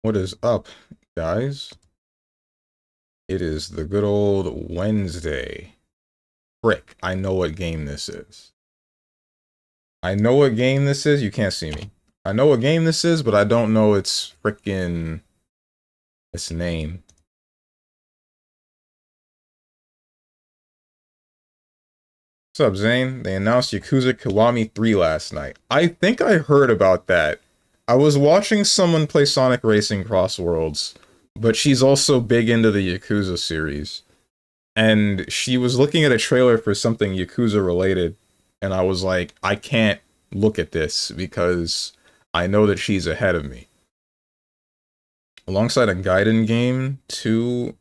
What is up, guys? It is the good old Wednesday. Frick, I know what game this is. I know what game this is. You can't see me. I know what game this is, but I don't know its name. What's up, Zane? They announced Yakuza Kiwami 3 last night. I think I heard about that. I was watching someone play Sonic Racing Cross Worlds, but she's also big into the Yakuza series. And she was looking at a trailer for something Yakuza related, and I was like, I can't look at this because I know that she's ahead of me. Alongside a Gaiden game to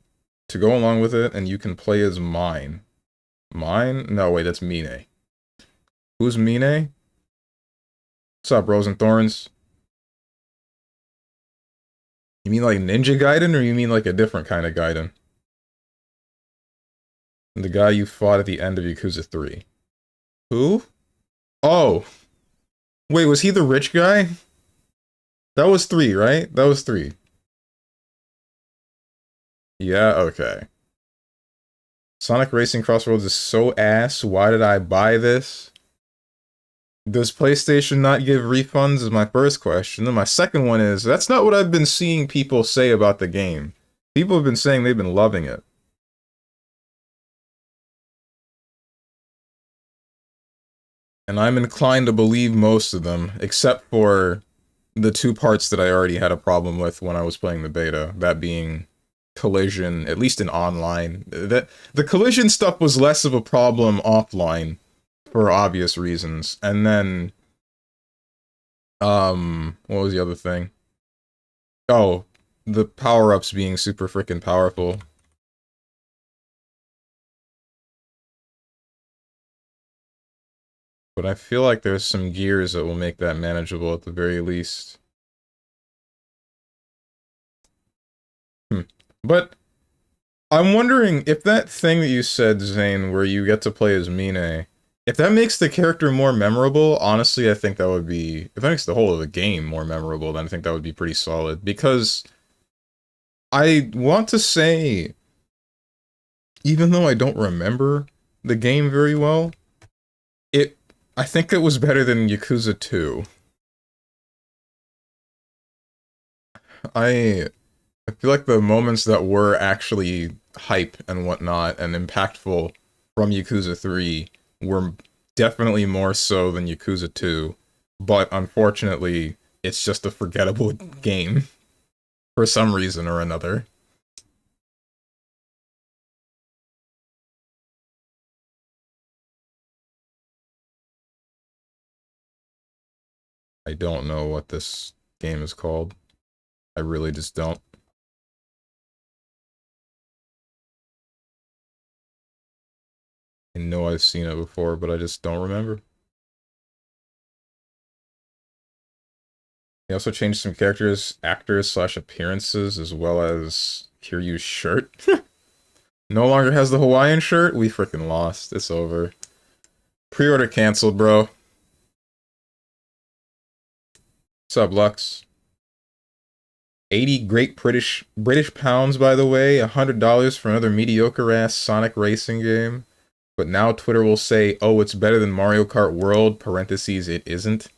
go along with it, and you can play as Mine. Mine? No, wait, that's Mine. Who's Mine? What's up, Rose and Thorns? You mean like Ninja Gaiden, or you mean like a different kind of Gaiden? The guy you fought at the end of Yakuza 3. Who? Oh! Wait, was he the rich guy? That was 3, right? That was 3. Yeah, okay. Sonic Racing Crossroads is so ass. Why did I buy this? Does PlayStation not give refunds is my first question. Then my second one is, that's not what I've been seeing people say about the game. People have been saying they've been loving it. And I'm inclined to believe most of them, except for the two parts that I already had a problem with when I was playing the beta, that being collision, at least in online. The collision stuff was less of a problem offline for obvious reasons. And then what was the other thing? Oh, the power-ups being super freaking powerful. But I feel like there's some gears that will make that manageable at the very least. But I'm wondering if that thing that you said, Zane, where you get to play as Mine, if that makes the character more memorable, honestly, I think that would be... If that makes the whole of the game more memorable, then I think that would be pretty solid. Because I want to say, even though I don't remember the game very well, I think it was better than Yakuza 2. I I feel like the moments that were actually hype and whatnot and impactful from Yakuza 3 were definitely more so than Yakuza 2, but unfortunately, it's just a forgettable game for some reason or another. I don't know what this game is called. I really just don't. I know I've seen it before, but I just don't remember. They also changed some characters, actors slash appearances, as well as Kiryu's shirt. No longer has the Hawaiian shirt? We freaking lost. It's over. Pre-order canceled, bro. What's up, Lux? 80 great British pounds, by the way. $100 for another mediocre-ass Sonic racing game. But now Twitter will say, oh, it's better than Mario Kart World, parentheses, it isn't.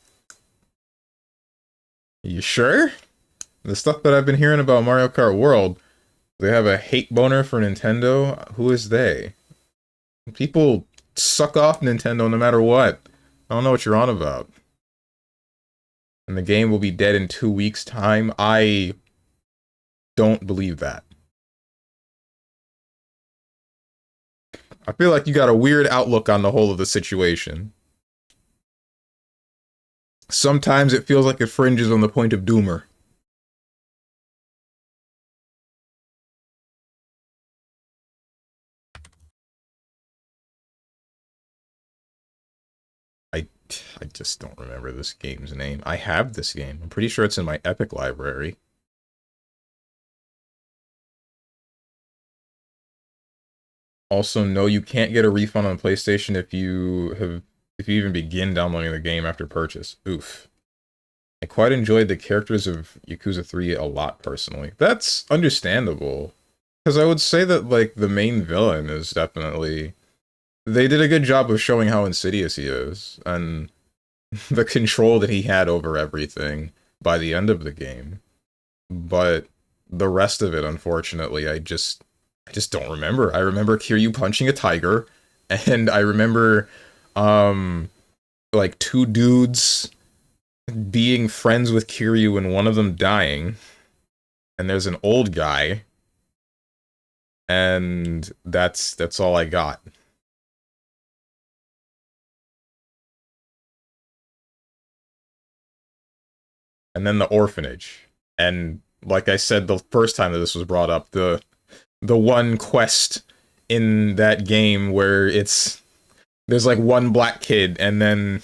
You sure? The stuff that I've been hearing about Mario Kart World, they have a hate boner for Nintendo. Who is they? People suck off Nintendo no matter what. I don't know what you're on about. And the game will be dead in 2 weeks' time. I don't believe that. I feel like you got a weird outlook on the whole of the situation. Sometimes it feels like it fringes on the point of doomer. I, I just don't remember this game's name. I have this game. I'm pretty sure it's in my Epic library. Also, no, you can't get a refund on PlayStation if you even begin downloading the game after purchase. Oof. I quite enjoyed the characters of Yakuza 3 a lot, personally. That's understandable. Because I would say that, like, the main villain is definitely... They did a good job of showing how insidious he is, and the control that he had over everything by the end of the game. But the rest of it, unfortunately, I just don't remember. I remember Kiryu punching a tiger, and I remember, like, two dudes being friends with Kiryu and one of them dying, and there's an old guy, and that's all I got. And then the orphanage. And like I said the first time that this was brought up, the one quest in that game where there's like one black kid and then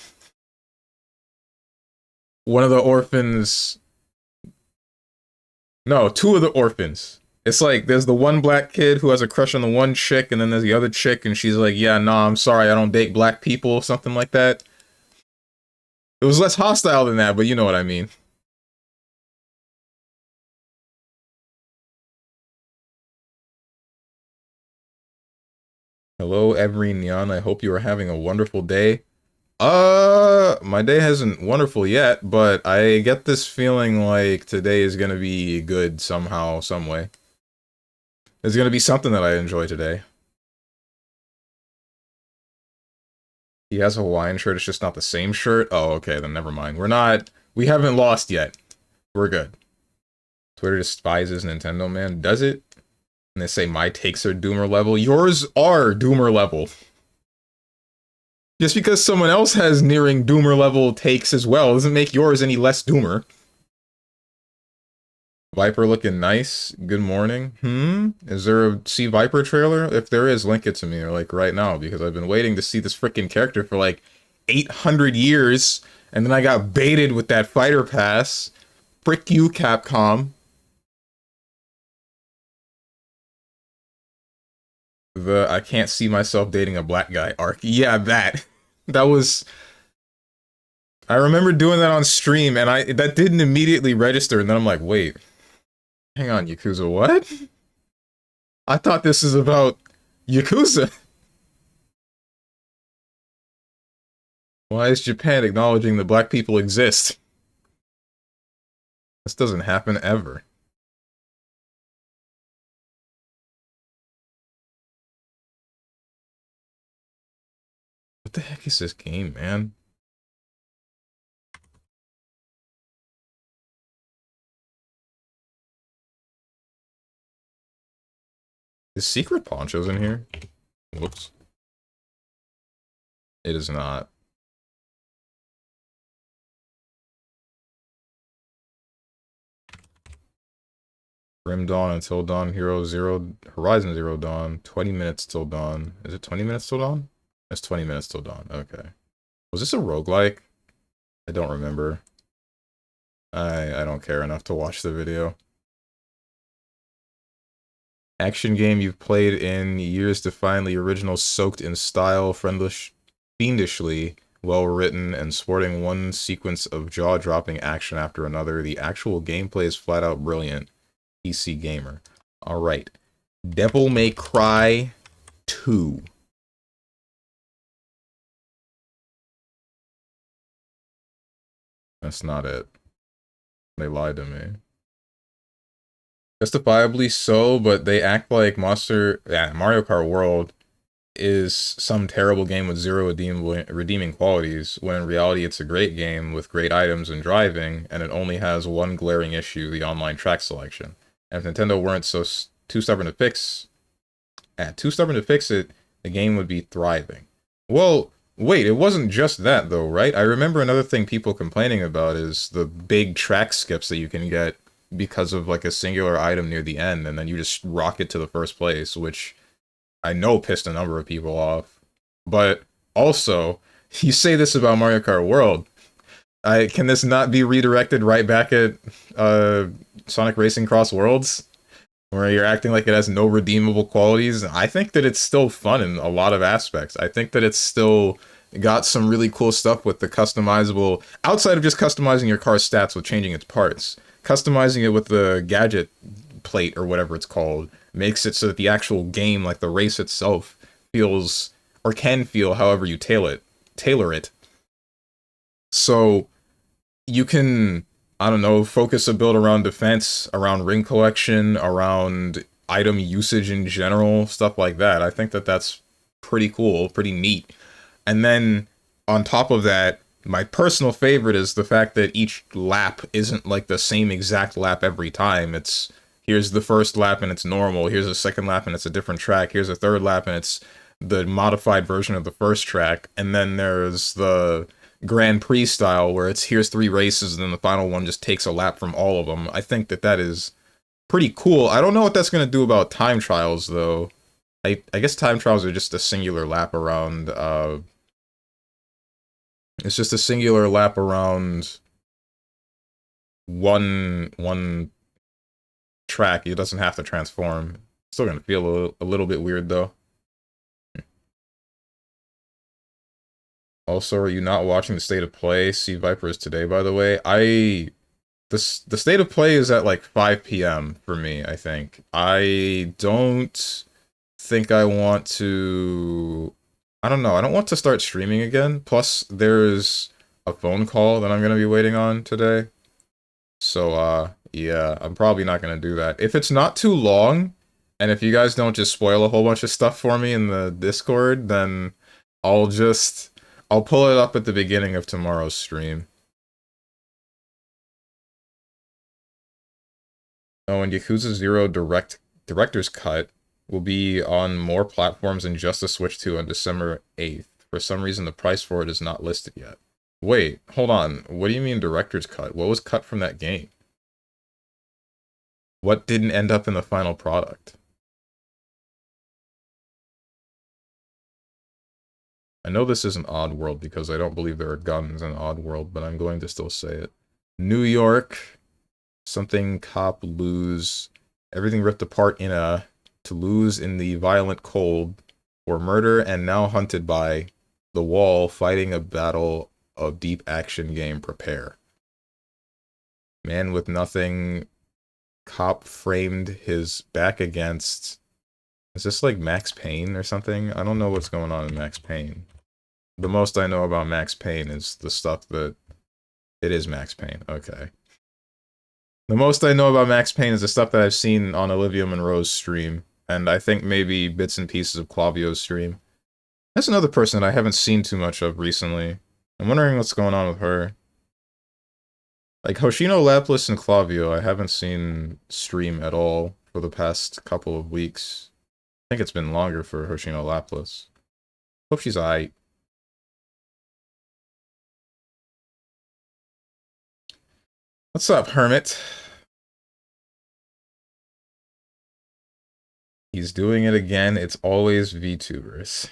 one of the orphans, no, two of the orphans. It's like there's the one black kid who has a crush on the one chick, and then there's the other chick, and she's like, yeah, nah, I'm sorry, I don't date black people, something like that. It was less hostile than that, but you know what I mean. Hello, every neon. I hope you are having a wonderful day. My day hasn't wonderful yet, but I get this feeling like today is gonna be good somehow, some way. There's gonna be something that I enjoy today. He has a Hawaiian shirt, it's just not the same shirt? Oh, okay, then never mind. We haven't lost yet. We're good. Twitter despises Nintendo, man. Does it? And they say my takes are doomer level. Yours are doomer level. Just because someone else has nearing doomer level takes as well doesn't make yours any less doomer. Viper looking nice. Good morning. Is there a See Viper trailer? If there is, link it to me, or like right now, because I've been waiting to see this freaking character for like 800 years, and then I got baited with that fighter pass. Frick you, Capcom. The I can't see myself dating a black guy arc. Yeah, that. That was... I remember doing that on stream, and that didn't immediately register, and then I'm like, wait. Hang on, Yakuza, what? I thought this is about Yakuza. Why is Japan acknowledging that black people exist? This doesn't happen ever. What the heck is this game, man? Is Secret Ponchos in here? Whoops. It is not. Grim Dawn Until Dawn, Hero Zero, Horizon Zero Dawn, 20 minutes till dawn. Is it 20 minutes till dawn? It's 20 minutes till dawn, okay. Was this a roguelike? I don't remember. I don't care enough to watch the video. Action game you've played in years to find the original soaked in style, fiendishly well written, and sporting one sequence of jaw-dropping action after another. The actual gameplay is flat out brilliant. PC Gamer. Alright. Devil May Cry 2. That's not it. They lied to me. Justifiably so, but they act like Mario Kart World is some terrible game with zero redeeming qualities, when in reality it's a great game with great items and driving, and it only has one glaring issue, the online track selection. And if Nintendo weren't too stubborn to fix it, the game would be thriving. Well, wait, it wasn't just that though, right? I remember another thing people complaining about is the big track skips that you can get because of like a singular item near the end, and then you just rocket to the first place, which I know pissed a number of people off. But also, you say this about Mario Kart World. Can this not be redirected right back at Sonic Racing Cross Worlds? Where you're acting like it has no redeemable qualities? I think that it's still fun in a lot of aspects. I think that it's still got some really cool stuff with the customizable, outside of just customizing your car's stats with changing its parts, customizing it with the gadget plate or whatever it's called makes it so that the actual game, like the race itself, feels or can feel however you tailor it. So you can, I don't know, focus a build around defense, around ring collection, around item usage in general, stuff like that. I think that that's pretty cool, pretty neat. And then on top of that, my personal favorite is the fact that each lap isn't like the same exact lap every time. It's here's the first lap and it's normal, here's a second lap and it's a different track, here's a third lap and it's the modified version of the first track, and then there's the Grand Prix style where it's here's 3 races and then the final one just takes a lap from all of them. I think that that is pretty cool. I don't know what that's going to do about time trials though. I guess time trials are just a singular lap around it's just a singular lap around one track. It doesn't have to transform. Still gonna feel a little bit weird though. Also, are you not watching the state of play? See Vipers today, by the way. The state of play is at like 5 p.m. for me, I think. I don't think I want to, I don't know, I don't want to start streaming again. Plus, there's a phone call that I'm gonna be waiting on today. So, yeah, I'm probably not gonna do that. If it's not too long, and if you guys don't just spoil a whole bunch of stuff for me in the Discord, then I'll just, I'll pull it up at the beginning of tomorrow's stream. Oh, and Yakuza 0 Director's Cut will be on more platforms than just the Switch 2 on December 8th. For some reason, the price for it is not listed yet. Wait, hold on. What do you mean Director's Cut? What was cut from that game? What didn't end up in the final product? I know this isn't Oddworld because I don't believe there are guns in Oddworld, but I'm going to still say it. New York, something cop lose, everything ripped apart in a, to lose in the violent cold, or murder and now hunted by the wall, fighting a battle of deep action game, prepare. Man with nothing, cop framed his back against, is this like Max Payne or something? I don't know what's going on in Max Payne. The most I know about Max Payne is the stuff that... It is Max Payne, okay. The most I know about Max Payne is the stuff that I've seen on Olivia Monroe's stream, and I think maybe bits and pieces of Clavio's stream. That's another person that I haven't seen too much of recently. I'm wondering what's going on with her. Like, Hoshino Lapis and Clavio, I haven't seen stream at all for the past couple of weeks. I think it's been longer for Hoshino Lapis. Hope she's aight. What's up, Hermit? He's doing it again. It's always VTubers.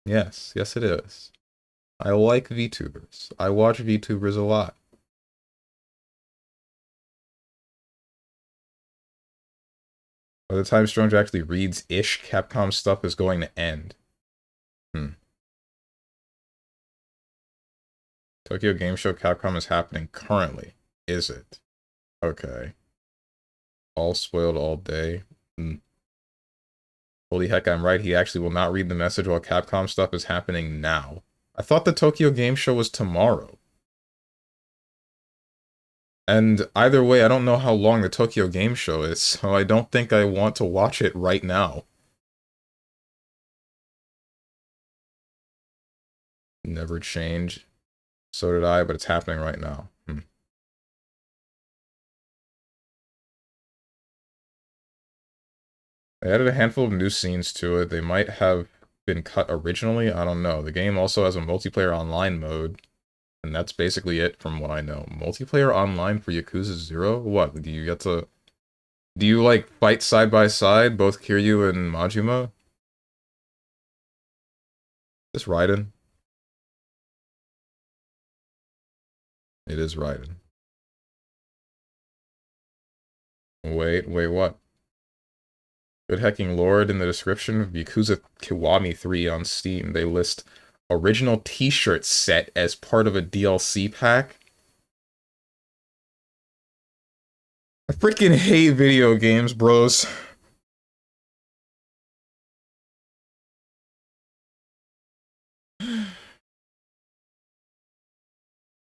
Yes, yes it is. I like VTubers. I watch VTubers a lot. By the time Strong actually reads ish, Capcom stuff is going to end. Tokyo Game Show Capcom is happening currently. Is it? Okay. All spoiled all day. Holy heck, I'm right. He actually will not read the message while Capcom stuff is happening now. I thought the Tokyo Game Show was tomorrow. And either way, I don't know how long the Tokyo Game Show is, so I don't think I want to watch it right now. Never change. So did I, but it's happening right now. They added a handful of new scenes to it. They might have been cut originally. I don't know. The game also has a multiplayer online mode. And that's basically it from what I know. Multiplayer online for Yakuza 0? What? Do you get to... Do you, like, fight side by side, both Kiryu and Majima? Is this Raiden? It is Raiden. Wait, what? Good hecking lord, in the description of Yakuza Kiwami 3 on Steam, they list Original t-shirt set as part of a DLC pack. I freaking hate video games, bros.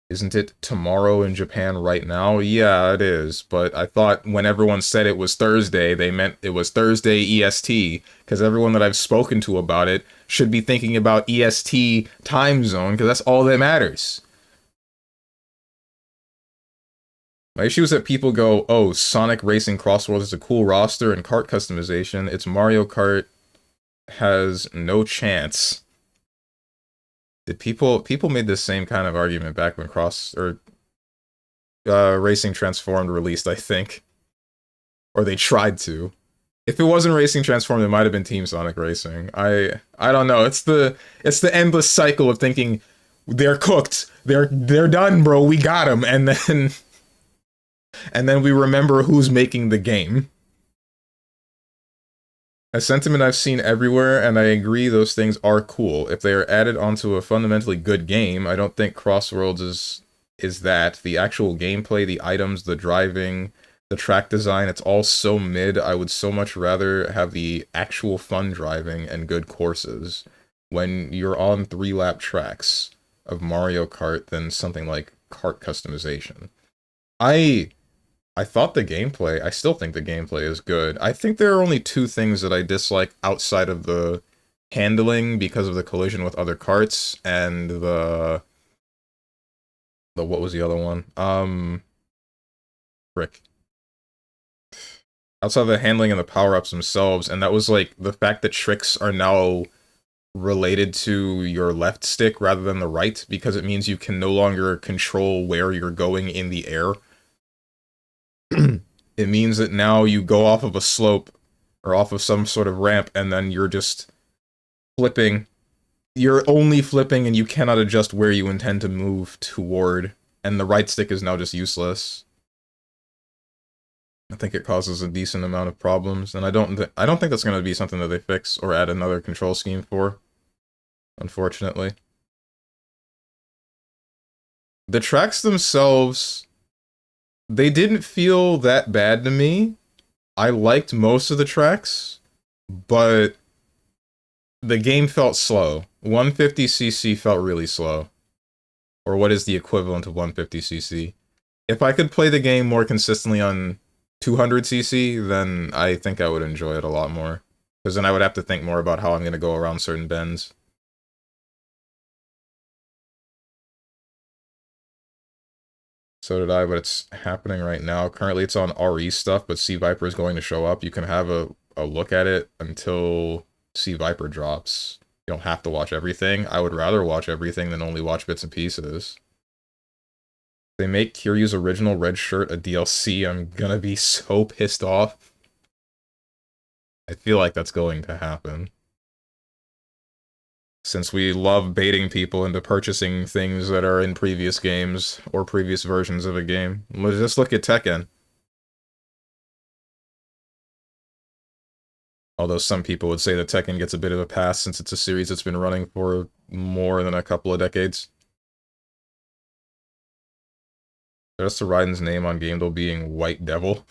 Isn't it tomorrow in Japan right now? Yeah, it is. But I thought when everyone said it was Thursday, they meant it was Thursday EST, because everyone that I've spoken to about it should be thinking about EST time zone, because that's all that matters. My issue is that people go, oh, Sonic Racing Crossworld is a cool roster and kart customization. It's Mario Kart has no chance. Did people made this same kind of argument back when Racing Transformed released, I think. Or they tried to. If it wasn't Racing Transformed, it might have been Team Sonic Racing. I don't know. It's the endless cycle of thinking they're cooked. They're done, bro. We got them. And then we remember who's making the game. A sentiment I've seen everywhere, and I agree those things are cool. If they are added onto a fundamentally good game, I don't think Crossworlds is that. The actual gameplay, the items, the driving, the track design, it's all so mid. I would so much rather have the actual fun driving and good courses when you're on 3-lap tracks of Mario Kart than something like kart customization. I thought the gameplay, I still think the gameplay is good. I think there are only two things that I dislike outside of the handling because of the collision with other carts and the what was the other one? Frick. Outside of the handling and the power-ups themselves, and that was like the fact that tricks are now related to your left stick rather than the right, because it means you can no longer control where you're going in the air. It means that now you go off of a slope or off of some sort of ramp and then you're just flipping. You're only flipping and you cannot adjust where you intend to move toward, and the right stick is now just useless. I think it causes a decent amount of problems, and I don't think that's going to be something that they fix or add another control scheme for, unfortunately. The tracks themselves, they didn't feel that bad to me. I liked most of the tracks, but the game felt slow. 150cc felt really slow. Or what is the equivalent of 150cc? If I could play the game more consistently on 200cc, then I think I would enjoy it a lot more. Because then I would have to think more about how I'm going to go around certain bends. So did I, but it's happening right now. Currently it's on RE stuff, but Sea Viper is going to show up. You can have a look at it until Sea Viper drops. You don't have to watch everything. I would rather watch everything than only watch bits and pieces. They make Kiryu's original red shirt a DLC, I'm gonna be so pissed off. I feel like that's going to happen. Since we love baiting people into purchasing things that are in previous games, or previous versions of a game. Let's just look at Tekken. Although some people would say that Tekken gets a bit of a pass since it's a series that's been running for more than a couple of decades. Just to Raiden's name on Gamedo being White Devil.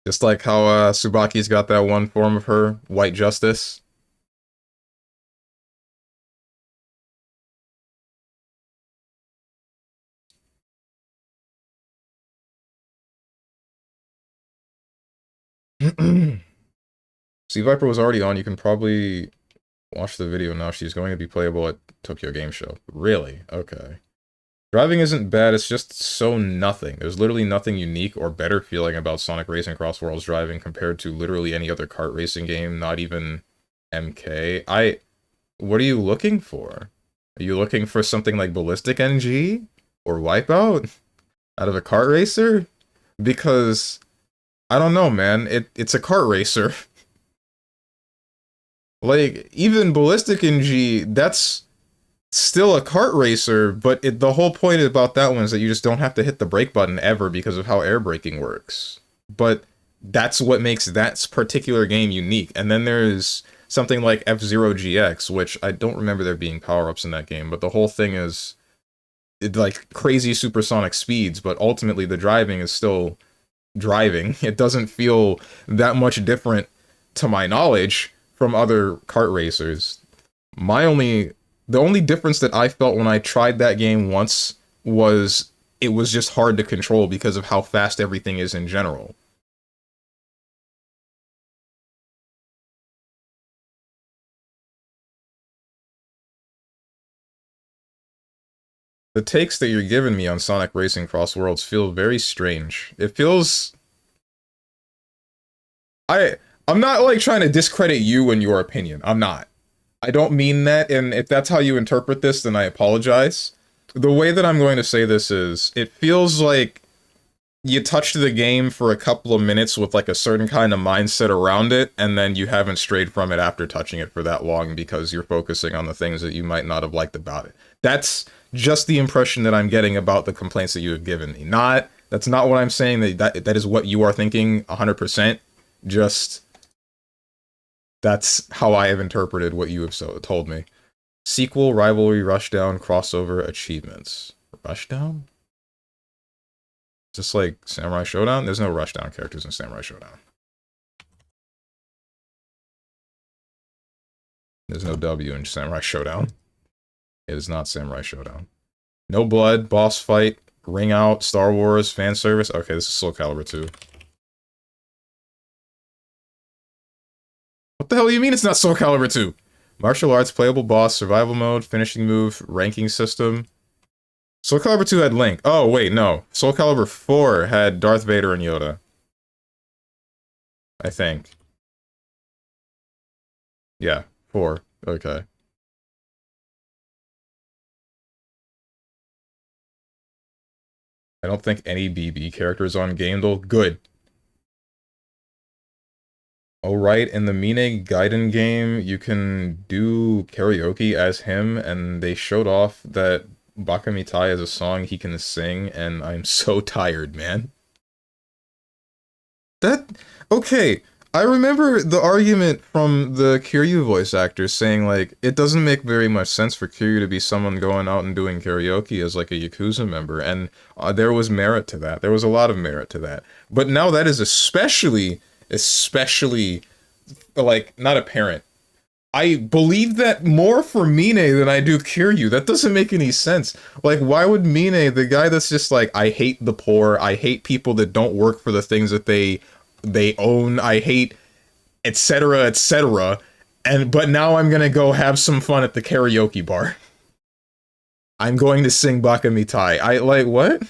Just like how Tsubaki's got that one form of her, White Justice. Sea Viper was already on. You can probably watch the video now. She's going to be playable at Tokyo Game Show. Really? Okay. Driving isn't bad, it's just so nothing. There's literally nothing unique or better feeling about Sonic Racing Cross Worlds driving compared to literally any other kart racing game, not even MK. What are you looking for? Are you looking for something like Ballistic NG? Or Wipeout? Out of a kart racer? Because, I don't know, man. It's a kart racer. Like, even Ballistic NG, that's still a kart racer, but the whole point about that one is that you just don't have to hit the brake button ever because of how air braking works. But that's what makes that particular game unique. And then there's something like F-Zero GX, which I don't remember there being power-ups in that game, but the whole thing is like crazy supersonic speeds, but ultimately the driving is still driving. It doesn't feel that much different, to my knowledge, from other kart racers. The only difference that I felt when I tried that game once was it was just hard to control because of how fast everything is in general. The takes that you're giving me on Sonic Racing Cross Worlds feel very strange. It feels... I'm not, like, trying to discredit you and your opinion. I'm not. I don't mean that, and if that's how you interpret this, then I apologize. The way that I'm going to say this is, it feels like you touched the game for a couple of minutes with like a certain kind of mindset around it, and then you haven't strayed from it after touching it for that long because you're focusing on the things that you might not have liked about it. That's just the impression that I'm getting about the complaints that you have given me. That's not what I'm saying, that is what you are thinking 100%. Just, that's how I have interpreted what you have told me. Sequel, Rivalry, Rushdown, Crossover, Achievements. Rushdown? Just like Samurai Showdown? There's no Rushdown characters in Samurai Showdown. There's no W in Samurai Showdown. It is not Samurai Showdown. No blood, boss fight, ring out, Star Wars, fan service. Okay, this is Soul Calibur 2. What the hell do you mean it's not Soul Calibur 2? Martial arts, playable boss, survival mode, finishing move, ranking system. Soul Calibur 2 had Link. Oh, wait, no. Soul Calibur 4 had Darth Vader and Yoda. I think. Yeah, 4. Okay. I don't think any BB characters on Gaendel. Good. Oh, right, in the Mine Gaiden game, you can do karaoke as him, and they showed off that Baka Mitai is a song he can sing, and I'm so tired, man. Okay, I remember the argument from the Kiryu voice actors saying, like, it doesn't make very much sense for Kiryu to be someone going out and doing karaoke as, like, a Yakuza member, and there was merit to that. There was a lot of merit to that. But now that is especially, like, not apparent. I believe that more for Mine than I do Kiryu. That doesn't make any sense. Like, why would Mine, the guy that's just like, I hate the poor, I hate people that don't work for the things that they own, I hate, etc., etc., but now I'm gonna go have some fun at the karaoke bar. I'm going to sing Baka Mitai. Like, what?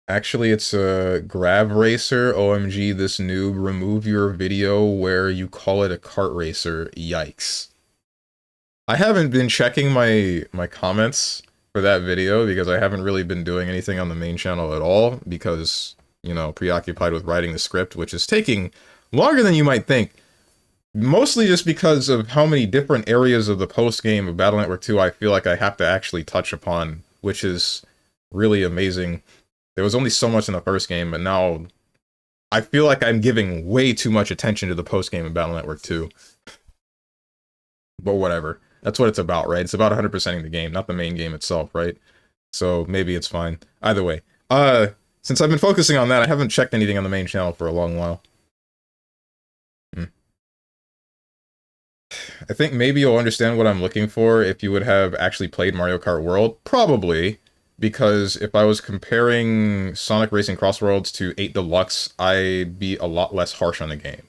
Actually, it's a Grab Racer. OMG, this noob. Remove your video where you call it a kart racer. Yikes. I haven't been checking my comments for that video because I haven't really been doing anything on the main channel at all because, you know, preoccupied with writing the script, which is taking longer than you might think. Mostly just because of how many different areas of the post-game of Battle Network 2 I feel like I have to actually touch upon, which is really amazing. There was only so much in the first game, but now I feel like I'm giving way too much attention to the post-game of Battle Network 2. But whatever. That's what it's about, right? It's about 100%ing the game, not the main game itself, right? So maybe it's fine. Either way. Since I've been focusing on that, I haven't checked anything on the main channel for a long while. I think maybe you'll understand what I'm looking for if you would have actually played Mario Kart World. Probably. Because if I was comparing Sonic Racing Cross Worlds to 8 Deluxe, I'd be a lot less harsh on the game.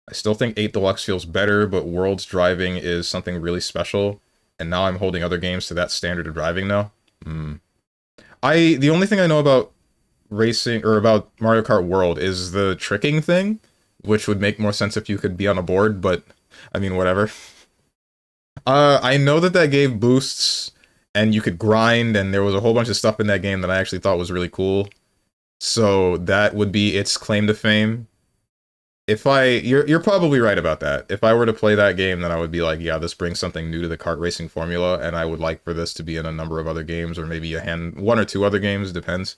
I still think 8 Deluxe feels better, but Worlds driving is something really special, and now I'm holding other games to that standard of driving now. The only thing I know about racing, or about Mario Kart World, is the tricking thing, which would make more sense if you could be on a board, but, I mean, whatever. I know that gave boosts, and you could grind, and there was a whole bunch of stuff in that game that I actually thought was really cool. So that would be its claim to fame. You're probably right about that. If I were to play that game, then I would be like, yeah, this brings something new to the kart racing formula, and I would like for this to be in a number of other games, or maybe one or two other games, depends.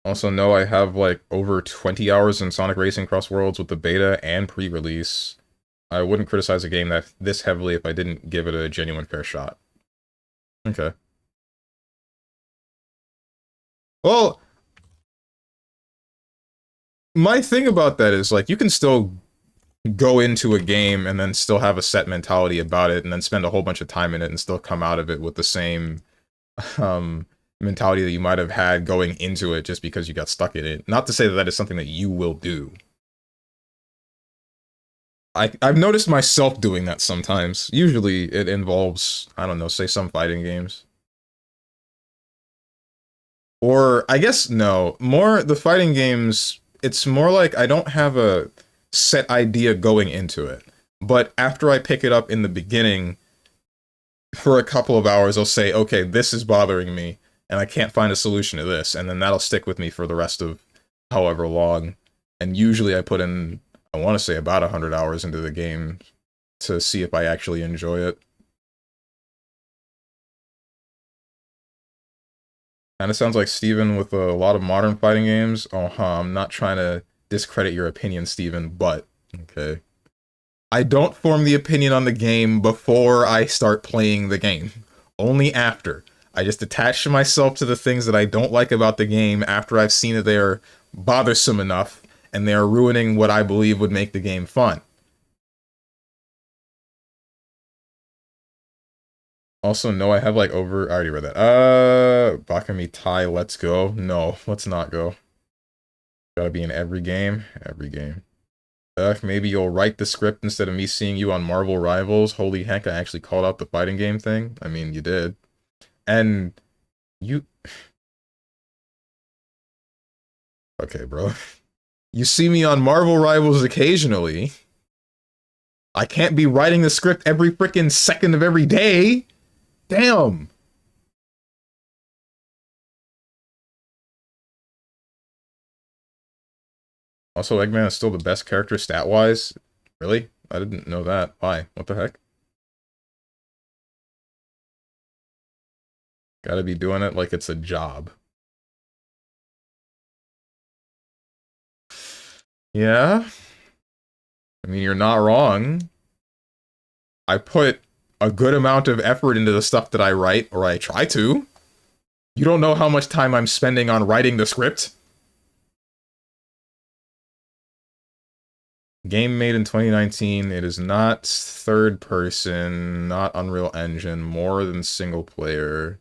Also, know I have like over 20 hours in Sonic Racing Cross Worlds with the beta and pre-release. I wouldn't criticize a game that this heavily if I didn't give it a genuine fair shot. Okay. Well, my thing about that is like you can still go into a game and then still have a set mentality about it and then spend a whole bunch of time in it and still come out of it with the same um mentality that you might have had going into it just because you got stuck in it. Not to say that that is something that you will do. I've noticed myself doing that sometimes. Usually it involves, I don't know, say some fighting games. Or I guess no, more the fighting games, it's more like I don't have a set idea going into it. But after I pick it up in the beginning for a couple of hours, I'll say, okay, this is bothering me and I can't find a solution to this, and then that'll stick with me for the rest of however long. And usually I put in, I want to say about 100 hours into the game to see if I actually enjoy it. Kind of sounds like Steven with a lot of modern fighting games. Oh, huh. I'm not trying to discredit your opinion, Steven, but okay. I don't form the opinion on the game before I start playing the game. Only after. I just attach myself to the things that I don't like about the game after I've seen that they are bothersome enough and they are ruining what I believe would make the game fun. Also, no, I have like over. I already read that. Bakami Tai, let's go. No, let's not go. Gotta be in every game. Every game. Maybe you'll write the script instead of me seeing you on Marvel Rivals. Holy heck, I actually called out the fighting game thing. I mean, you did. And you... Okay, bro. You see me on Marvel Rivals occasionally. I can't be writing the script every freaking second of every day. Damn. Also, Eggman is still the best character stat-wise. Really? I didn't know that. Why? What the heck? Gotta be doing it like it's a job. Yeah? I mean, you're not wrong. I put a good amount of effort into the stuff that I write, or I try to. You don't know how much time I'm spending on writing the script. Game made in 2019. It is not third person, not Unreal Engine, more than single player.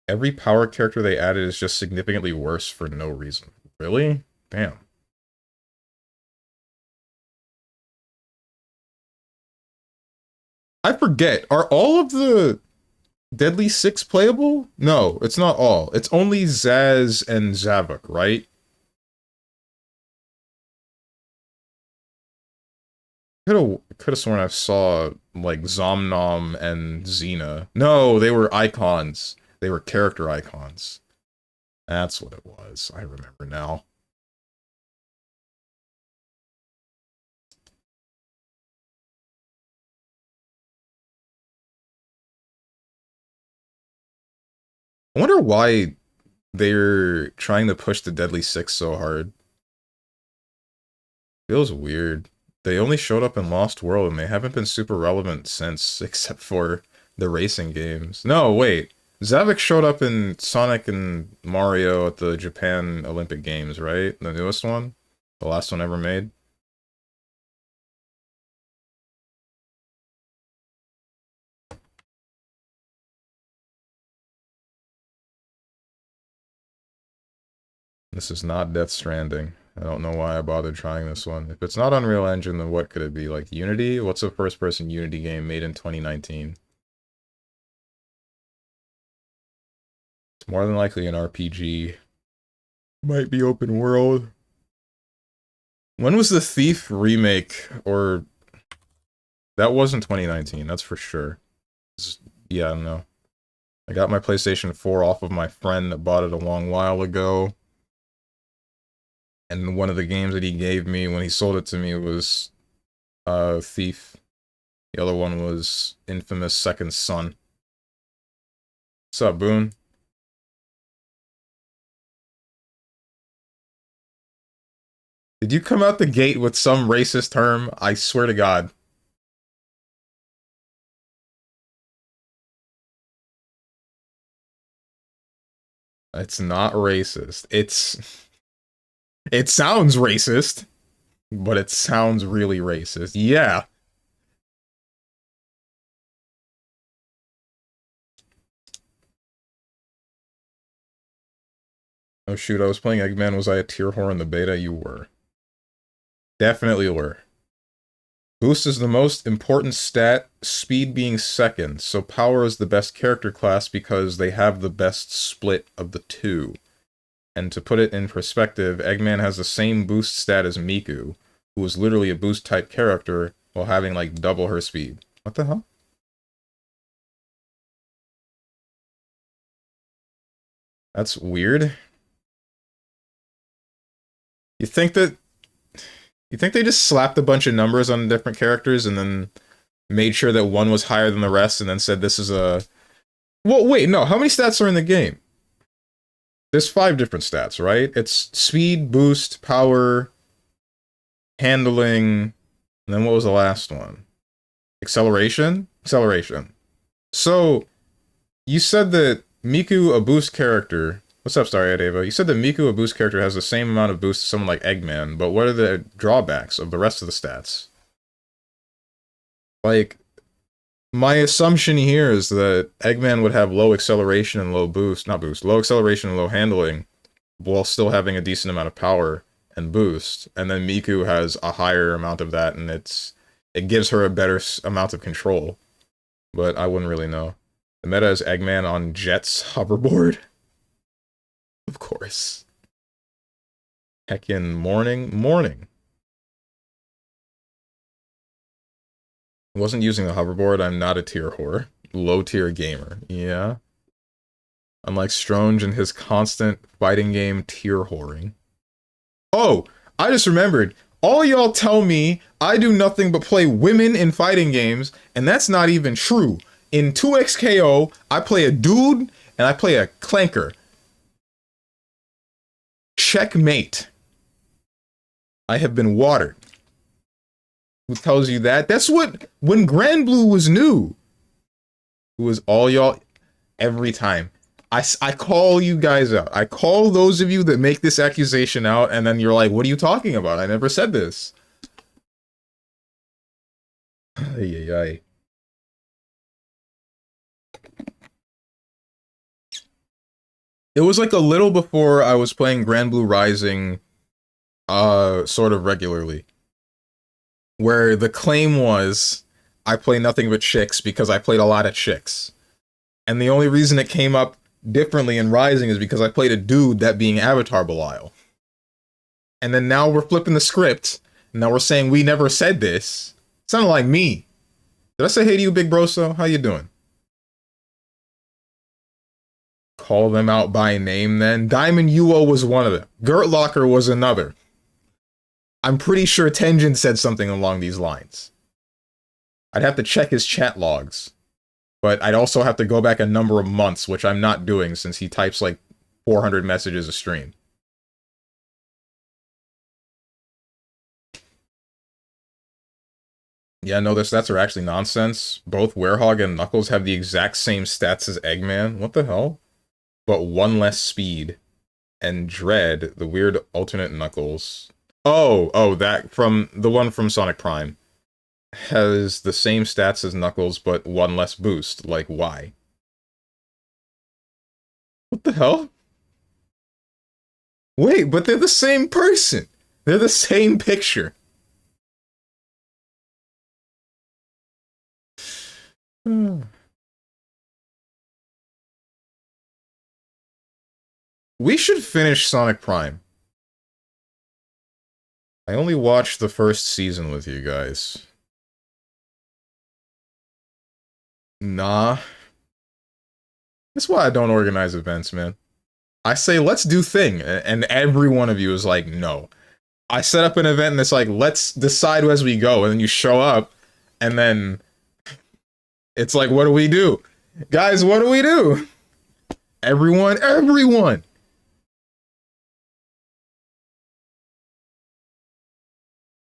Every power character they added is just significantly worse for no reason. Really? Damn. I forget. Are all of the Deadly Six playable? No, it's not all. It's only Zaz and Zavok, right? Could have sworn I saw like Zomnom and Xena. No, they were icons. They were character icons. That's what it was. I remember now. I wonder why they're trying to push the Deadly Six so hard. Feels weird. They only showed up in Lost World and they haven't been super relevant since, except for the racing games. No, wait. Zavik showed up in Sonic and Mario at the Japan Olympic Games, right? The newest one? The last one ever made? This is not Death Stranding. I don't know why I bothered trying this one. If it's not Unreal Engine, then what could it be? Like Unity? What's a first-person Unity game made in 2019? It's more than likely an RPG. Might be open world. When was the Thief remake? Or... That wasn't 2019, that's for sure. Yeah, no. I got my PlayStation 4 off of my friend that bought it a long while ago. And one of the games that he gave me when he sold it to me was Thief. The other one was Infamous Second Son. What's up, Boone? Did you come out the gate with some racist term? I swear to God. It's not racist. It sounds racist, but it sounds really racist. Yeah. Oh shoot, I was playing Eggman. Was I a tier whore in the beta? You were. Definitely were. Boost is the most important stat, speed being second, so power is the best character class because they have the best split of the two. And to put it in perspective, Eggman has the same boost stat as Miku, who is literally a boost type character while having like double her speed. What the hell? That's weird. You think that you think they just slapped a bunch of numbers on different characters and then made sure that one was higher than the rest and then said this is a... Well, wait, no. How many stats are in the game? There's 5 different stats, right? It's speed, boost, power, handling, and then what was the last one? Acceleration? Acceleration. So, you said that Miku, a boost character... What's up, Starry Ava? You said that Miku, a boost character, has the same amount of boost as someone like Eggman, but what are the drawbacks of the rest of the stats? Like, my assumption here is that Eggman would have low acceleration and low boost, not boost, low acceleration and low handling, while still having a decent amount of power and boost. And then Miku has a higher amount of that, and it gives her a better amount of control. But I wouldn't really know. The meta is Eggman on Jet's hoverboard. Of course. Heckin' morning. I wasn't using the hoverboard. I'm not a tier whore. Low tier gamer. Yeah. Unlike Stronge and his constant fighting game tier whoring. Oh, I just remembered. All y'all tell me I do nothing but play women in fighting games, and that's not even true. In 2XKO, I play a dude and I play a clanker. Checkmate. I have been watered. Who tells you that? That's what, when Grand Blue was new, it was all y'all, every time. I call you guys out. I call those of you that make this accusation out, and then you're like, what are you talking about? I never said this. Ay, ay, ay. It was like a little before I was playing Grand Blue Rising, sort of regularly. Where the claim was, I play nothing but chicks because I played a lot of chicks. And the only reason it came up differently in Rising is because I played a dude, that being Avatar Belial. And then now we're flipping the script, and now we're saying we never said this. It sounded like me. Did I say hey to you, Big Broso? How you doing? Call them out by name then. Diamond Yuo was one of them. Gert Locker was another. I'm pretty sure Tenjin said something along these lines. I'd have to check his chat logs. But I'd also have to go back a number of months, which I'm not doing since he types like 400 messages a stream. Yeah, no, their stats are actually nonsense. Both Werehog and Knuckles have the exact same stats as Eggman. What the hell? But one less speed. And Dread, the weird alternate Knuckles. Oh, that from the one from Sonic Prime. Has the same stats as Knuckles, but one less boost. Like, why? What the hell? Wait, but they're the same person. They're the same picture. We should finish Sonic Prime. I only watched the first season with you guys. Nah. That's why I don't organize events, man. I say, let's do thing, and every one of you is like, no. I set up an event and it's like, let's decide as we go, and then you show up, and then it's like, what do we do? Guys, what do we do? Everyone!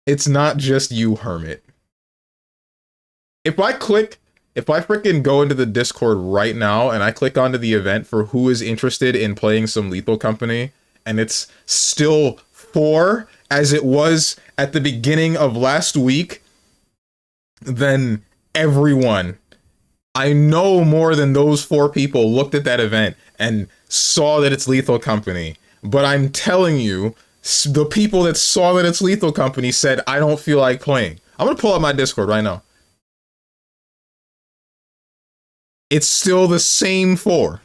It's not just you, Hermit. If I click, if I freaking go into the Discord right now and I click onto the event for who is interested in playing some Lethal Company, and it's still 4 as it was at the beginning of last week, then everyone, I know more than those 4 people looked at that event and saw that it's Lethal Company. But I'm telling you, the people that saw that it's Lethal Company said, I don't feel like playing. I'm gonna pull up my Discord right now. It's still the same 4.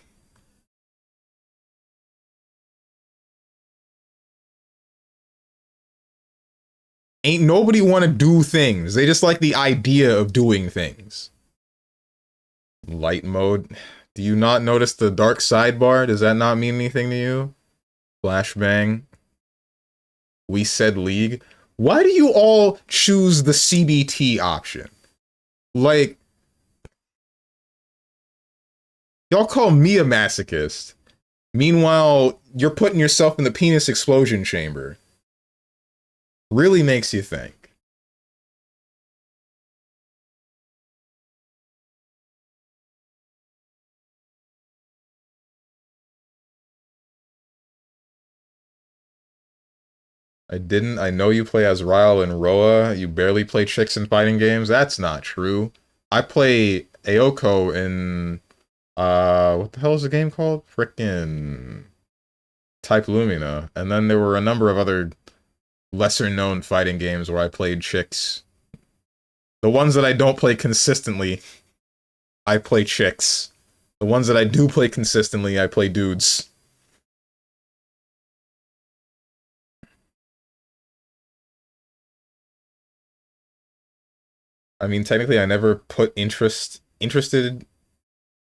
Ain't nobody want to do things. They just like the idea of doing things. Light mode. Do you not notice the dark sidebar? Does that not mean anything to you? Flashbang. We said League. Why do you all choose the CBT option? Like, y'all call me a masochist. Meanwhile, you're putting yourself in the penis explosion chamber. Really makes you think. I didn't. I know you play as Ryle and Roa. You barely play chicks in fighting games. That's not true. I play Aoko in what the hell is the game called? Frickin' Type Lumina. And then there were a number of other lesser known fighting games where I played chicks. The ones that I don't play consistently, I play chicks. The ones that I do play consistently, I play dudes. I mean, technically, I never put interested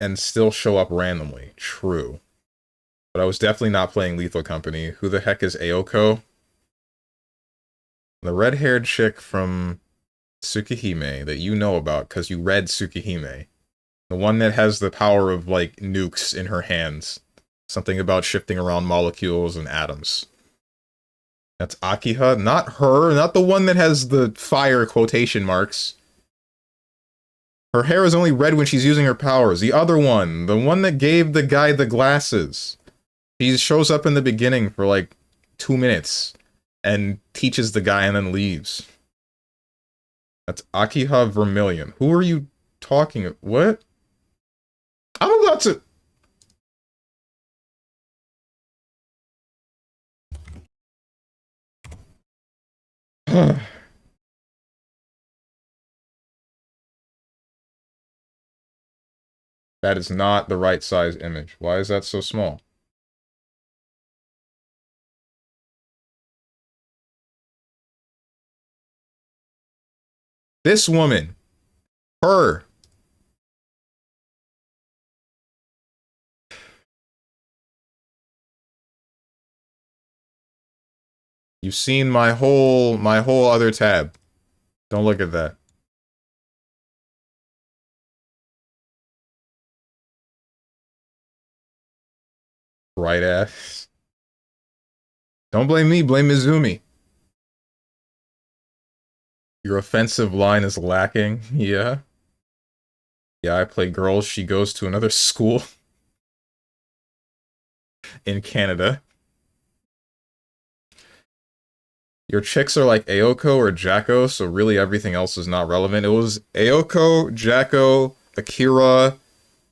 and still show up randomly. True. But I was definitely not playing Lethal Company. Who the heck is Aoko? The red-haired chick from Tsukihime that you know about because you read Tsukihime. The one that has the power of, like, nukes in her hands. Something about shifting around molecules and atoms. That's Akiha? Not her, not the one that has the fire quotation marks. Her hair is only red when she's using her powers. The other one, the one that gave the guy the glasses. She shows up in the beginning for like 2 minutes and teaches the guy and then leaves. That's Akiha Vermilion. Who are you talking of? What? I'm about to... That is not the right size image. Why is that so small? This woman. Her. You've seen my whole other tab. Don't look at that. Right ass. Don't blame me, blame Mizumi. Your offensive line is lacking. Yeah. Yeah, I play girls. She goes to another school in Canada. Your chicks are like Aoko or Jacko, so really everything else is not relevant. It was Aoko, Jacko, Akira,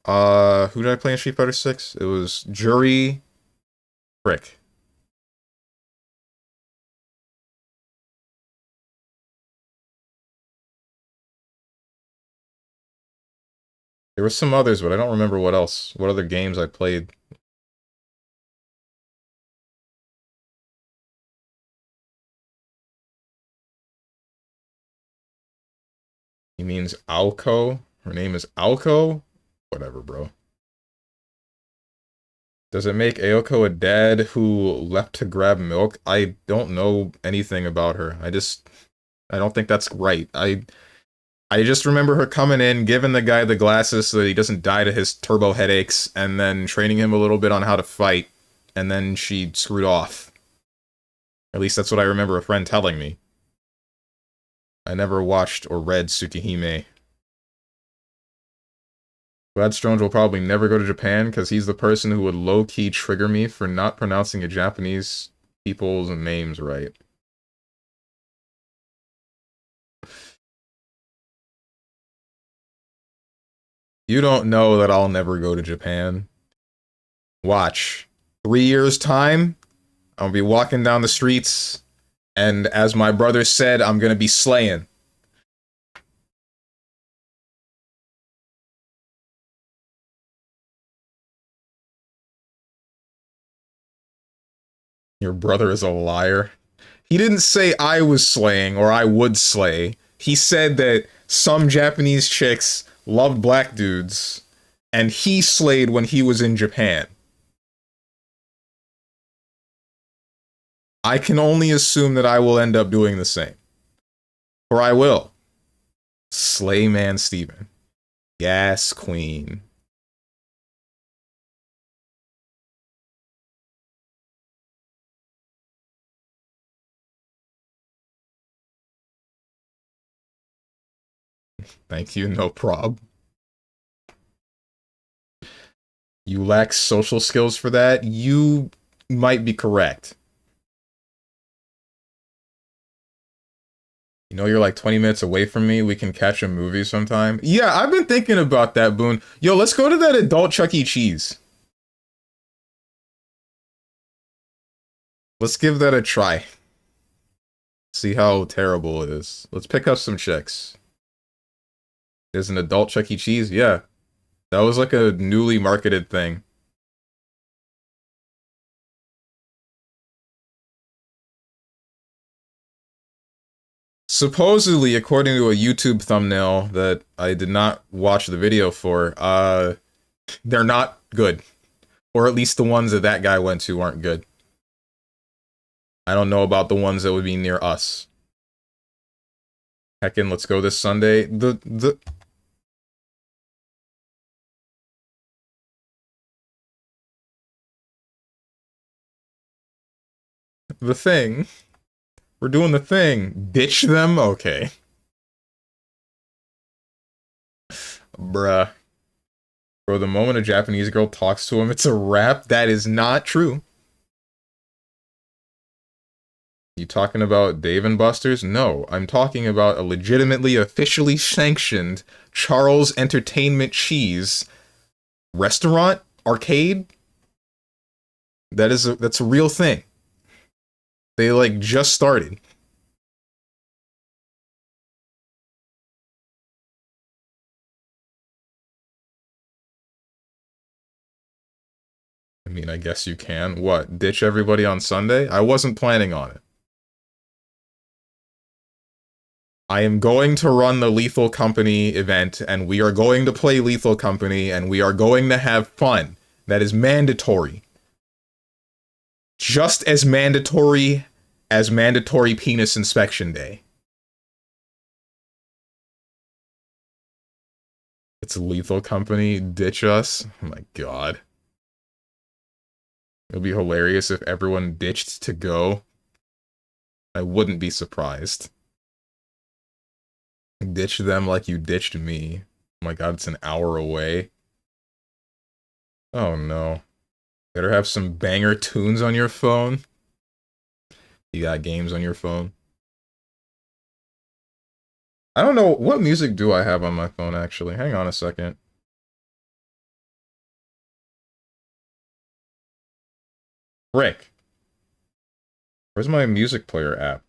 who did I play in Street Fighter 6? It was Juri, Frick. There were some others, but I don't remember what else, what other games I played. He means Aoko? Her name is Aoko? Whatever, bro. Does it make Aoko a dad who left to grab milk? I don't know anything about her. I don't think that's right. I just remember her coming in, giving the guy the glasses so that he doesn't die to his turbo headaches, and then training him a little bit on how to fight, and then she screwed off. At least that's what I remember a friend telling me. I never watched or read Tsukihime. Glad Strange will probably never go to Japan, because he's the person who would low-key trigger me for not pronouncing a Japanese people's names right. You don't know that I'll never go to Japan. Watch. 3 years' time, I'll be walking down the streets, and as my brother said, I'm gonna be slaying. Your brother is a liar. He didn't say I was slaying or I would slay. He said that some Japanese chicks loved black dudes, and he slayed when he was in Japan. I can only assume that I will end up doing the same. Or I will. StrongmanSteven. Yes, queen. Thank you, no prob. You lack social skills for that? You might be correct. You know, you're like 20 minutes away from me. We can catch a movie sometime. Yeah, I've been thinking about that, Boone. Yo, let's go to that adult Chuck E. Cheese. Let's give that a try. See how terrible it is. Let's pick up some chicks. There's an adult Chuck E. Cheese? Yeah. That was like a newly marketed thing. Supposedly, according to a YouTube thumbnail that I did not watch the video for, they're not good. Or at least the ones that that guy went to aren't good. I don't know about the ones that would be near us. Heckin', let's go this Sunday. The thing. We're doing the thing. Ditch them? Okay. Bruh. Bro, the moment a Japanese girl talks to him, it's a wrap. That is not true. You talking about Dave and Buster's? No, I'm talking about a legitimately officially sanctioned Charles Entertainment Cheese restaurant, arcade. That's a real thing. They like just started. I mean, I guess you can. What? Ditch everybody on Sunday? I wasn't planning on it. I am going to run the Lethal Company event, and we are going to play Lethal Company, and we are going to have fun. That is mandatory. Just as mandatory penis inspection day. It's Lethal Company, ditch us. Oh my god. It would be hilarious if everyone ditched to go. I wouldn't be surprised. Ditch them like you ditched me. Oh my god, it's an hour away. Oh no. Better have some banger tunes on your phone. You got games on your phone. I don't know, what music do I have on my phone actually? Hang on a second. Frick. Where's my music player app?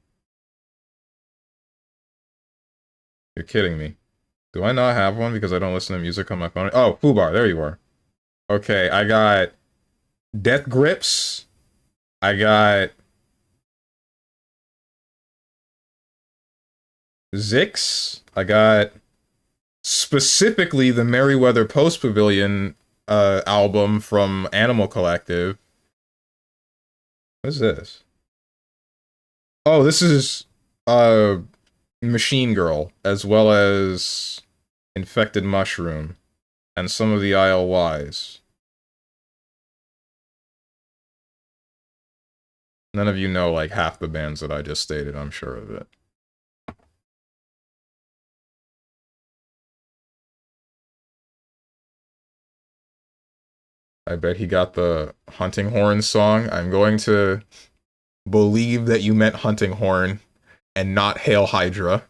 You're kidding me. Do I not have one because I don't listen to music on my phone? Oh, Fubar, there you are. Okay, I got Death Grips. I got Zix. I got specifically the Merryweather Post Pavilion album from Animal Collective. What is this? Oh, this is Machine Girl, as well as Infected Mushroom, and some of the ILYs. None of you know like half the bands that I just stated, I'm sure of it. I bet he got the hunting horn song. I'm going to believe that you meant hunting horn and not Hail Hydra.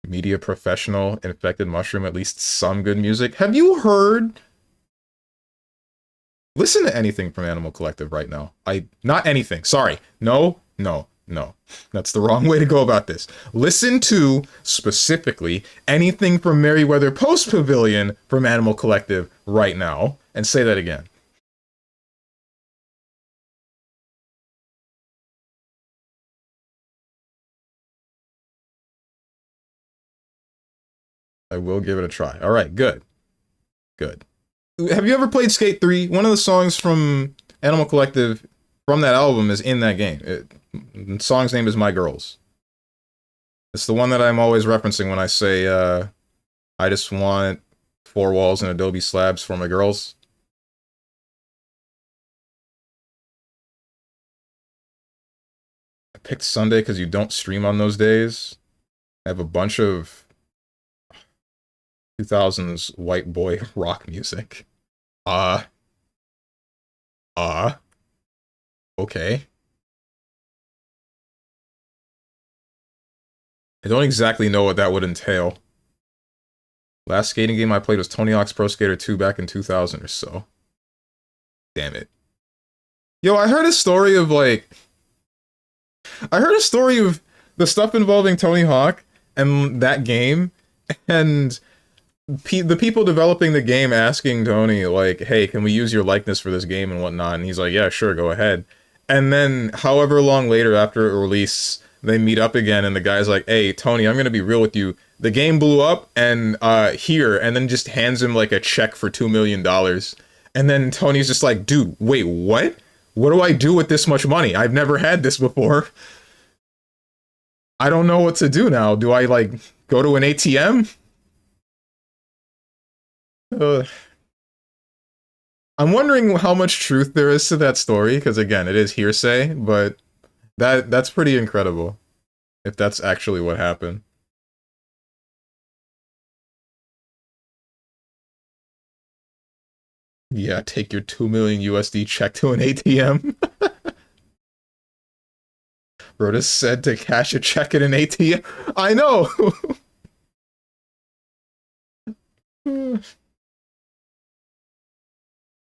Media professional, infected mushroom, at least some good music. Have you heard? Listen to anything from Animal Collective right now. Not anything. Sorry. No, no, no. That's the wrong way to go about this. Listen to, specifically, anything from Merryweather Post Pavilion from Animal Collective right now. And say that again. I will give it a try. All right, good. Good. Have you ever played Skate 3? One of the songs from Animal Collective from that album is in that game. The song's name is My Girls. It's the one that I'm always referencing when I say, I just want 4 walls and adobe slabs for my girls. I picked Sunday because you don't stream on those days. I have a bunch of 2000s white boy rock music. Uh, uh, okay. I don't exactly know what that would entail. Last skating game I played was Tony Hawk's Pro Skater 2 back in 2000 or so. Damn it. Yo, I heard a story of the stuff involving Tony Hawk and that game, and the people developing the game asking Tony, like, hey, can we use your likeness for this game and whatnot? And he's like, yeah, sure, go ahead. And then, however long later after it release, they meet up again, and the guy's like, hey, Tony, I'm gonna be real with you. The game blew up, and here, and then just hands him, like, a check for $2 million. And then Tony's just like, dude, wait, what? What do I do with this much money? I've never had this before. I don't know what to do now. Do I, like, go to an ATM? I'm wondering how much truth there is to that story, because again, it is hearsay, but that's pretty incredible, if that's actually what happened. Yeah, take your 2 million USD check to an ATM. Rhoda said to cash a check at an ATM. I know!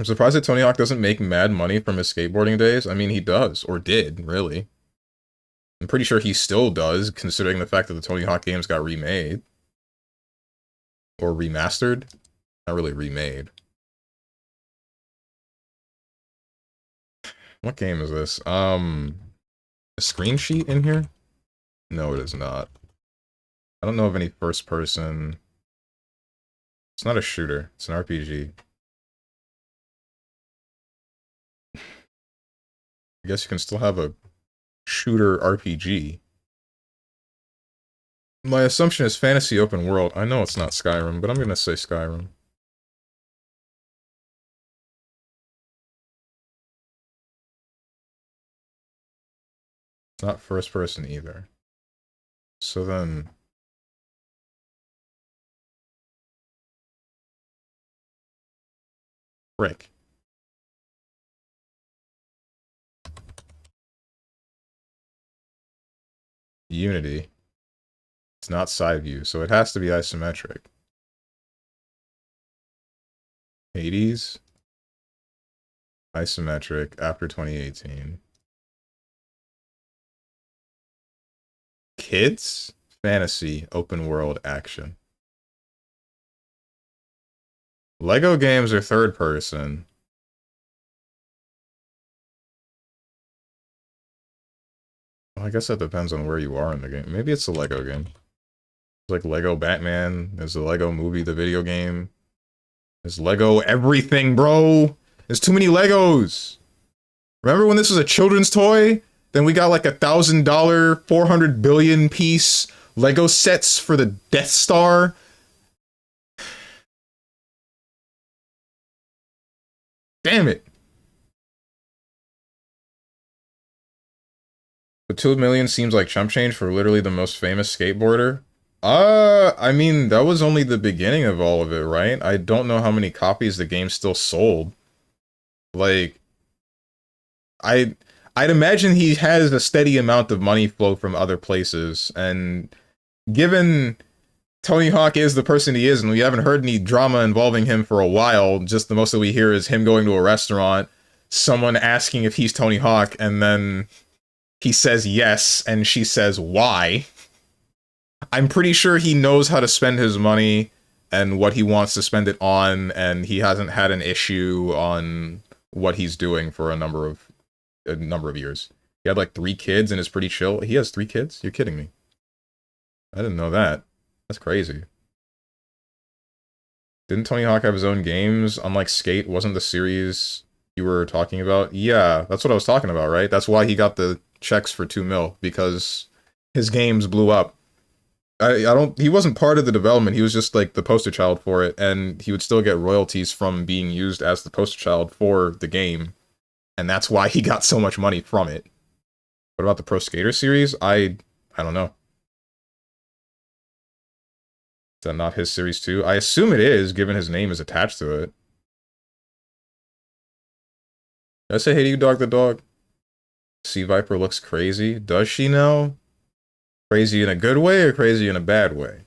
I'm surprised that Tony Hawk doesn't make mad money from his skateboarding days. I mean, he does, or did, really. I'm pretty sure he still does, considering the fact that the Tony Hawk games got remade. Or remastered. Not really remade. What game is this? A screen sheet in here? No, it is not. I don't know of any first person. It's not a shooter. It's an RPG. I guess you can still have a shooter RPG. My assumption is fantasy open world. I know it's not Skyrim, but I'm gonna say Skyrim. It's not first person either. So then... Frick. Unity. It's not side view, so it has to be isometric. Hades? Isometric after 2018. Kids? Fantasy, open world, action. Lego games are third person. Well, I guess that depends on where you are in the game. Maybe it's a Lego game. It's like Lego Batman. There's the Lego movie, the video game. There's Lego everything, bro. There's too many Legos. Remember when this was a children's toy? Then we got like $1,000, 400 billion piece Lego sets for the Death Star. Damn it. The 2 million seems like chump change for literally the most famous skateboarder. I mean, that was only the beginning of all of it, right? I don't know how many copies the game still sold. Like, I, I'd imagine he has a steady amount of money flow from other places, and given Tony Hawk is the person he is, and we haven't heard any drama involving him for a while, just the most that we hear is him going to a restaurant, someone asking if he's Tony Hawk, and then he says yes, and she says why. I'm pretty sure he knows how to spend his money and what he wants to spend it on, and he hasn't had an issue on what he's doing for a number of years. He had like 3 kids and is pretty chill. He has 3 kids? You're kidding me. I didn't know that. That's crazy. Didn't Tony Hawk have his own games? Unlike Skate, wasn't the series you were talking about? Yeah, that's what I was talking about, right? That's why he got the checks for 2 mil, because his games blew up. He wasn't part of the development, he was just like the poster child for it, and he would still get royalties from being used as the poster child for the game, and that's why he got so much money from it. What about the Pro Skater series? I don't know. Is that not his series too? I assume it is, given his name is attached to it. Did I say hey to you, Dog the Dog? Sea Viper looks crazy. Does she now? Crazy in a good way or crazy in a bad way?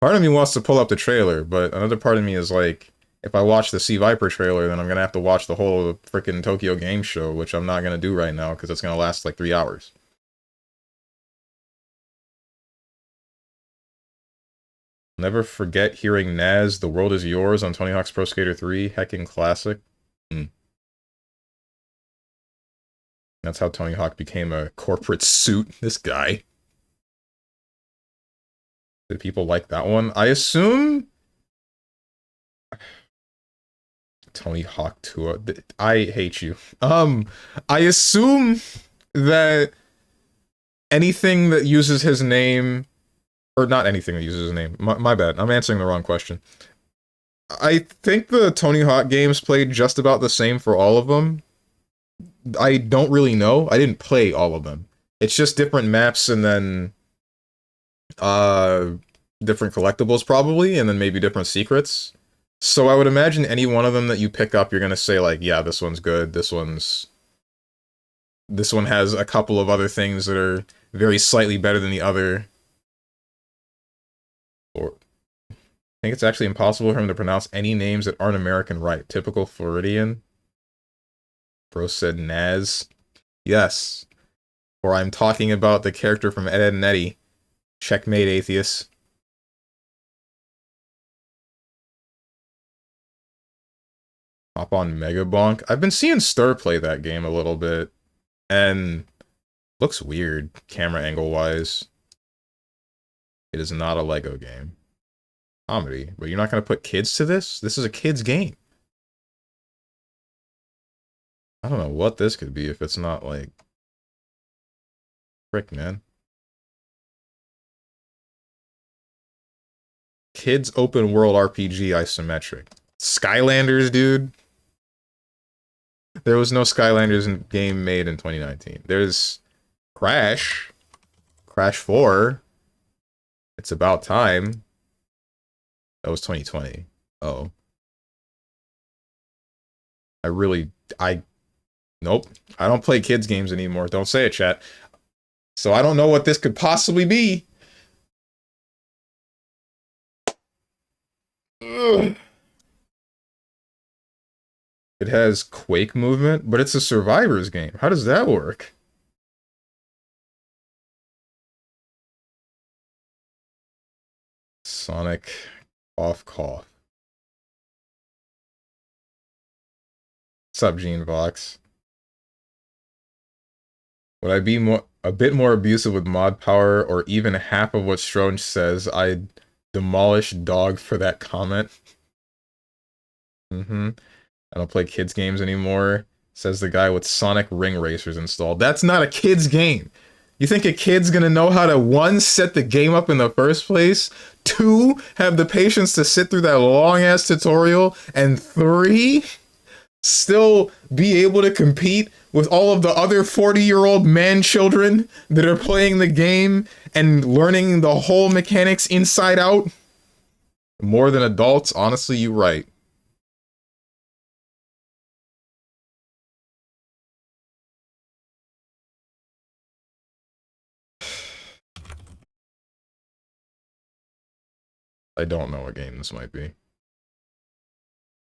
Part of me wants to pull up the trailer, but another part of me is like, if I watch the Sea Viper trailer, then I'm gonna have to watch the whole freaking Tokyo Game Show, which I'm not gonna do right now because it's gonna last like 3 hours. Never forget hearing Naz, "The World Is Yours" on Tony Hawk's Pro Skater 3, hecking classic. That's how Tony Hawk became a corporate suit. This guy. Did people like that one? I assume Tony Hawk 2. I hate you. I assume that anything that uses his name, or not anything that uses his name. My bad. I'm answering the wrong question. I think the Tony Hawk games played just about the same for all of them. I don't really know. I didn't play all of them. It's just different maps and then different collectibles probably, and then maybe different secrets. So I would imagine any one of them that you pick up, you're gonna say like, yeah, this one's good. This one has a couple of other things that are very slightly better than the other. Or I think it's actually impossible for him to pronounce any names that aren't American right. Typical Floridian. Bro said Naz. Yes. Or I'm talking about the character from Ed, Edd n Eddy. Checkmate, atheist. Hop on Mega Bonk. I've been seeing Stir play that game a little bit, and looks weird, camera angle-wise. It is not a Lego game. Comedy. But you're not going to put kids to this? This is a kid's game. I don't know what this could be if it's not like... Frick, man. Kids open world RPG isometric. Skylanders, dude. There was no Skylanders game made in 2019. There's Crash. Crash 4. It's about time. That was 2020. Oh. Nope. I don't play kids games anymore. Don't say it, chat. So I don't know what this could possibly be. Ugh. It has Quake movement, but it's a survivors game. How does that work? Sonic cough cough. What's up, Gene Vox? Would I be a bit more abusive with mod power, or even half of what Stronge says? I'd demolish Dog for that comment. I don't play kids games anymore, says the guy with Sonic Ring Racers installed. That's not a kid's game. You think a kid's gonna know how to, 1, set the game up in the first place, 2, have the patience to sit through that long-ass tutorial, and 3, still be able to compete with all of the other 40-year-old man children that are playing the game and learning the whole mechanics inside out? More than adults, honestly, you're right. I don't know what game this might be.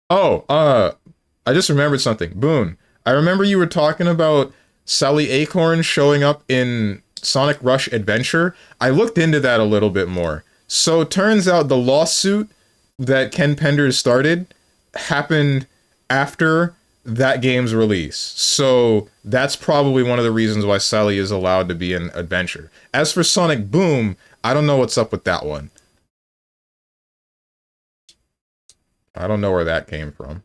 Oh, I just remembered something. Boone, I remember you were talking about Sally Acorn showing up in Sonic Rush Adventure. I looked into that a little bit more. So it turns out the lawsuit that Ken Penders started happened after that game's release. So that's probably one of the reasons why Sally is allowed to be in Adventure. As for Sonic Boom, I don't know what's up with that one. I don't know where that came from.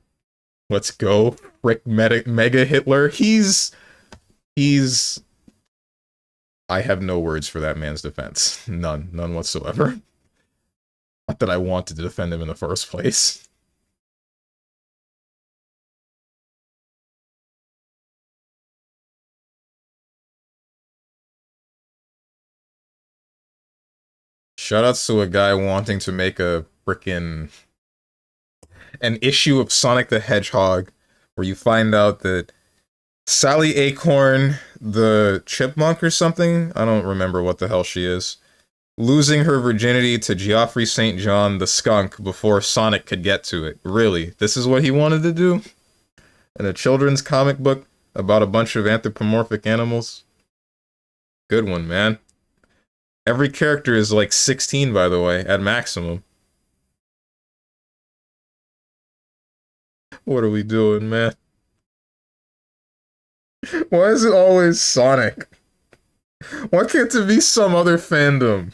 Let's go, Frick Mega Hitler. He's. I have no words for that man's defense. None whatsoever. Not that I wanted to defend him in the first place. Shoutouts to a guy wanting to make a frickin' an issue of Sonic the Hedgehog where you find out that Sally Acorn, the chipmunk or something, I don't remember what the hell she is, losing her virginity to Geoffrey St. John the skunk before Sonic could get to it. Really? This is what he wanted to do? In a children's comic book about a bunch of anthropomorphic animals? Good one, man. Every character is like 16, by the way, at maximum. What are we doing, man? Why is it always Sonic? Why can't it be some other fandom?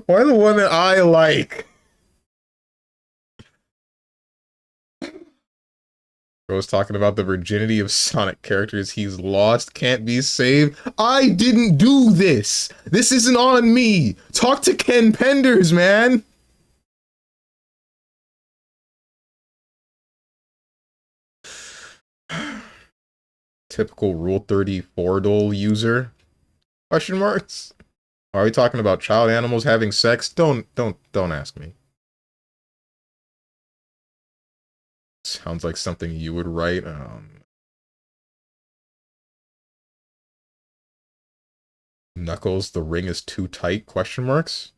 Why the one that I like? I was talking about the virginity of Sonic characters he's lost, can't be saved. I didn't do this! This isn't on me! Talk to Ken Penders, man! Typical Rule 34 dole user? Question marks? Are we talking about child animals having sex? Don't ask me. Sounds like something you would write. Knuckles, the ring is too tight? Question marks?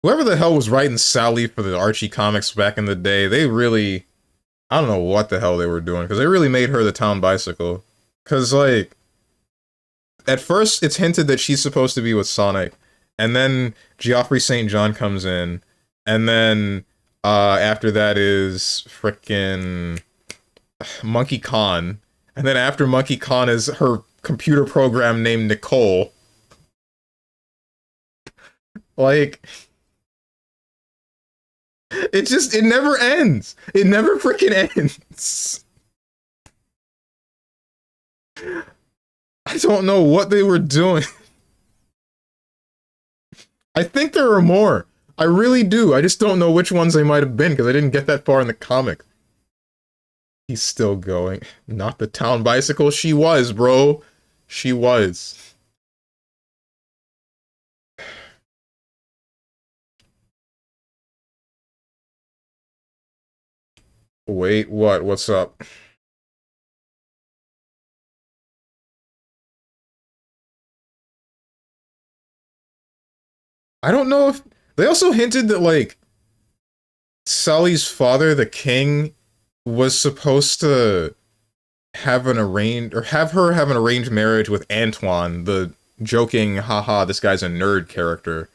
Whoever the hell was writing Sally for the Archie comics back in the day, they really... I don't know what the hell they were doing, because they really made her the town bicycle. Because, like, at first it's hinted that she's supposed to be with Sonic, and then Geoffrey St. John comes in, and then after that is frickin' Monkey Khan, and then after Monkey Khan is her computer program named Nicole. Like, it never ends. It never frickin' ends. I don't know what they were doing. I think there are more. I really do. I just don't know which ones they might have been because I didn't get that far in the comic. He's still going. Not the town bicycle. She was, bro. She was. Wait, what? What's up? I don't know if... They also hinted that, like, Sully's father, the king, was supposed to have an arranged... Or have her have an arranged marriage with Antoine, the joking, haha, this guy's a nerd character.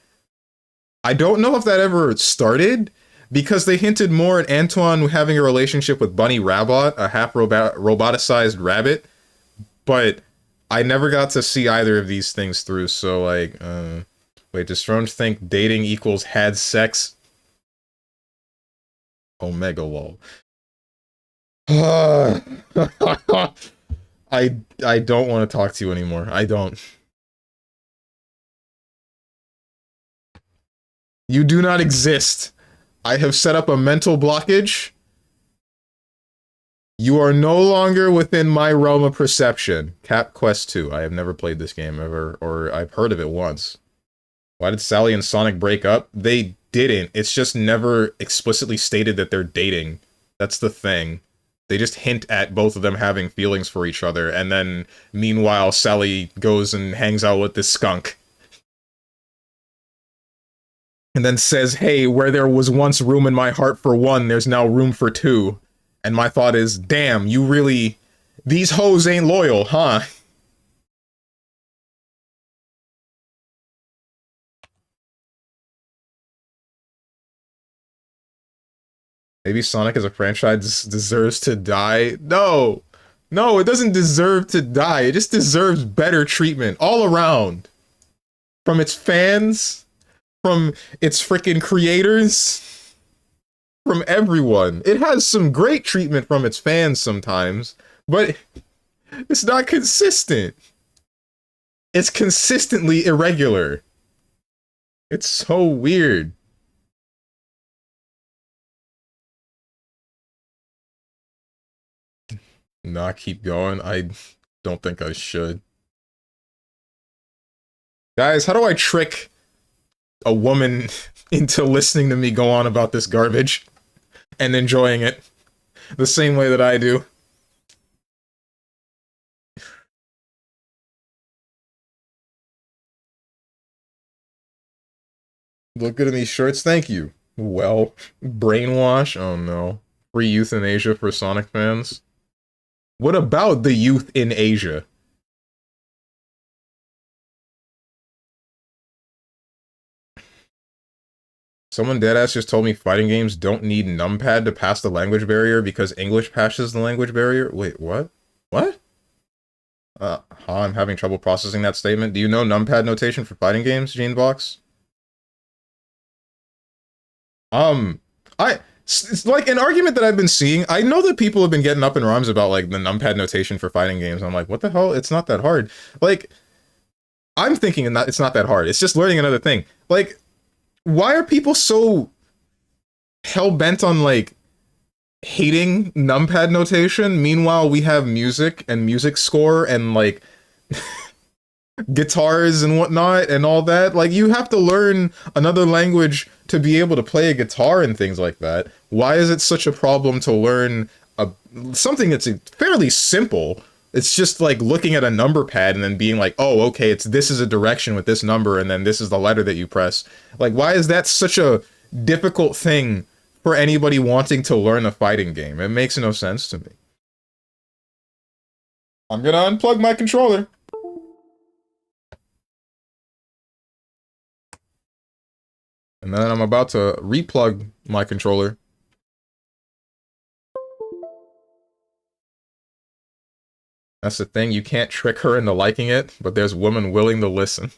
I don't know if that ever started, because they hinted more at Antoine having a relationship with Bunny Rabbit, a half-roboticized rabbit, but I never got to see either of these things through, so, like, wait, does Strange think dating equals had sex? Omega lol. I don't want to talk to you anymore. I don't. You do not exist. I have set up a mental blockage. You are no longer within my realm of perception. Cap Quest 2. I have never played this game ever, or I've heard of it once. Why did Sally and Sonic break up? They didn't. It's just never explicitly stated that they're dating. That's the thing. They just hint at both of them having feelings for each other, and then, meanwhile, Sally goes and hangs out with this skunk. And then says, hey, where there was once room in my heart for one, there's now room for two. And my thought is, damn, you really... These hoes ain't loyal, huh? Maybe Sonic as a franchise deserves to die? No! No, it doesn't deserve to die. It just deserves better treatment all around. From its fans, from its freaking creators, from everyone. It has some great treatment from its fans sometimes, but it's not consistent. It's consistently irregular. It's so weird. Nah, keep going. I don't think I should. Guys, how do I trick a woman into listening to me go on about this garbage and enjoying it the same way that I do? Look good in these shirts, thank you. Well, brainwash? Oh no. Free euthanasia for Sonic fans? What about the youth in Asia? Someone deadass just told me fighting games don't need numpad to pass the language barrier because English passes the language barrier? Wait, what? What? I'm having trouble processing that statement. Do you know numpad notation for fighting games, Genebox? It's like an argument that I've been seeing. I know that people have been getting up in arms about like the numpad notation for fighting games. I'm like, what the hell? It's not that hard. Like, I'm thinking it's not that hard. It's just learning another thing. Like, why are people so hell bent on like hating numpad notation? Meanwhile, we have music and music score and like guitars and whatnot and all that. Like, you have to learn another language to be able to play a guitar and things like that. Why is it such a problem to learn something that's fairly simple? It's just like looking at a number pad and then being like, oh, okay, this is a direction with this number and then this is the letter that you press. Like, why is that such a difficult thing for anybody wanting to learn a fighting game? It makes no sense to me. I'm gonna unplug my controller. And then I'm about to replug my controller. That's the thing, you can't trick her into liking it, but there's women willing to listen.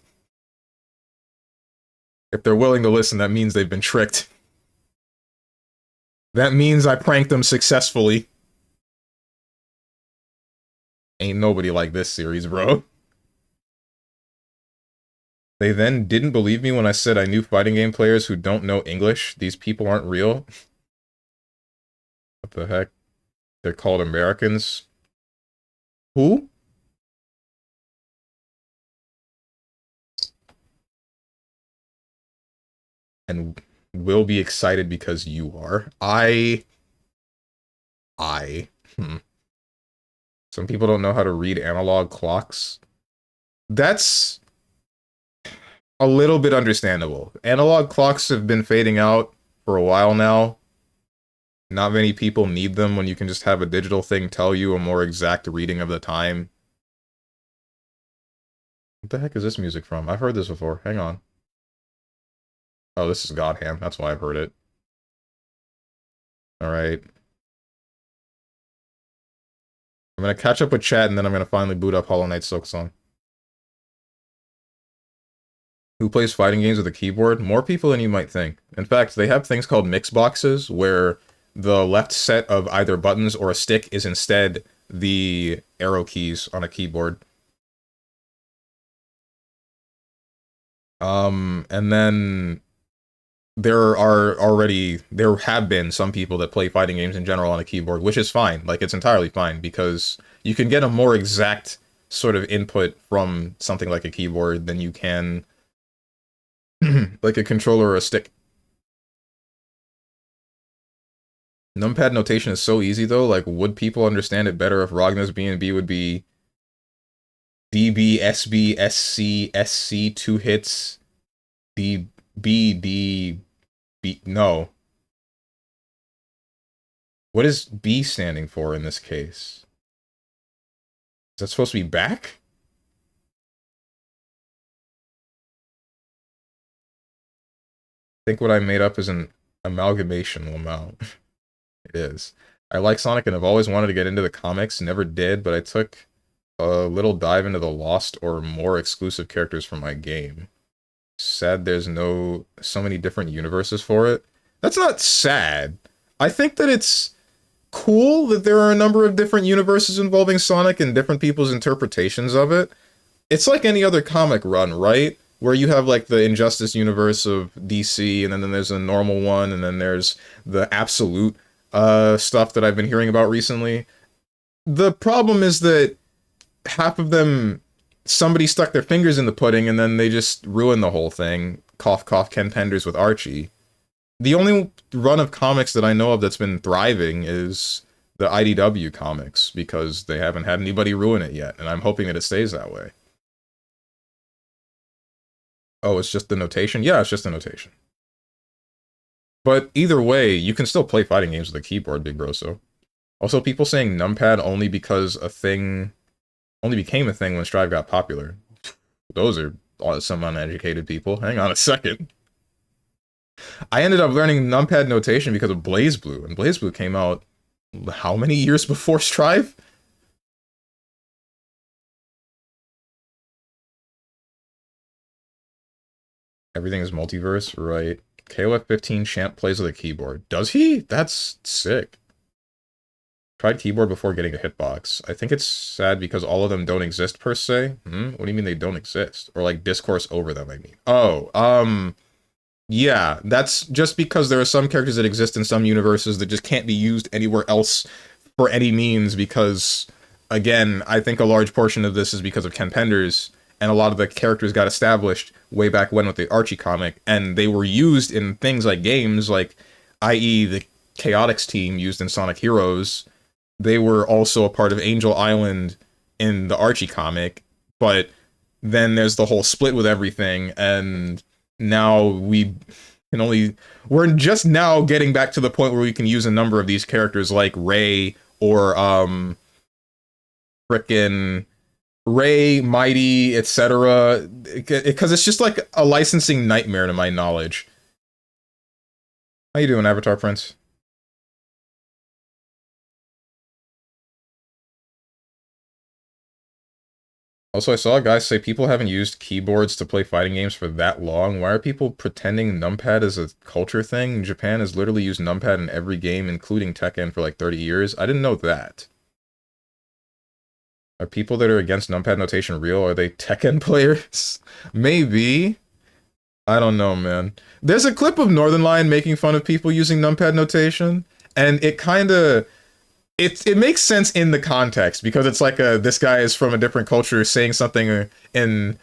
If they're willing to listen, that means they've been tricked. That means I pranked them successfully. Ain't nobody like this series, bro. They then didn't believe me when I said I knew fighting game players who don't know English. These people aren't real. What the heck? They're called Americans. Who? And will be excited because you are. Hmm. Some people don't know how to read analog clocks. That's a little bit understandable. Analog clocks have been fading out for a while now. Not many people need them when you can just have a digital thing tell you a more exact reading of the time. What the heck is this music from? I've heard this before. Hang on. Oh, this is Godham. That's why I've heard it. Alright. I'm gonna catch up with chat and then I'm gonna finally boot up Hollow Knight Silksong. Who plays fighting games with a keyboard? More people than you might think. In fact, they have things called mix boxes where the left set of either buttons or a stick is instead the arrow keys on a keyboard. And then there have been some people that play fighting games in general on a keyboard, which is fine. Like, it's entirely fine because you can get a more exact sort of input from something like a keyboard than you can like a controller or a stick. Numpad notation is so easy though. Like, would people understand it better if Ragnar's B&B would be DB, SB, SC, SC, 2 hits, D, B, D, B, no. What is B standing for in this case? Is that supposed to be back? I think what I made up is an amalgamation, Lamau. It is. I like Sonic and have always wanted to get into the comics, never did, but I took a little dive into the Lost or more exclusive characters for my game. Sad there's so many different universes for it. That's not sad. I think that it's cool that there are a number of different universes involving Sonic and different people's interpretations of it. It's like any other comic run, right? Where you have like the Injustice universe of DC, and then there's a normal one, and then there's the absolute stuff that I've been hearing about recently. The problem is that half of them, somebody stuck their fingers in the pudding, and then they just ruined the whole thing. Cough, cough, Ken Penders with Archie. The only run of comics that I know of that's been thriving is the IDW comics, because they haven't had anybody ruin it yet, and I'm hoping that it stays that way. Oh, it's just the notation? Yeah, it's just the notation. But either way, you can still play fighting games with a keyboard, Big Grosso. Also, people saying numpad only because a thing only became a thing when Strive got popular. Those are some uneducated people. Hang on a second. I ended up learning numpad notation because of BlazBlue, and BlazBlue came out how many years before Strive? Everything is multiverse, right? KOF 15 Champ plays with a keyboard. Does he? That's sick. Tried keyboard before getting a hitbox. I think it's sad because all of them don't exist per se. What do you mean they don't exist? Or like discourse over them, I mean. Oh, yeah, that's just because there are some characters that exist in some universes that just can't be used anywhere else for any means because, again, I think a large portion of this is because of Ken Penders, and a lot of the characters got established way back when with the Archie comic, and they were used in things like games, like, i.e. the Chaotix team used in Sonic Heroes. They were also a part of Angel Island in the Archie comic, but then there's the whole split with everything, and now we're just now getting back to the point where we can use a number of these characters like Ray or frickin' Ray, Mighty, etc. Because it's just like a licensing nightmare to my knowledge. How you doing, Avatar Prince? Also, I saw guys say people haven't used keyboards to play fighting games for that long. Why are people pretending numpad is a culture thing? Japan has literally used numpad in every game, including Tekken, for like 30 years. I didn't know that. Are people that are against numpad notation real? Are they Tekken players? Maybe. I don't know, man. There's a clip of Northern Lion making fun of people using numpad notation, and it kinda... It makes sense in the context, because it's like this guy is from a different culture saying something in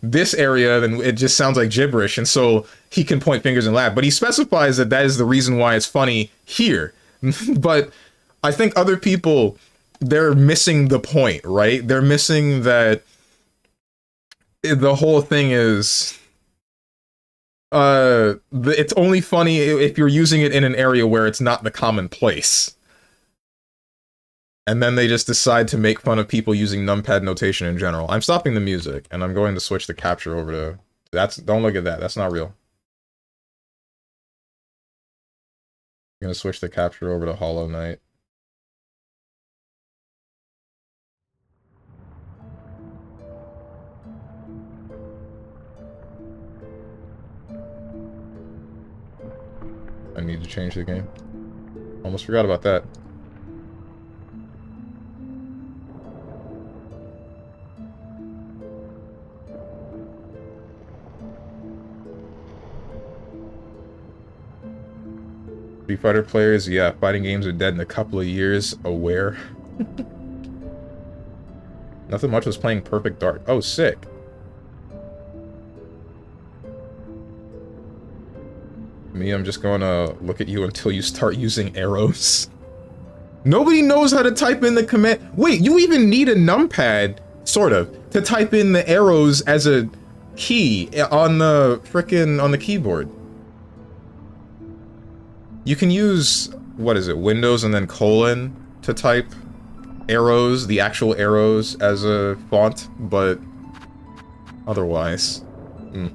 this area, then it just sounds like gibberish, and so he can point fingers and laugh. But he specifies that that is the reason why it's funny here. But I think other people, they're missing the point, right? They're missing that the whole thing is... it's only funny if you're using it in an area where it's not the commonplace. And then they just decide to make fun of people using numpad notation in general. I'm stopping the music, and I'm going to switch the capture over to... Don't look at that, that's not real. I'm gonna switch the capture over to Hollow Knight. I need to change the game. Almost forgot about that. Street Fighter players, yeah, fighting games are dead in a couple of years. Aware. Nothing much was playing Perfect Dark. Oh, sick. Me, I'm just gonna look at you until you start using arrows. Nobody knows how to type in the command. Wait, you even need a numpad, sort of, to type in the arrows as a key on the on the keyboard. You can use, what is it, Windows and then colon to type arrows, the actual arrows, as a font, but otherwise. You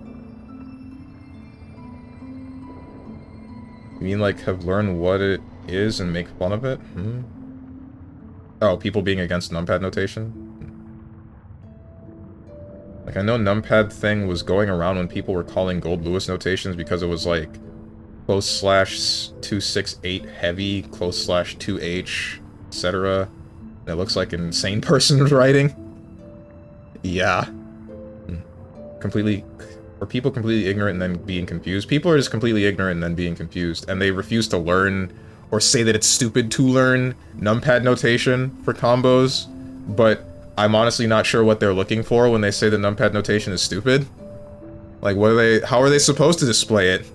mean, like, have learned what it is and make fun of it? Oh, people being against numpad notation? Like, I know numpad thing was going around when people were calling Gold Lewis notations because it was, like, /268 heavy, /2h, etc. That looks like an insane person was writing. Yeah. Completely... Or people completely ignorant and then being confused. People are just completely ignorant and then being confused, and they refuse to learn, or say that it's stupid to learn, numpad notation for combos, but I'm honestly not sure what they're looking for when they say that numpad notation is stupid. Like, what are they... How are they supposed to display it?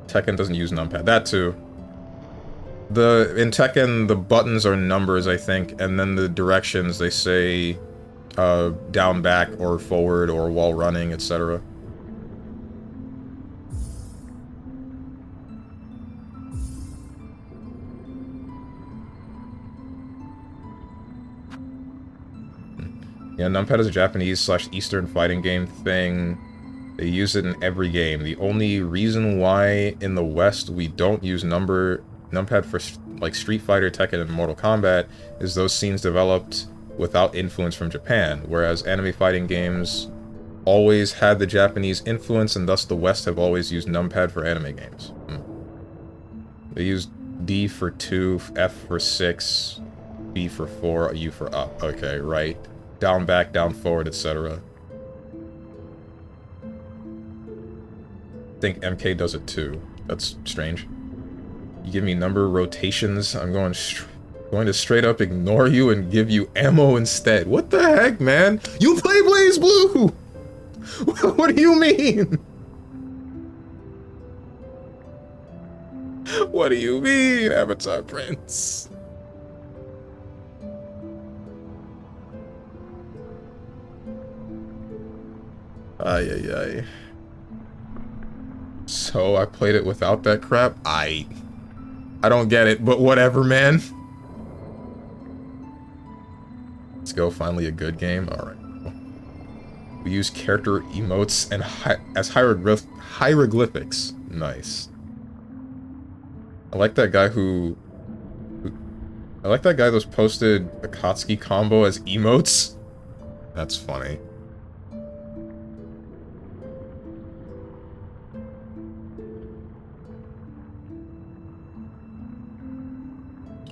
Tekken doesn't use numpad. That too. In Tekken, the buttons are numbers, I think, and then the directions, they say down, back, or forward, or while running, etc. Yeah, numpad is a Japanese/Eastern fighting game thing. They use it in every game. The only reason why in the West we don't use numpad for like Street Fighter, Tekken, and Mortal Kombat is those scenes developed without influence from Japan, whereas anime fighting games always had the Japanese influence, and thus the West have always used numpad for anime games. They use D for 2, F for 6, B for 4, U for up. Okay, right. Down, back, down, forward, etc. I think MK does it too. That's strange. You give me number rotations, I'm going to straight up ignore you and give you ammo instead. What the heck, man? You play Blaze Blue! What do you mean? What do you mean, Avatar Prince? Ay, ay, ay. So, I played it without that crap? I don't get it, but whatever, man. Let's go, finally a good game. Alright. We use character emotes and as hieroglyphics. Nice. I like that guy I like that guy that posted Akatsuki combo as emotes. That's funny.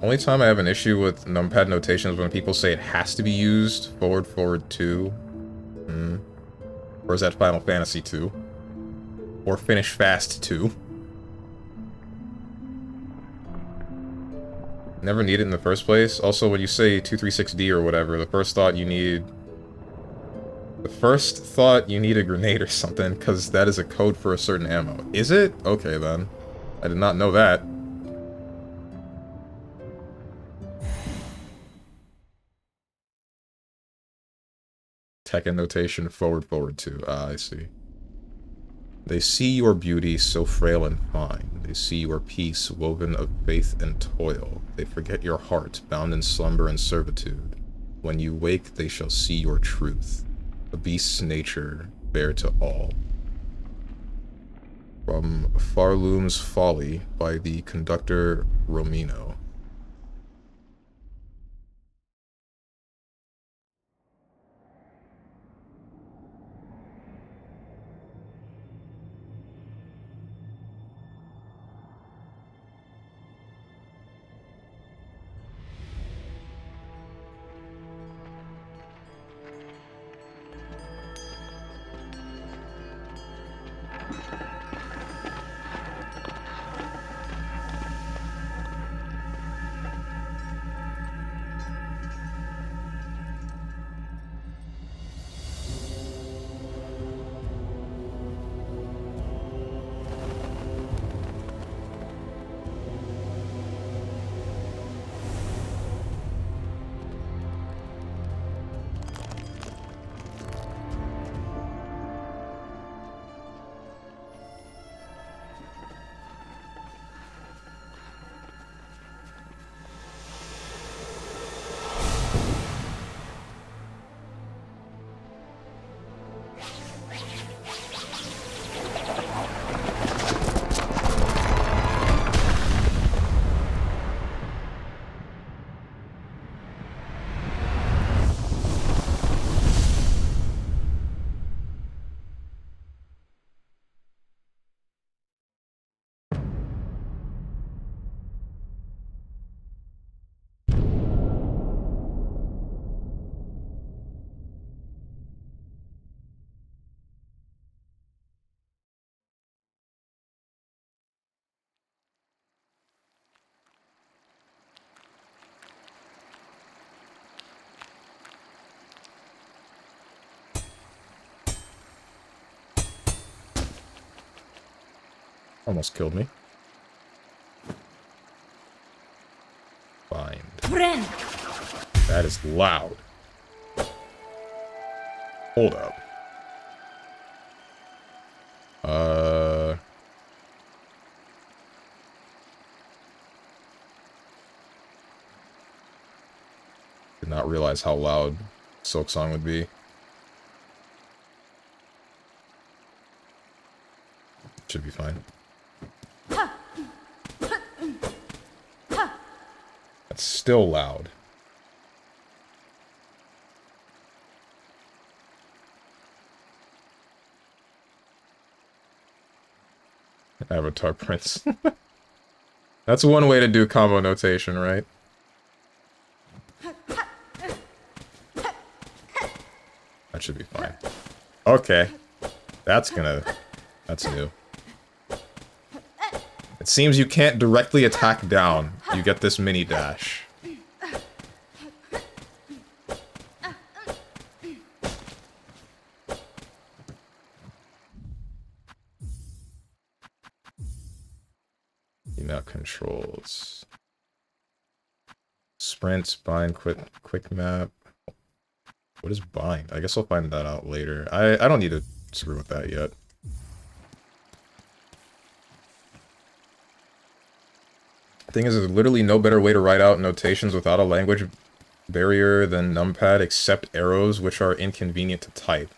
Only time I have an issue with numpad notation is when people say it has to be used. Forward, forward 2. Or is that Final Fantasy 2? Or Finish Fast 2? Never need it in the first place. Also, when you say 236D or whatever, the first thought you need a grenade or something, because that is a code for a certain ammo. Is it? Okay, then. I did not know that. Tekken notation, forward, forward 2. Ah, I see. They see your beauty so frail and fine. They see your peace woven of faith and toil. They forget your heart, bound in slumber and servitude. When you wake, they shall see your truth. A beast's nature, bare to all. From Farloom's Folly by the conductor Romino. Almost killed me. Bind. That is loud. Hold up. Did not realize how loud Silksong would be. Should be fine. That's still loud. Avatar Prince. That's one way to do combo notation, right? That should be fine. Okay. That's new. It seems you can't directly attack down. You get this mini dash. Email controls. Sprint, bind, quick map. What is bind? I guess I'll find that out later. I don't need to screw with that yet. Thing is, there's literally no better way to write out notations without a language barrier than numpad, except arrows, which are inconvenient to type.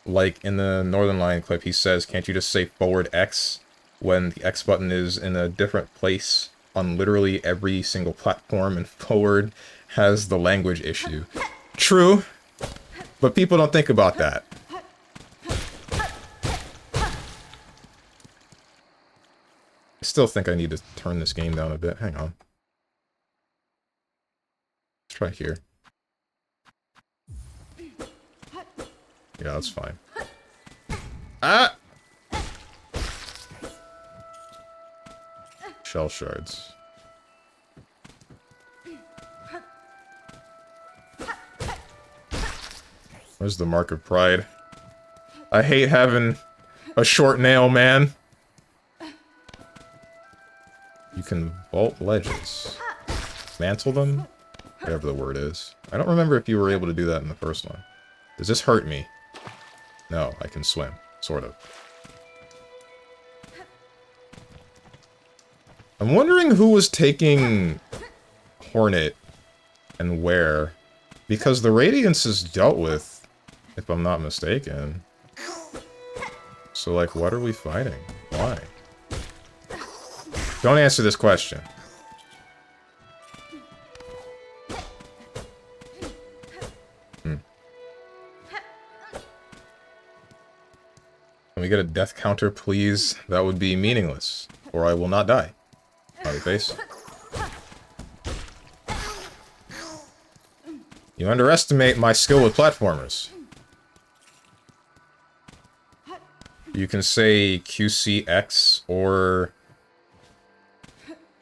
Like in the Northern Lion clip, he says, can't you just say forward X when the X button is in a different place on literally every single platform, and forward has the language issue. True, but people don't think about that. I still think I need to turn this game down a bit. Hang on. Let's try here. Yeah, that's fine. Ah! Shell shards. Where's the mark of pride? I hate having a short nail, man. You can vault ledges. Mantle them? Whatever the word is. I don't remember if you were able to do that in the first one. Does this hurt me? No, I can swim. Sort of. I'm wondering who was taking Hornet and where. Because the Radiance is dealt with, if I'm not mistaken. So, like, what are we fighting? Why? Don't answer this question. Can we get a death counter, please? That would be meaningless. Or I will not die. Smiley face. You underestimate my skill with platformers. You can say QCX or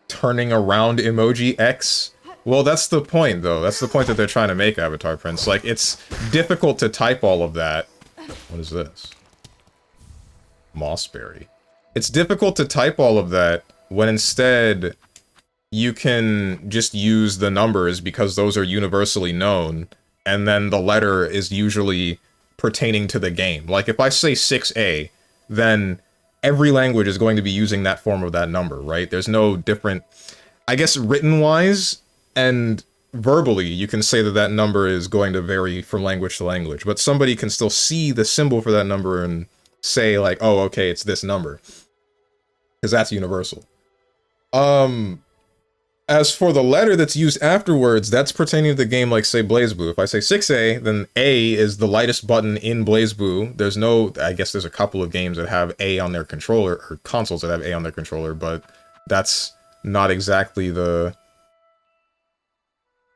turning around emoji X. Well, that's the point, though. That's the point that they're trying to make, Avatar Prince. Like, it's difficult to type all of that. What is this? Mossberry. It's difficult to type all of that when instead you can just use the numbers because those are universally known, and then the letter is usually pertaining to the game. Like, if I say 6A, then every language is going to be using that form of that number, right? There's no different... I guess written-wise and verbally, you can say that that number is going to vary from language to language, but somebody can still see the symbol for that number and say, like, oh, okay, it's this number. Because that's universal. As for the letter that's used afterwards, that's pertaining to the game, like, say, BlazBlue. If I say 6A, then A is the lightest button in BlazBlue. There's no... I guess there's a couple of games that have A on their controller, or consoles that have A on their controller, but that's not exactly the...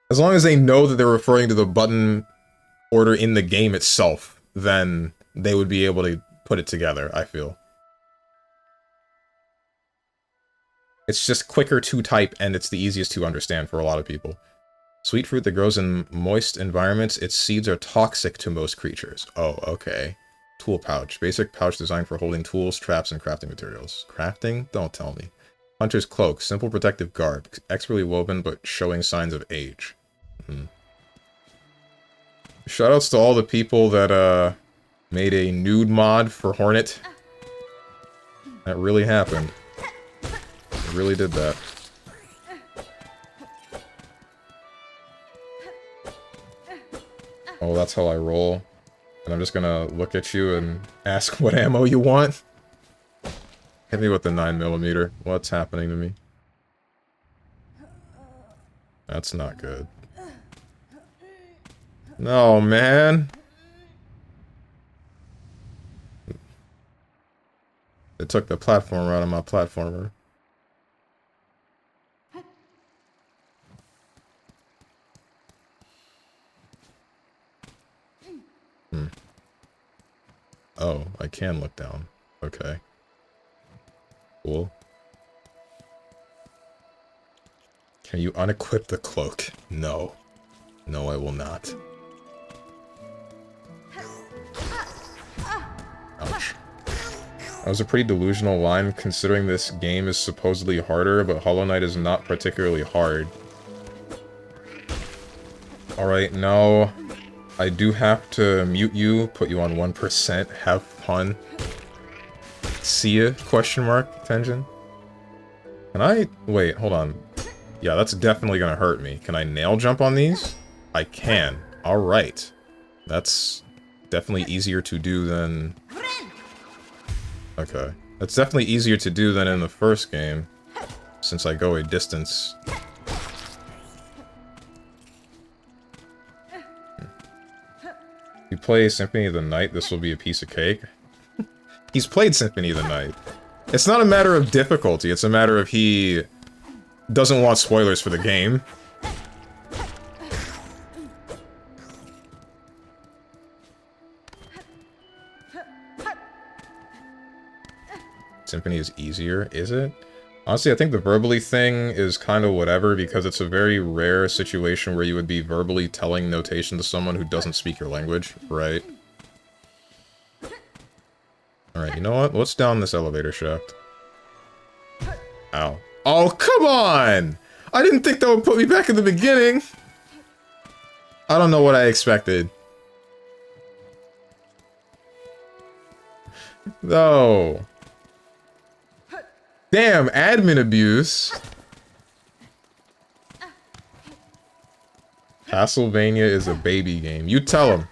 As long as they know that they're referring to the button order in the game itself, then they would be able to put it together, I feel. It's just quicker to type, and it's the easiest to understand for a lot of people. Sweet fruit that grows in moist environments, its seeds are toxic to most creatures. Oh, okay. Tool pouch. Basic pouch designed for holding tools, traps, and crafting materials. Crafting? Don't tell me. Hunter's cloak. Simple protective garb. Expertly woven, but showing signs of age. Shoutouts to all the people that, made a nude mod for Hornet. That really happened. It really did that. Oh, that's how I roll. And I'm just gonna look at you and ask what ammo you want. Hit me with the 9mm. What's happening to me? That's not good. No, man. It took the platformer out of my platformer. Oh, I can look down. Okay. Cool. Can you unequip the cloak? No. No, I will not. Ouch. That was a pretty delusional line, considering this game is supposedly harder, but Hollow Knight is not particularly hard. Alright, now I do have to mute you, put you on 1%, have fun. See ya? Question mark? Tension? Can I... Wait, hold on. Yeah, that's definitely gonna hurt me. Can I nail jump on these? I can. Alright. That's definitely easier to do than... Okay. That's definitely easier to do than in the first game, since I go a distance. You play Symphony of the Night, this will be a piece of cake. He's played Symphony of the Night. It's not a matter of difficulty, it's a matter of he doesn't want spoilers for the game. Symphony is easier, is it? Honestly, I think the verbally thing is kind of whatever, because it's a very rare situation where you would be verbally telling notation to someone who doesn't speak your language, right? Alright, you know what? Let's down this elevator shaft. Ow. Oh, come on! I didn't think that would put me back in the beginning! I don't know what I expected. No. Damn, admin abuse. Castlevania is a baby game. You tell him.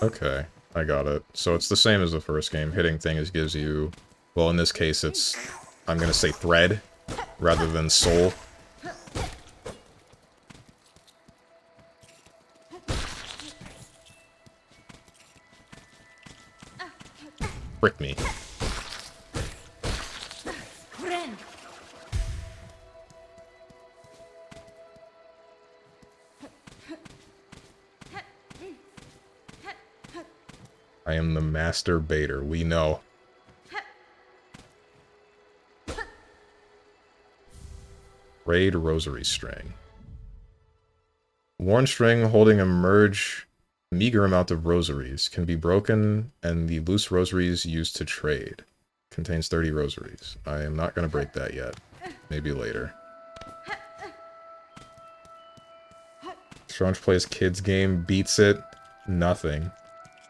Okay, I got it. So it's the same as the first game. Hitting things gives you... Well, in this case, it's... I'm gonna say thread, rather than soul. Frick me. I am the master baiter, we know. Braid rosary string. Worn string holding a meager amount of rosaries can be broken, and the loose rosaries used to trade. Contains 30 rosaries. I am not going to break that yet. Maybe later. Strong plays kids game, beats it. Nothing.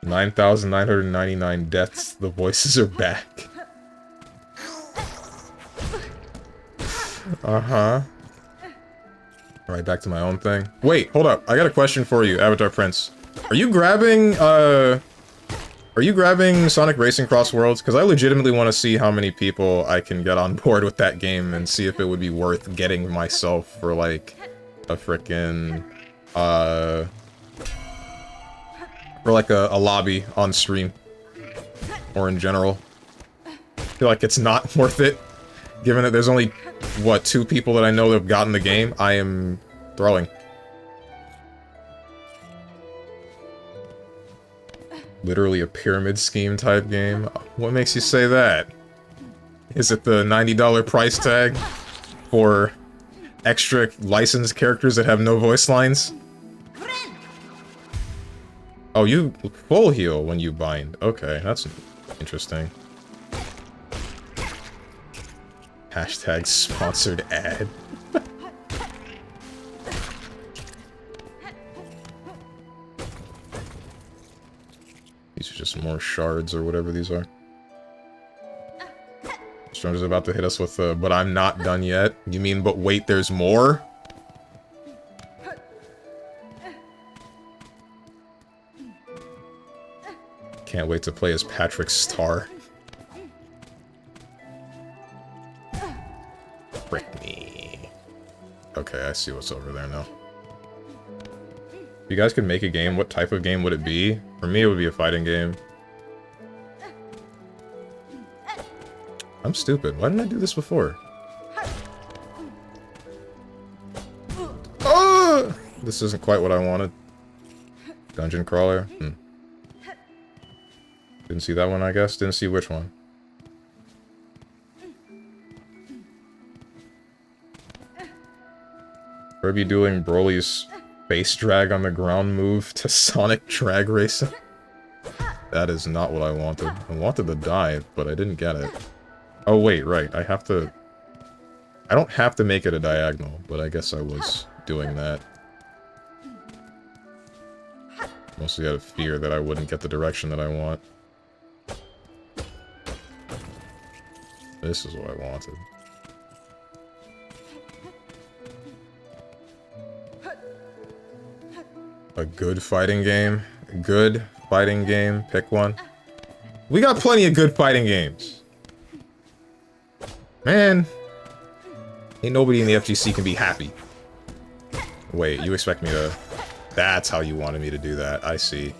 9,999 deaths. The voices are back. Uh-huh. Alright, back to my own thing. Wait, hold up. I got a question for you, Avatar Prince. Are you grabbing Sonic Racing Cross Worlds? Because I legitimately want to see how many people I can get on board with that game and see if it would be worth getting myself for, like, a frickin', for, like, a lobby on stream. Or in general. I feel like it's not worth it. Given that there's only, what, 2 people that I know that have gotten the game, I am throwing. Literally a pyramid scheme type game? What makes you say that? Is it the $90 price tag for extra licensed characters that have no voice lines? Oh, you full heal when you bind. Okay, that's interesting. Hashtag sponsored ad. These are just more shards or whatever these are. Stranger's about to hit us with a, but I'm not done yet. You mean, but wait, there's more? Can't wait to play as Patrick Star. Frick me. Okay, I see what's over there now. If you guys could make a game, what type of game would it be? For me, it would be a fighting game. I'm stupid. Why didn't I do this before? Oh! This isn't quite what I wanted. Dungeon crawler? Didn't see that one, I guess. Didn't see which one. Kirby doing Broly's face drag on the ground move to Sonic drag racing. That is not what I wanted. I wanted the dive, but I didn't get it. Oh wait, right. I have to... I don't have to make it a diagonal, but I guess I was doing that. Mostly out of fear that I wouldn't get the direction that I want. This is what I wanted. A good fighting game? A good fighting game? Pick one. We got plenty of good fighting games. Man. Ain't nobody in the FGC can be happy. Wait, you expect me to... That's how you wanted me to do that. I see.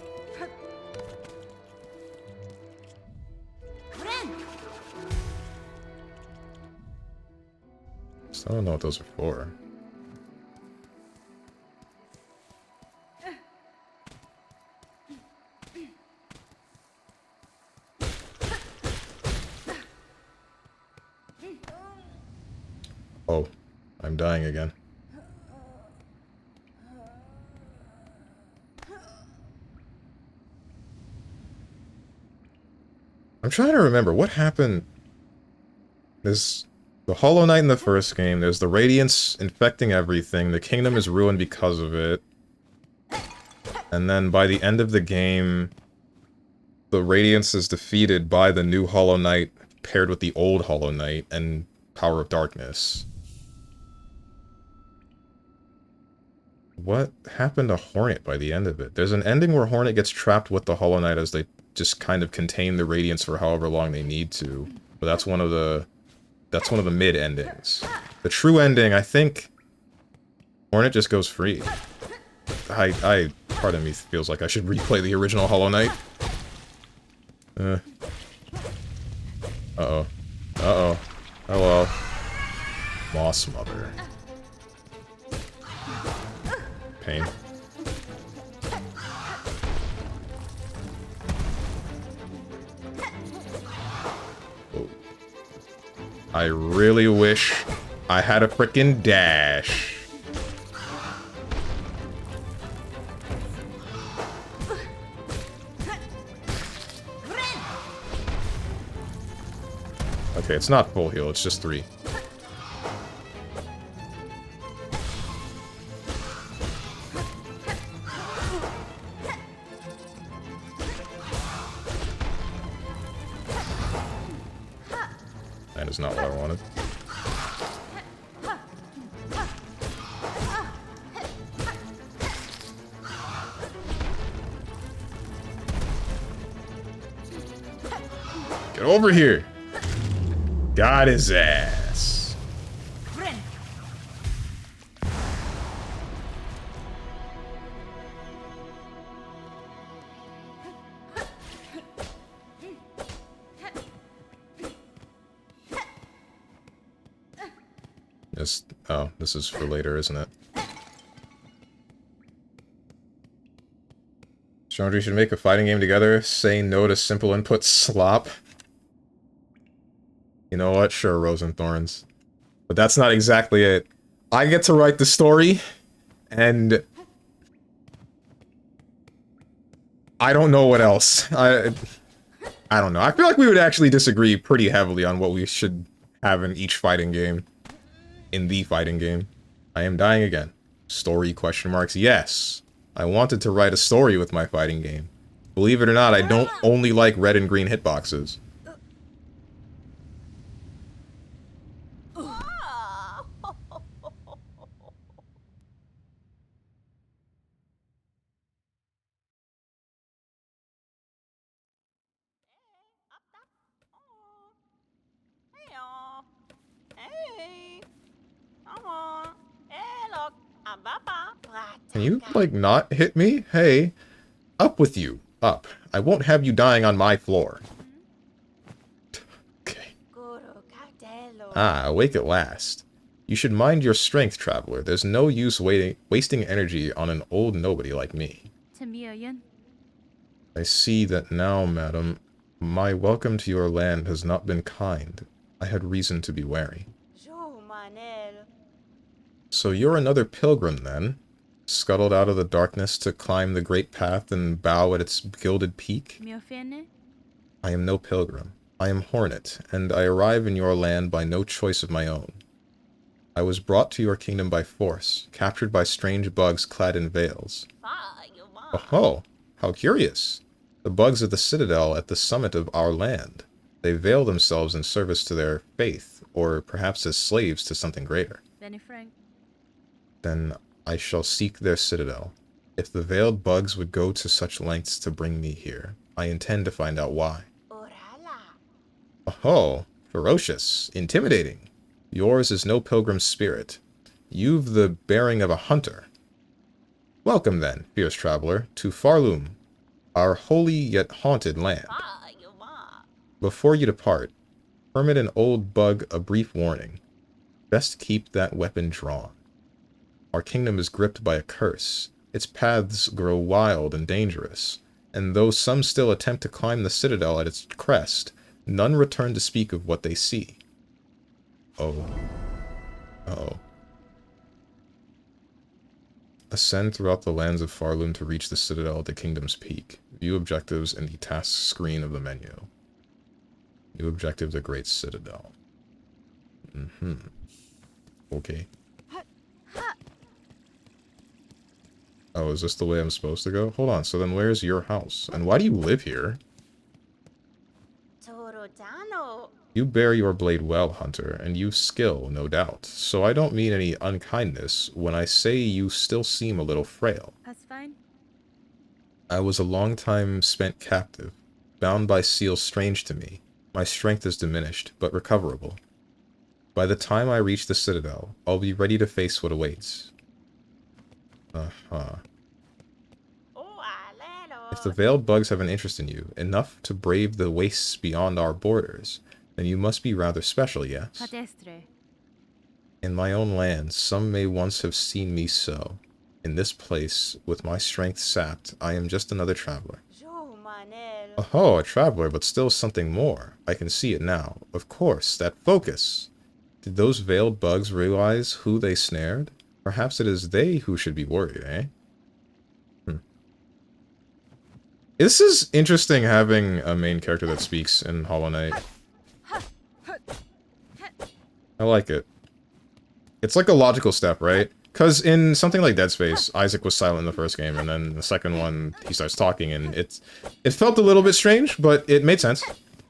I don't know what those are for. Oh, I'm dying again. I'm trying to remember what happened. There's the Hollow Knight in the first game, there's the Radiance infecting everything, the kingdom is ruined because of it. And then by the end of the game, the Radiance is defeated by the new Hollow Knight paired with the old Hollow Knight and Power of Darkness. What happened to Hornet by the end of it? There's an ending where Hornet gets trapped with the Hollow Knight as they just kind of contain the Radiance for however long they need to. But that's one of the mid endings. The true ending, I think, Hornet just goes free. Part of me feels like I should replay the original Hollow Knight. Uh-oh. Uh-oh. Hello. Moss Mother. Pain. Oh. I really wish I had a frickin' dash. Okay, it's not full heal, it's just 3. That is not what I wanted. Get over here! Got his ass. Oh, this is for later, isn't it? Chandra should make a fighting game together. Say no to simple input slop. You know what? Sure, Rosenthorns. But that's not exactly it. I get to write the story, and I don't know what else. I don't know. I feel like we would actually disagree pretty heavily on what we should have in each fighting game. In the fighting game. I am dying again. Story question marks? Yes. I wanted to write a story with my fighting game. Believe it or not, I don't only like red and green hitboxes. Can you, like, not hit me? Hey, up with you. Up. I won't have you dying on my floor. Okay. Ah, awake at last. You should mind your strength, traveler. There's no use wasting energy on an old nobody like me. I see that now, madam. My welcome to your land has not been kind. I had reason to be wary. So you're another pilgrim, then? Scuttled out of the darkness to climb the great path and bow at its gilded peak? I am no pilgrim. I am Hornet, and I arrive in your land by no choice of my own. I was brought to your kingdom by force, captured by strange bugs clad in veils. Oh, how curious. The bugs of the citadel at the summit of our land. They veil themselves in service to their faith, or perhaps as slaves to something greater. Then I shall seek their citadel. If the veiled bugs would go to such lengths to bring me here, I intend to find out why. Oh, ferocious, intimidating. Yours is no pilgrim's spirit. You've the bearing of a hunter. Welcome then, fierce traveler, to Farloom, our holy yet haunted land. Before you depart, permit an old bug a brief warning. Best keep that weapon drawn. Our kingdom is gripped by a curse. Its paths grow wild and dangerous, and though some still attempt to climb the citadel at its crest, none return to speak of what they see. Oh. Uh-oh. Ascend throughout the lands of Farloom to reach the citadel at the kingdom's peak. View objectives in the tasks screen of the menu. New objective, the Great Citadel. Okay. Oh, is this the way I'm supposed to go? Hold on, so then where's your house? And why do you live here? You bear your blade well, Hunter, and you've skill, no doubt. So I don't mean any unkindness when I say you still seem a little frail. That's fine. I was a long time spent captive, bound by seals strange to me. My strength is diminished, but recoverable. By the time I reach the Citadel, I'll be ready to face what awaits. If the veiled bugs have an interest in you, enough to brave the wastes beyond our borders, Then you must be rather special, yes? In my own land, some may once have seen me so. In this place, with my strength sapped, I am just another traveler. Oh, a traveler, but still something more. I can see it now. Of course, that focus. Did those veiled bugs realize who they snared? Perhaps it is they who should be worried, eh? This is interesting having a main character that speaks in Hollow Knight. I like it. It's like a logical step, right? Because in something like Dead Space, Isaac was silent in the first game, and then the second one, he starts talking, and it felt a little bit strange, but it made sense.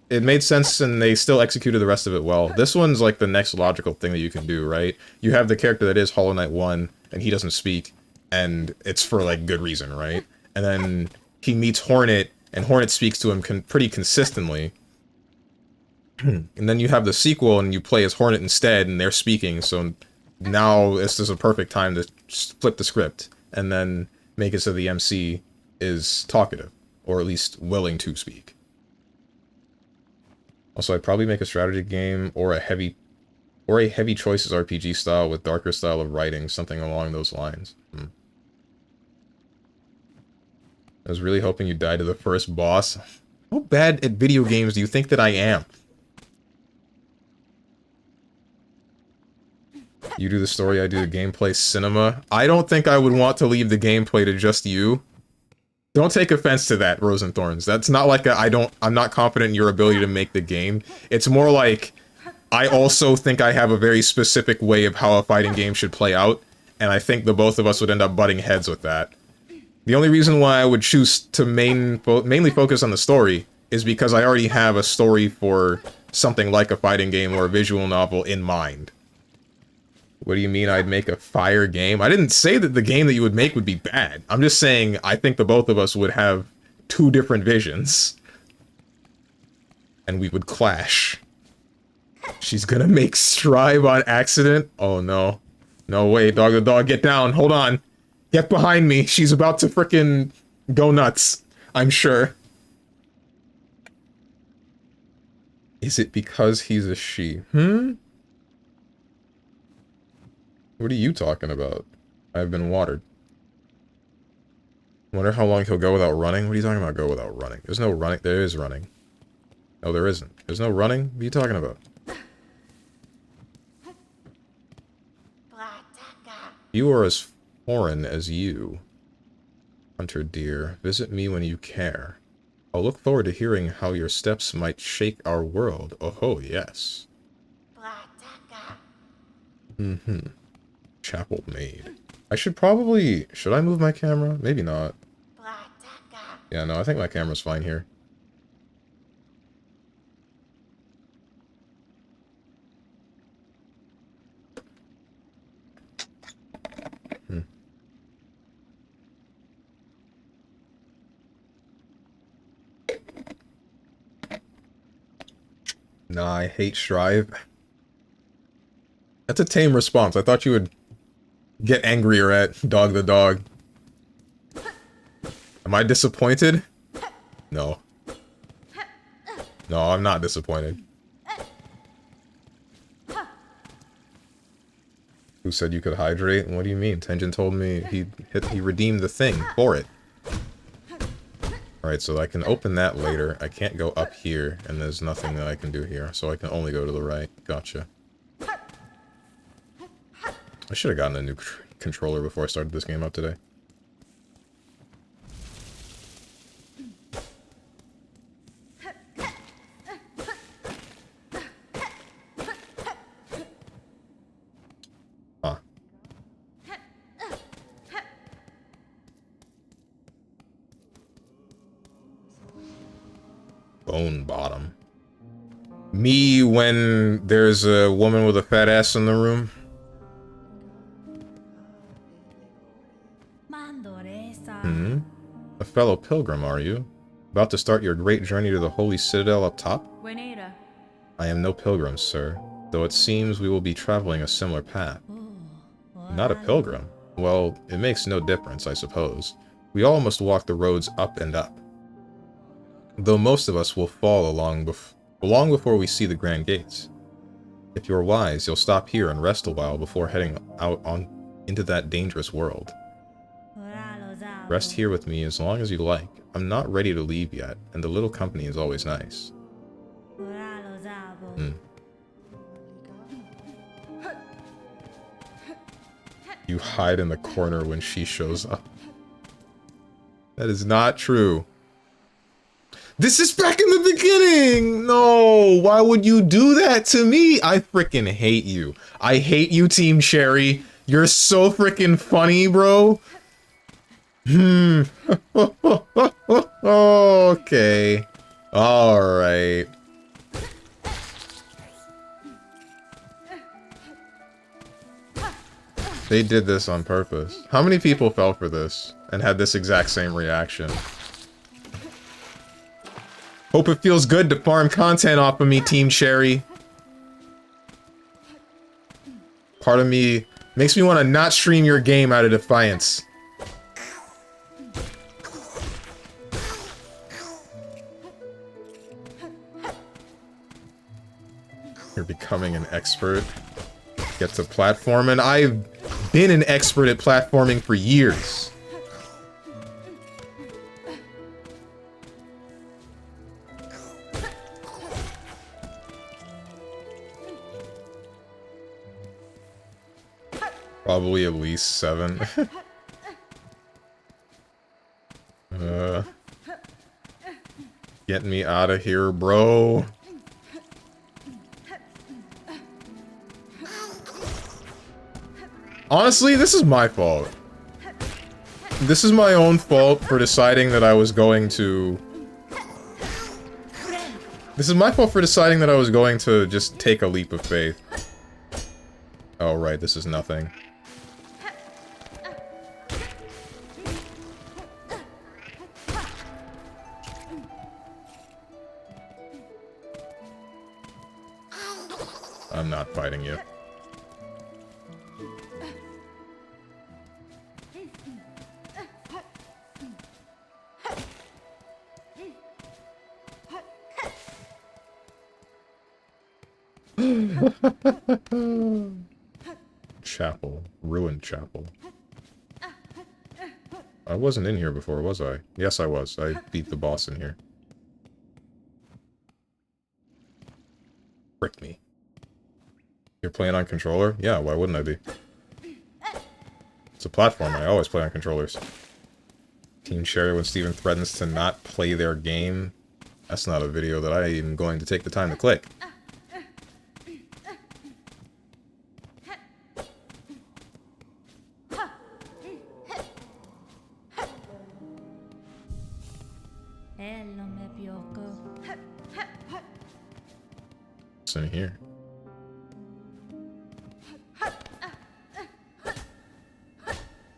It made sense, and they still executed the rest of it well. This one's like the next logical thing that you can do, right? You have the character that is Hollow Knight 1, and he doesn't speak, and it's for, like, good reason, right? And then he meets Hornet, and Hornet speaks to him pretty consistently. And then you have the sequel, and you play as Hornet instead, and they're speaking, so now this is a perfect time to flip the script, and then make it so the MC is talkative, or at least willing to speak. Also, I'd probably make a strategy game, or a heavy choices RPG style with darker style of writing, something along those lines. I was really hoping you died to the first boss. How bad at video games do you think that I am? You do the story, I do the gameplay. Cinema. I don't think I would want to leave the gameplay to just you. Don't take offense to that, Rosenthorns. That's not like I'm not confident in your ability to make the game. It's more like, I also think I have a very specific way of how a fighting game should play out, and I think the both of us would end up butting heads with that. The only reason why I would choose to mainly focus on the story is because I already have a story for something like a fighting game or a visual novel in mind. What do you mean I'd make a fire game? I didn't say that the game that you would make would be bad. I'm just saying I think the both of us would have two different visions. And we would clash. She's gonna make Strive on accident? Oh no. No way, dog the dog, get down, hold on. Get behind me, she's about to frickin' go nuts. I'm sure. Is it because he's a she? What are you talking about? I've been watered. Wonder how long he'll go without running? What are you talking about, go without running? There's no running. There is running. No, there isn't. There's no running? What are you talking about? You are as foreign as you. Hunter dear, visit me when you care. I'll look forward to hearing how your steps might shake our world. Oh, yes. Chapel Maid. I should probably... Should I move my camera? Maybe not. Yeah, no, I think my camera's fine here. Nah, I hate Strive. That's a tame response. I thought you would get angrier at Dog the Dog. Am I disappointed? No. No, I'm not disappointed. Who said you could hydrate? What do you mean? Tenjin told me he redeemed the thing for it. Alright, so I can open that later. I can't go up here, and there's nothing that I can do here, so I can only go to the right. Gotcha. I should have gotten a new controller before I started this game up today. Huh. Bone bottom. Me when there's a woman with a fat ass in the room? A fellow pilgrim, are you? About to start your great journey to the holy citadel up top? I am no pilgrim, sir, though it seems we will be traveling a similar path. Not a pilgrim? Well, it makes no difference, I suppose. We all must walk the roads up and up. Though most of us will fall along but long before we see the grand gates. If you're wise, you'll stop here and rest a while before heading out into that dangerous world. Rest here with me as long as you like. I'm not ready to leave yet, and the little company is always nice. You hide in the corner when she shows up. That is not true. This is back in the beginning! No! Why would you do that to me? I freaking hate you. I hate you, Team Cherry. You're so freaking funny, bro. Okay. Alright. They did this on purpose. How many people fell for this and had this exact same reaction? Hope it feels good to farm content off of me, Team Cherry. Part of me makes me want to not stream your game out of defiance. You're becoming an expert. Get to platform, and I've been an expert at platforming for years. Probably at least 7. Get me out of here, bro. Honestly, this is my fault. This is my own fault for deciding that I was going to... This is my fault for deciding that I was going to just take a leap of faith. Oh, right, this is nothing. I'm not fighting you. Chapel. Ruined chapel. I wasn't in here before, was I? Yes, I was. I beat the boss in here. Frick me. You're playing on controller? Yeah, why wouldn't I be? It's a platform. I always play on controllers. Team Cherry when Steven threatens to not play their game. That's not a video that I am going to take the time to click. What's in here?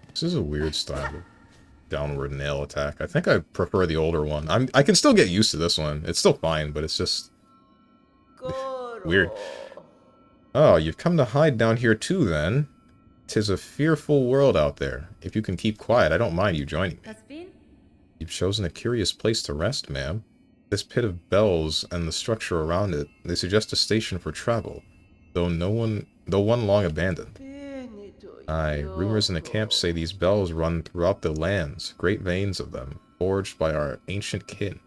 This is a weird style of downward nail attack. I think I prefer the older one. I can still get used to this one. It's still fine, but it's just weird. Oh, you've come to hide down here too, then. 'Tis a fearful world out there. If you can keep quiet, I don't mind you joining me. You've chosen a curious place to rest, ma'am. This pit of bells and the structure around it, they suggest a station for travel, though one long abandoned. Aye, rumors in the camp say these bells run throughout the lands, great veins of them, forged by our ancient kin.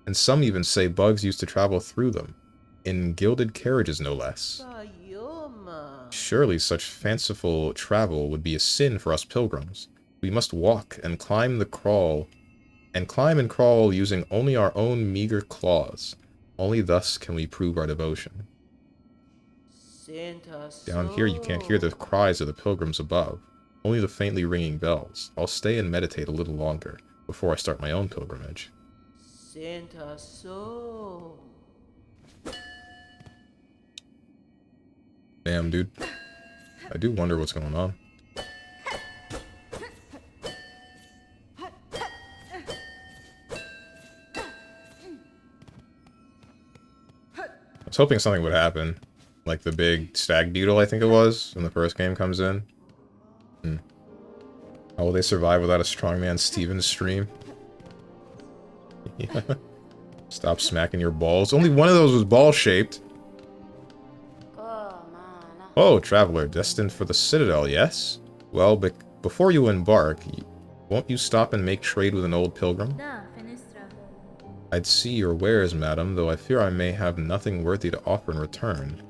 And some even say bugs used to travel through them, in gilded carriages no less. Surely such fanciful travel would be a sin for us pilgrims. We must walk and climb and crawl using only our own meager claws. Only thus can we prove our devotion. Down here you can't hear the cries of the pilgrims above, only the faintly ringing bells. I'll stay and meditate a little longer, before I start my own pilgrimage. Damn, dude. I do wonder what's going on. I was hoping something would happen. Like the big stag beetle, I think it was, when the first game comes in. How will they survive without a StrongmanSteven stream? Yeah. Stop smacking your balls. Only one of those was ball-shaped. Oh, traveler, destined for the Citadel, yes? Well, before you embark, won't you stop and make trade with an old pilgrim? I'd see your wares, madam, though I fear I may have nothing worthy to offer in return.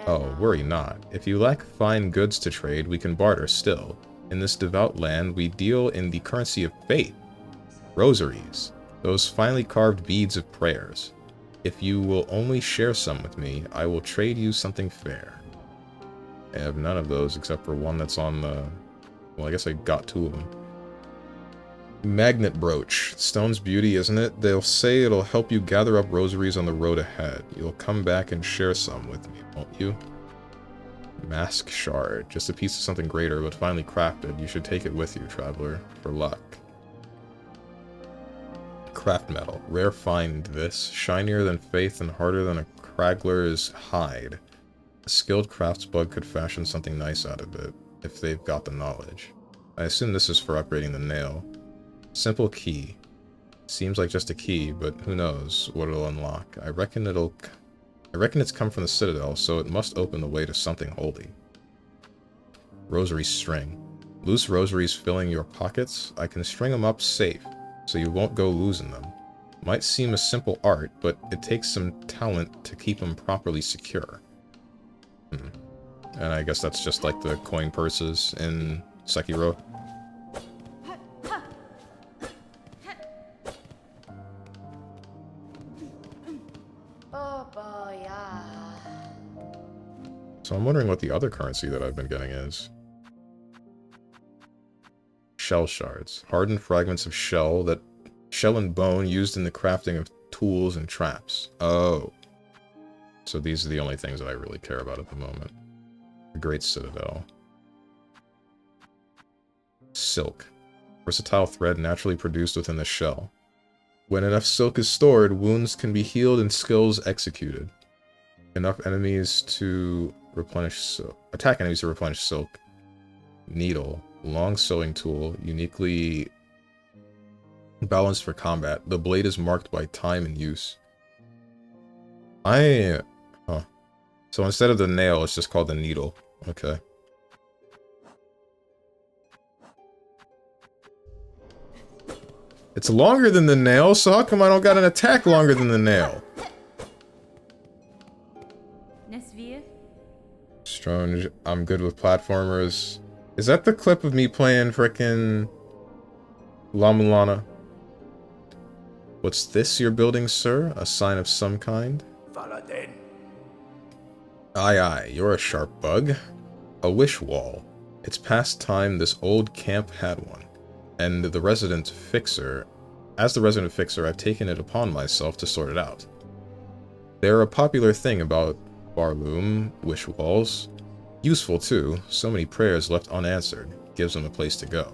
Oh, worry not. If you lack fine goods to trade, we can barter still. In this devout land, we deal in the currency of faith. Rosaries. Those finely carved beads of prayers. If you will only share some with me, I will trade you something fair. I have none of those except for one that's on the... Well, I guess I got two of them. Magnet brooch. Stone's beauty, isn't it? They'll say it'll help you gather up rosaries on the road ahead. You'll come back and share some with me, won't you? Mask shard. Just a piece of something greater, but finely crafted. You should take it with you, traveler, for luck. Craft metal. Rare find this. Shinier than faith and harder than a craggler's hide. A skilled craftsbug could fashion something nice out of it, if they've got the knowledge. I assume this is for upgrading the nail. Simple key. Seems like just a key, but who knows what it'll unlock. I reckon it's come from the Citadel, so it must open the way to something holy. Rosary string. Loose rosaries filling your pockets? I can string them up safe, so you won't go losing them. Might seem a simple art, but it takes some talent to keep them properly secure. And I guess that's just like the coin purses in Sekiro. So I'm wondering what the other currency that I've been getting is. Shell shards. Hardened fragments of shell and bone used in the crafting of tools and traps. Oh. So these are the only things that I really care about at the moment. The Great Citadel. Silk. Versatile thread naturally produced within the shell. When enough silk is stored, wounds can be healed and skills executed. Enough enemies to replenish silk. Attack enemies to replenish silk. Needle. Long sewing tool. Uniquely balanced for combat. The blade is marked by time and use. So instead of the nail, it's just called the needle. Okay. It's longer than the nail, so how come I don't got an attack longer than the nail? Strange. I'm good with platformers. Is that the clip of me playing frickin' La Mulana? What's this you're building, sir? A sign of some kind? Aye, aye, you're a sharp bug. A wish wall. It's past time this old camp had one. And as the resident fixer, I've taken it upon myself to sort it out. They're a popular thing about Barloom, wish walls. Useful too, so many prayers left unanswered. Gives them a place to go.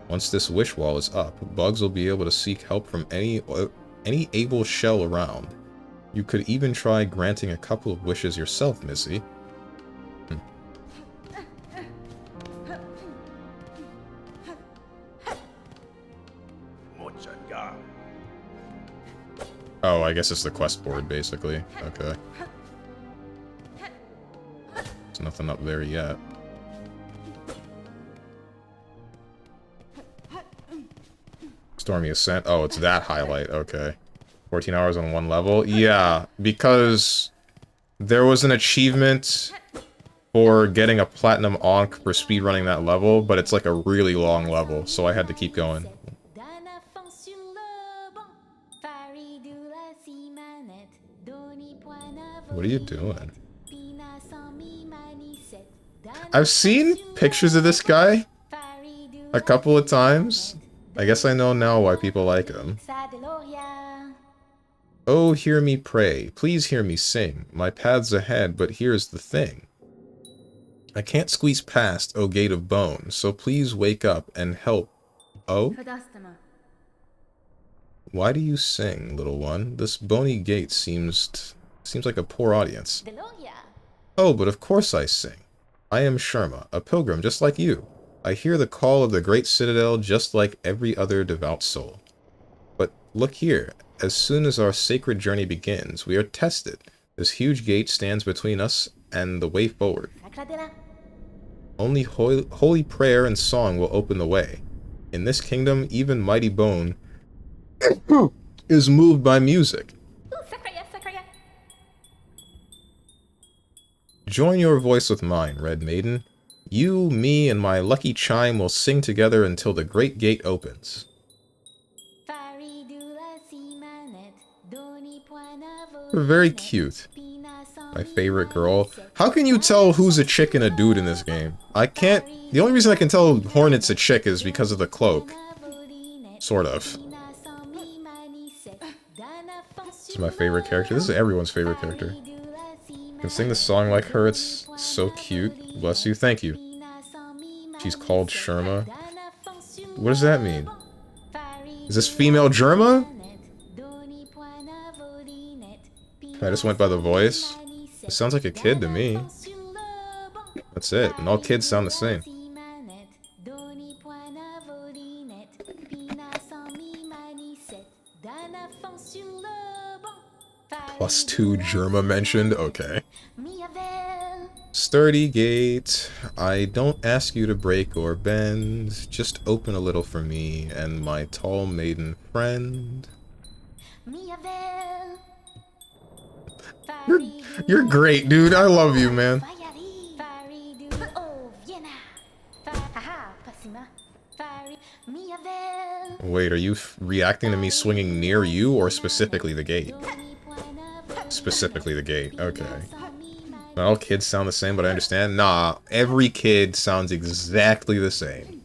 Once this wish wall is up, bugs will be able to seek help from any able shell around. You could even try granting a couple of wishes yourself, Missy. Oh, I guess it's the quest board, basically. Okay. There's nothing up there yet. Stormy Ascent. Oh, it's that highlight. Okay. 14 hours on one level? Yeah, because there was an achievement for getting a platinum Ankh for speedrunning that level, but it's like a really long level, so I had to keep going. What are you doing? I've seen pictures of this guy a couple of times. I guess I know now why people like him. Oh, hear me pray. Please hear me sing. My path's ahead, but here's the thing. I can't squeeze past, oh gate of bone, so please wake up and help. Oh? Why do you sing, little one? This bony gate seems like a poor audience. Oh, but of course I sing. I am Sherma, a pilgrim just like you. I hear the call of the great citadel just like every other devout soul. But look here, as soon as our sacred journey begins, we are tested. This huge gate stands between us and the way forward. Only holy prayer and song will open the way. In this kingdom, even mighty bone is moved by music. Join your voice with mine, Red Maiden. You, me, and my lucky chime will sing together until the great gate opens. You're very cute. My favorite girl. How can you tell who's a chick and a dude in this game? I can't... The only reason I can tell Hornet's a chick is because of the cloak. Sort of. This is my favorite character. This is everyone's favorite character. Can sing the song like her, it's so cute. Bless you, thank you. She's called Sherma. What does that mean? Is this female Germa? I just went by the voice. It sounds like a kid to me. That's it, and all kids sound the same. +2 Germa mentioned? Okay. Sturdy gate. I don't ask you to break or bend. Just open a little for me and my tall maiden friend. You're great, dude. I love you, man. Wait, are you reacting to me swinging near you or specifically the gate? Specifically the gate, okay. Not all kids sound the same, but I understand. Nah, every kid sounds exactly the same.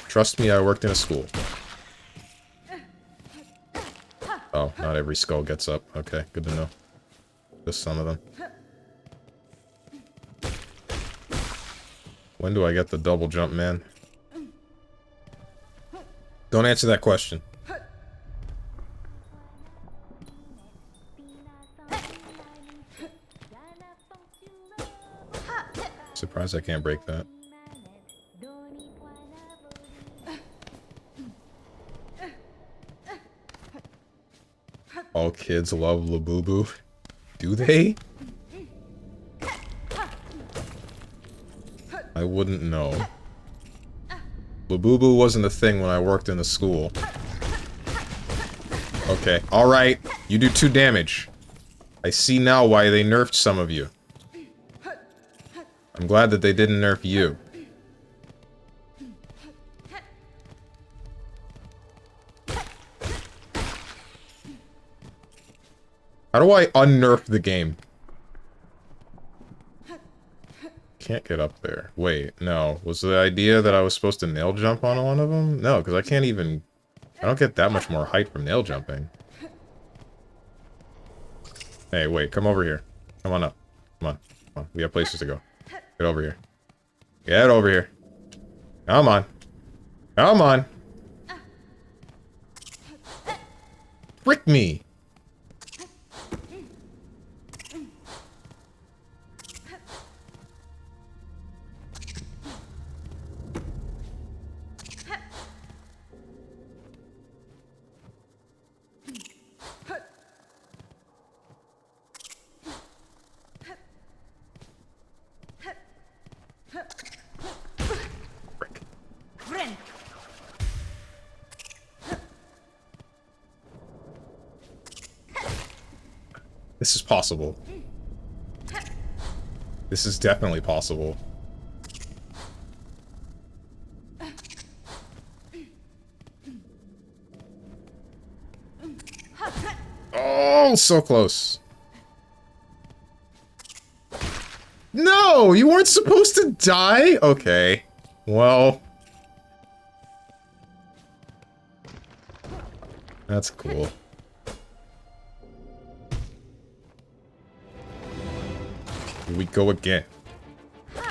Trust me, I worked in a school. Oh, not every skull gets up. Okay, good to know. Just some of them. When do I get the double jump, man? Don't answer that question. Surprised I can't break that. All kids love Labubu. Do they? I wouldn't know. Labubu wasn't a thing when I worked in a school. Okay, alright. You do 2 damage. I see now why they nerfed some of you. I'm glad that they didn't nerf you. How do I unnerf the game? Can't get up there. Wait, no. Was the idea that I was supposed to nail jump on one of them? No, because I can't even... I don't get that much more height from nail jumping. Hey, wait, come over here. Come on up. Come on. Come on. We have places to go. Get over here. Get over here. Come on. Come on. Frick me. This is possible. This is definitely possible. Oh, so close. No, you weren't supposed to die? Okay. Well. That's cool. Here we go again. Are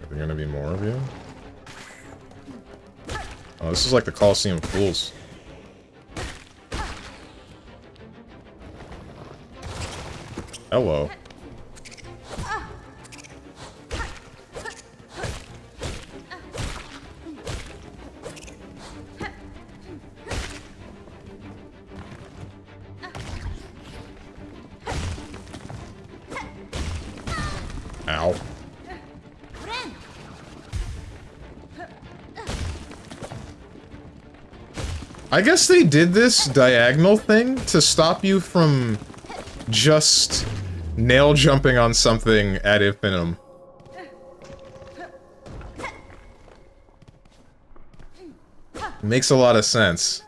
there gonna be more of you? Oh, this is like the Coliseum Fools. Hello. Ow. I guess they did this diagonal thing to stop you from just nail jumping on something ad infinitum. Makes a lot of sense.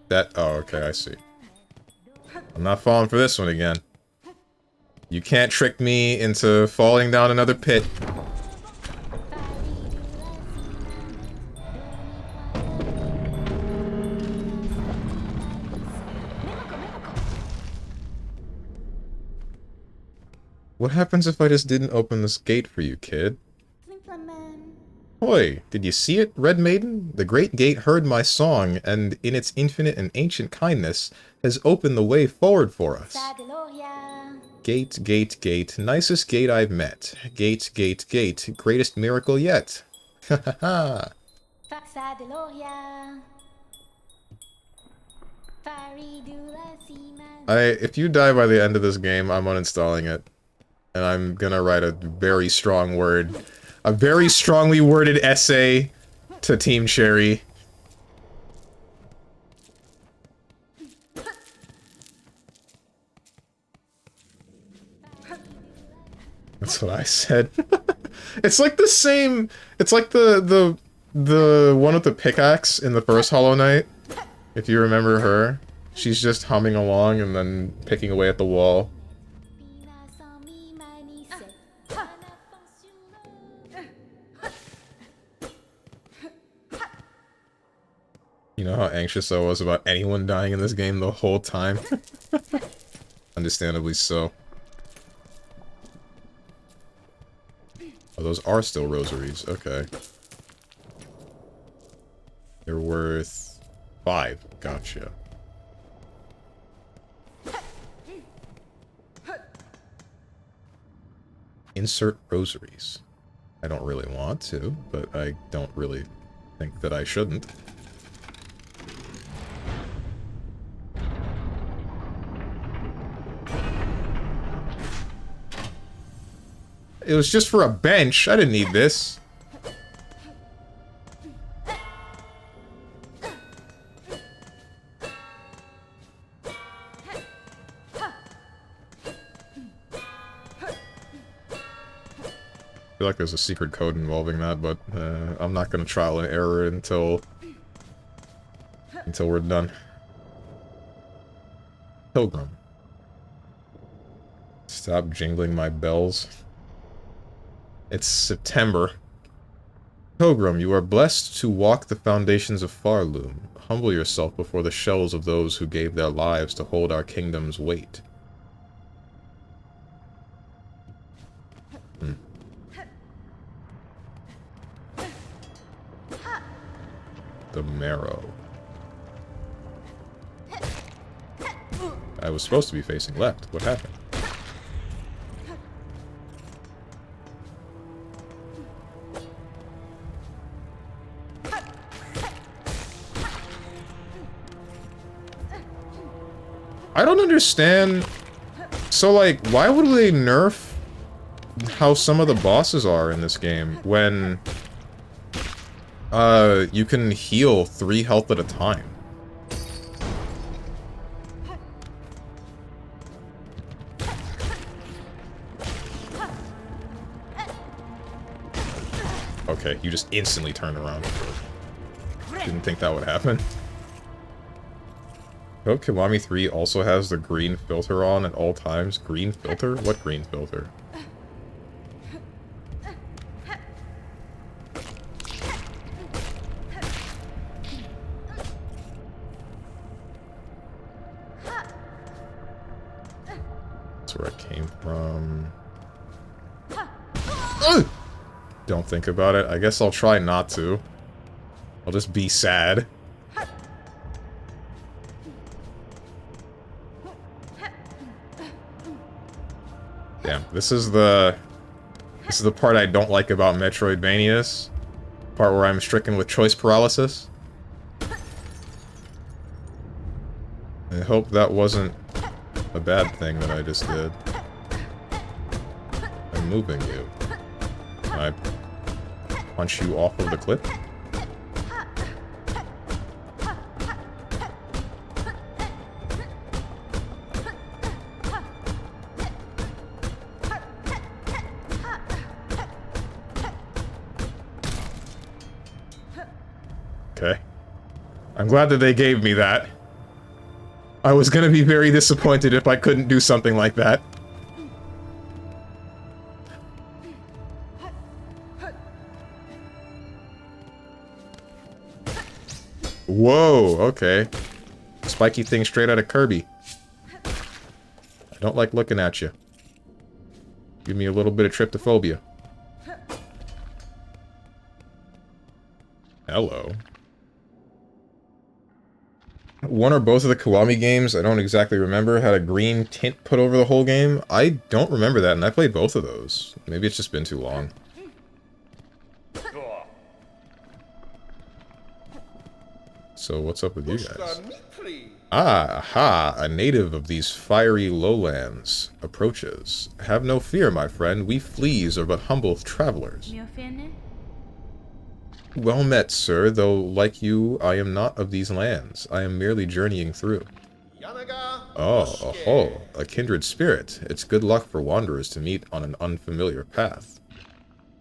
That- oh, okay, I see. I'm not falling for this one again. You can't trick me into falling down another pit. What happens if I just didn't open this gate for you, kid? Hoy, did you see it, Red Maiden? The great gate heard my song, and in its infinite and ancient kindness, has opened the way forward for us. Gate, gate, gate, nicest gate I've met. Gate, gate, gate, greatest miracle yet. Ha ha ha. If you die by the end of this game, I'm uninstalling it. And I'm gonna write a very strong word. A very strongly worded essay to Team Cherry. That's what I said. It's like the same... It's like the one with the pickaxe in the first Hollow Knight. If you remember her. She's just humming along and then picking away at the wall. You know how anxious I was about anyone dying in this game the whole time? Understandably so. Oh, those are still rosaries. Okay. They're worth 5. Gotcha. Insert rosaries. I don't really want to, but I don't really think that I shouldn't. It was just for a bench. I didn't need this. I feel like there's a secret code involving that, but I'm not gonna trial and error it until we're done. Pilgrim. Stop jingling my bells. It's September. Pilgrim, you are blessed to walk the foundations of Farloom. Humble yourself before the shells of those who gave their lives to hold our kingdom's weight. The marrow. I was supposed to be facing left. What happened? I don't understand. So, like, why would they nerf how some of the bosses are in this game when you can heal 3 health at a time? Okay, you just instantly turned around. Didn't think that would happen. Oh, Kiwami 3 also has the green filter on at all times. Green filter? What green filter? That's where I came from. Ugh! Don't think about it. I guess I'll try not to. I'll just be sad. This is the part I don't like about Metroidvanias. Part where I'm stricken with choice paralysis. I hope that wasn't a bad thing that I just did. I'm moving you. Can I punch you off of the cliff? Okay. I'm glad that they gave me that. I was gonna be very disappointed if I couldn't do something like that. Whoa, okay. Spiky thing straight out of Kirby. I don't like looking at you. Give me a little bit of tryptophobia. Hello. One or both of the Kiwami games, I don't exactly remember, had a green tint put over the whole game. I don't remember that, and I played both of those. Maybe it's just been too long. So what's up with you guys? Ah, aha, a native of these fiery lowlands approaches. Have no fear, my friend, we fleas are but humble travelers. Well met, sir, though like you, I am not of these lands. I am merely journeying through. Oh, a kindred spirit. It's good luck for wanderers to meet on an unfamiliar path.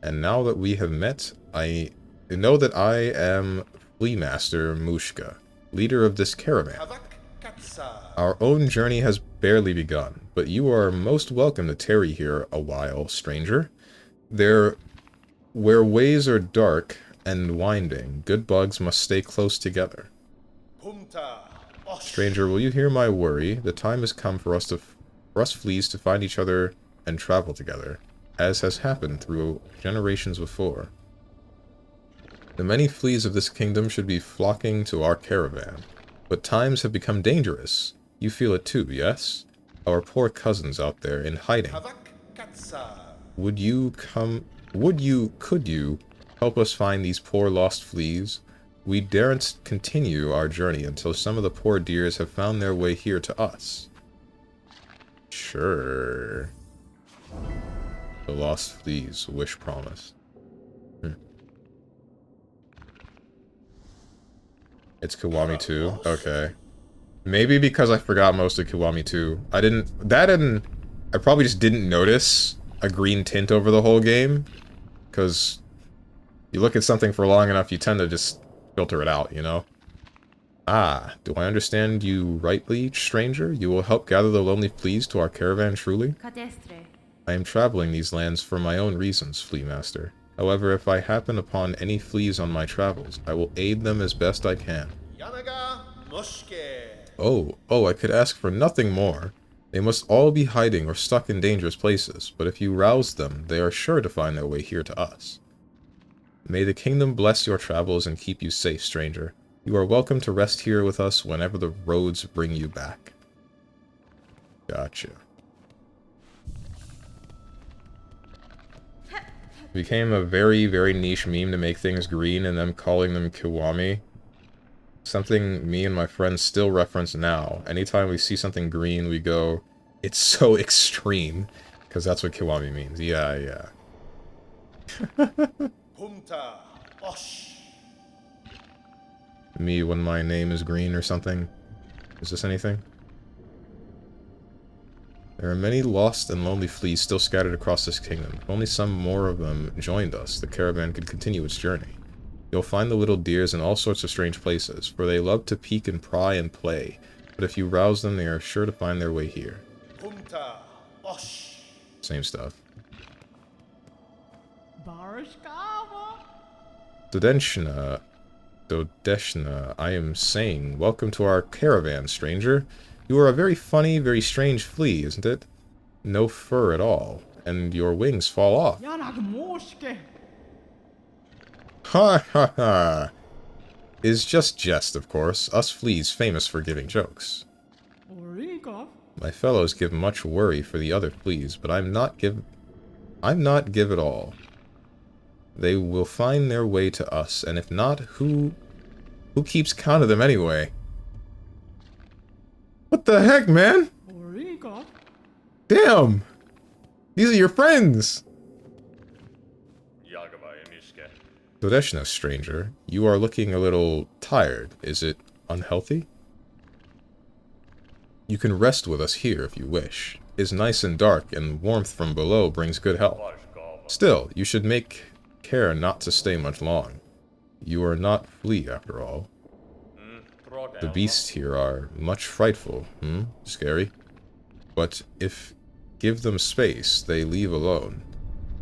And now that we have met, I know that I am Flea Master Mushka, leader of this caravan. Our own journey has barely begun, but you are most welcome to tarry here a while, stranger. Where ways are dark and winding, good bugs must stay close together. Stranger, will you hear my worry? The time has come for us fleas to find each other and travel together, as has happened through generations before. The many fleas of this kingdom should be flocking to our caravan, but times have become dangerous. You feel it too, yes? Our poor cousins out there in hiding. Could you help us find these poor lost fleas? We daren't continue our journey until some of the poor dears have found their way here to us. Sure. The lost fleas, wish promised. It's Kiwami 2. Okay. Maybe because I forgot most of Kiwami 2. I probably just didn't notice a green tint over the whole game. Because you look at something for long enough, you tend to just filter it out, you know? Ah, do I understand you rightly, stranger? You will help gather the lonely fleas to our caravan, truly? I am traveling these lands for my own reasons, Flea Master. However, if I happen upon any fleas on my travels, I will aid them as best I can. Oh, I could ask for nothing more. They must all be hiding or stuck in dangerous places, but if you rouse them, they are sure to find their way here to us. May the kingdom bless your travels and keep you safe, stranger. You are welcome to rest here with us whenever the roads bring you back. Gotcha. Became a very, very niche meme to make things green and them calling them Kiwami. Something me and my friends still reference now. Anytime we see something green, we go, it's so extreme. Because that's what Kiwami means. Yeah. Me when my name is green or something. Is this anything? There are many lost and lonely fleas still scattered across this kingdom. If only some more of them joined us, the caravan could continue its journey. You'll find the little deers in all sorts of strange places, for they love to peek and pry and play. But if you rouse them, they are sure to find their way here. Same stuff. Dodeshna, I am saying, welcome to our caravan, stranger. You are a very funny, very strange flea, isn't it? No fur at all, and your wings fall off. Ha ha ha. Is just jest, of course. Us fleas famous for giving jokes. My fellows give much worry for the other fleas, but I'm not give it all. They will find their way to us, and if not, who keeps count of them anyway? What the heck, man? Damn! These are your friends! Sudesh, no stranger. You are looking a little tired. Is it unhealthy? You can rest with us here if you wish. It is nice and dark, and warmth from below brings good health. Still, you should make care not to stay much long. You are not flea, after all. The beasts here are much frightful, Scary. But if give them space, they leave alone.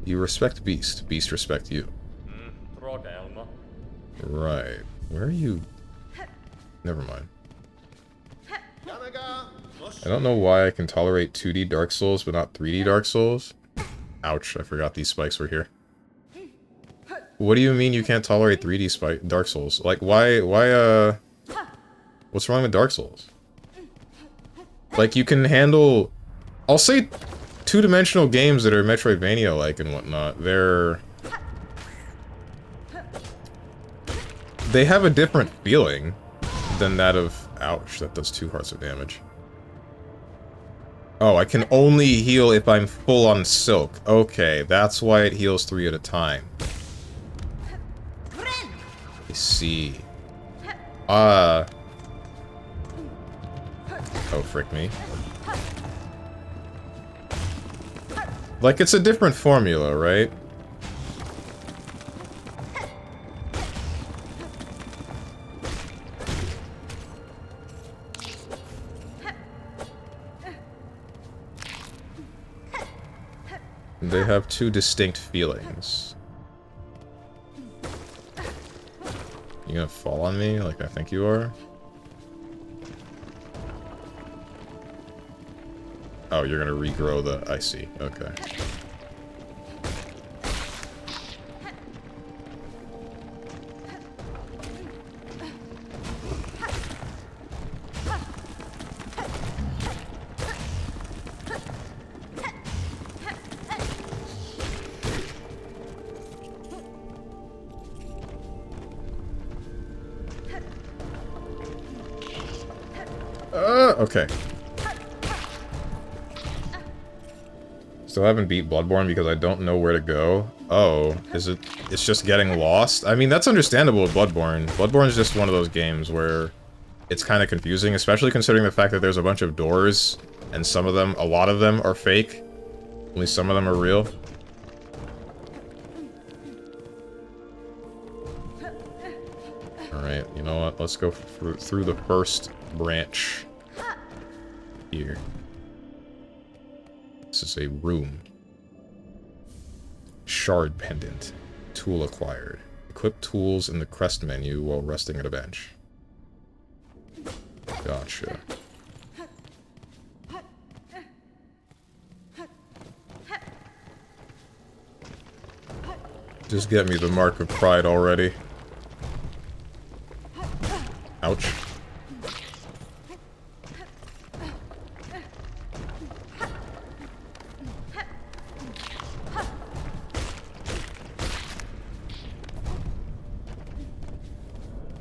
You respect beast, beast respect you. Right. Where are you? Never mind. I don't know why I can tolerate 2D Dark Souls, but not 3D Dark Souls. Ouch, I forgot these spikes were here. What do you mean you can't tolerate 3D Dark Souls? Like, why, what's wrong with Dark Souls? Like, you can handle... I'll say two-dimensional games that are Metroidvania-like and whatnot, they have a different feeling than that of... Ouch, that does 2 hearts of damage. Oh, I can only heal if I'm full on Silk. Okay, that's why it heals 3 at a time. I see. Oh, frick me. Like, it's a different formula, right? They have 2 distinct feelings. You gonna fall on me like I think you are? Oh, you're gonna regrow the... I see. Okay. Okay. Still haven't beat Bloodborne because I don't know where to go. Oh, is it... It's just getting lost? I mean, that's understandable with Bloodborne. Bloodborne is just one of those games where it's kind of confusing, especially considering the fact that there's a bunch of doors, and some of them, a lot of them, are fake. Only some of them are real. Alright, you know what? Let's go through the first branch. Here. This is a room. Shard pendant. Tool acquired. Equip tools in the crest menu while resting at a bench. Gotcha. Just get me the mark of pride already. Ouch.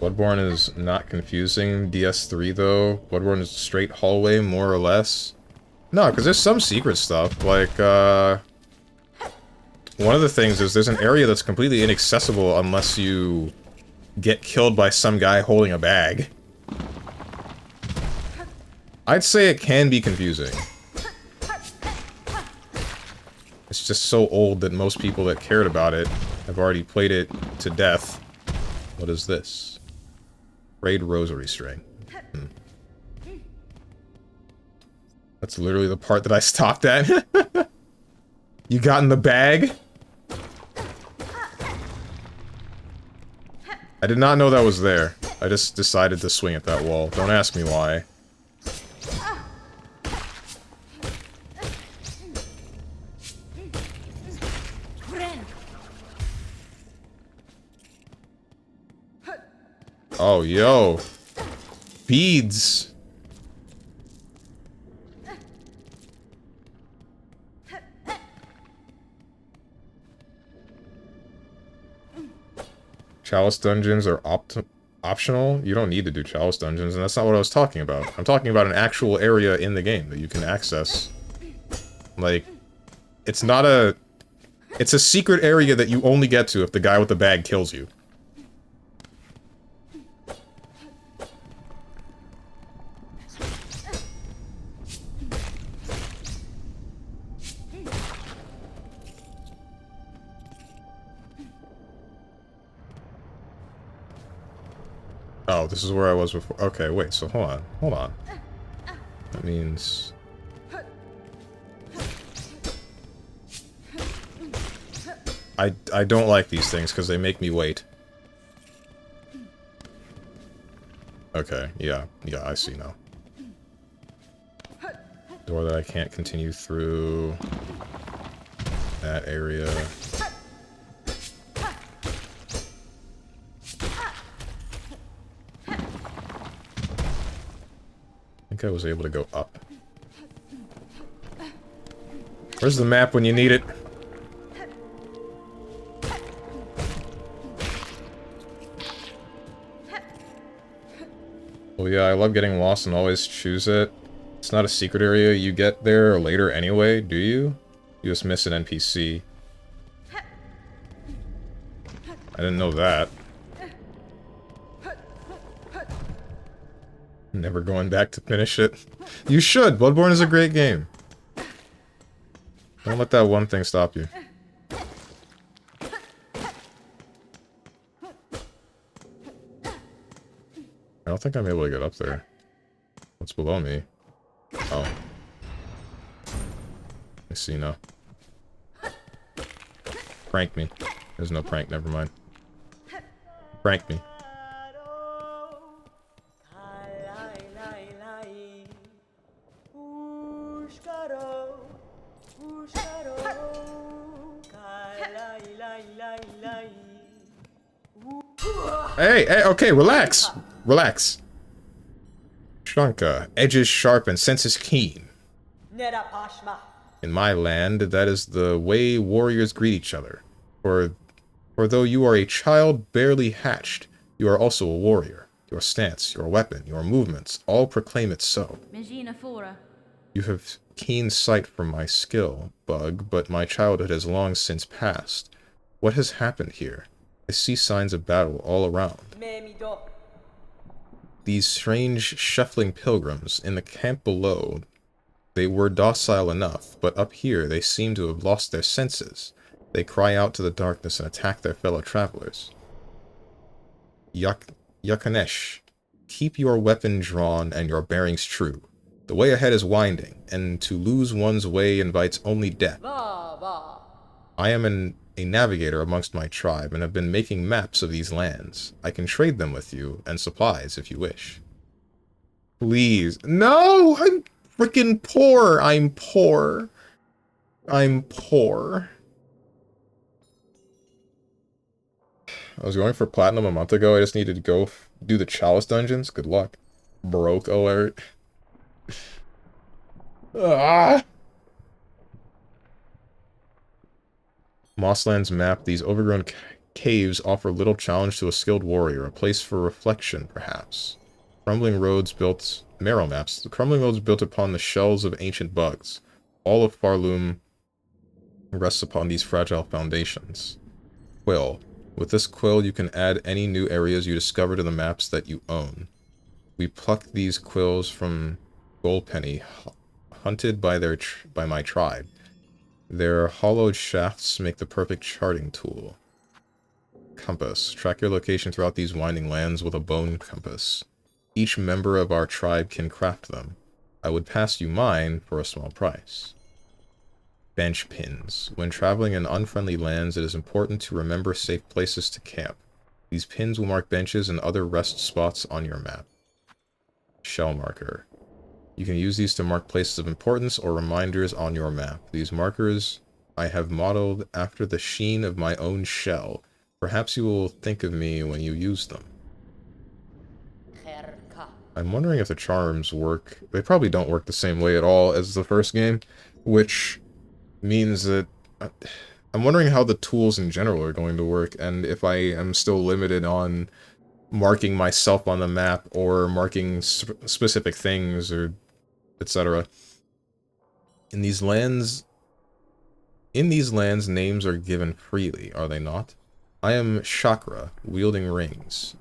Bloodborne is not confusing. DS3 though. Bloodborne is a straight hallway, more or less. No, because there's some secret stuff. Like, one of the things is there's an area that's completely inaccessible unless you get killed by some guy holding a bag. I'd say it can be confusing. It's just so old that most people that cared about it have already played it to death. What is this? Frayed rosary string. That's literally the part that I stopped at. You got in the bag? I did not know that was there. I just decided to swing at that wall. Don't ask me why. Oh, yo. Beads. Chalice dungeons are optional. You don't need to do chalice dungeons, and that's not what I was talking about. I'm talking about an actual area in the game that you can access. Like, it's not a... It's a secret area that you only get to if the guy with the bag kills you. Oh, this is where I was before. Okay, wait, so hold on. Hold on. That means... I don't like these things because they make me wait. Okay, yeah, I see now. Door that I can't continue through. That area. I think I was able to go up. Where's the map when you need it? Well, yeah, I love getting lost and always choose it. It's not a secret area. You get there later anyway, do you? You just miss an NPC. I didn't know that. Never going back to finish it. You should! Bloodborne is a great game. Don't let that one thing stop you. I don't think I'm able to get up there. What's below me? Oh. I see now. Prank me. There's no prank, never mind. Prank me. Hey, okay, relax. Relax. Shrunka, edges sharp and senses keen. In my land, that is the way warriors greet each other. For though you are a child barely hatched, you are also a warrior. Your stance, your weapon, your movements, all proclaim it so. You have keen sight for my skill, Bug, but my childhood has long since passed. What has happened here? I see signs of battle all around. These strange, shuffling pilgrims in the camp below, they were docile enough, but up here they seem to have lost their senses. They cry out to the darkness and attack their fellow travelers. Yakanesh, keep your weapon drawn and your bearings true. The way ahead is winding, and to lose one's way invites only death. I am a navigator amongst my tribe, and have been making maps of these lands. I can trade them with you, and supplies if you wish. Please. No! I'm freaking poor! I'm poor. I'm poor. I was going for platinum a month ago, I just needed to go do the chalice dungeons. Good luck. Broke alert. Ah! Mossland's map, these overgrown caves offer little challenge to a skilled warrior, a place for reflection, perhaps. Crumbling roads built... Marrow maps. The crumbling roads built upon the shells of ancient bugs. All of Farloom rests upon these fragile foundations. Quill. With this quill, you can add any new areas you discover to the maps that you own. We plucked these quills from Goldpenny, hunted by my tribe. Their hollowed shafts make the perfect charting tool. Compass. Track your location throughout these winding lands with a bone compass. Each member of our tribe can craft them. I would pass you mine for a small price. Bench pins. When traveling in unfriendly lands, it is important to remember safe places to camp. These pins will mark benches and other rest spots on your map. Shell marker. You can use these to mark places of importance or reminders on your map. These markers I have modeled after the sheen of my own shell. Perhaps you will think of me when you use them. I'm wondering if the charms work. They probably don't work the same way at all as the first game, which means that I'm wondering how the tools in general are going to work, and if I am still limited on marking myself on the map, or marking specific things, or etc. In these lands, names are given freely, are they not? I am Chakra, wielding rings.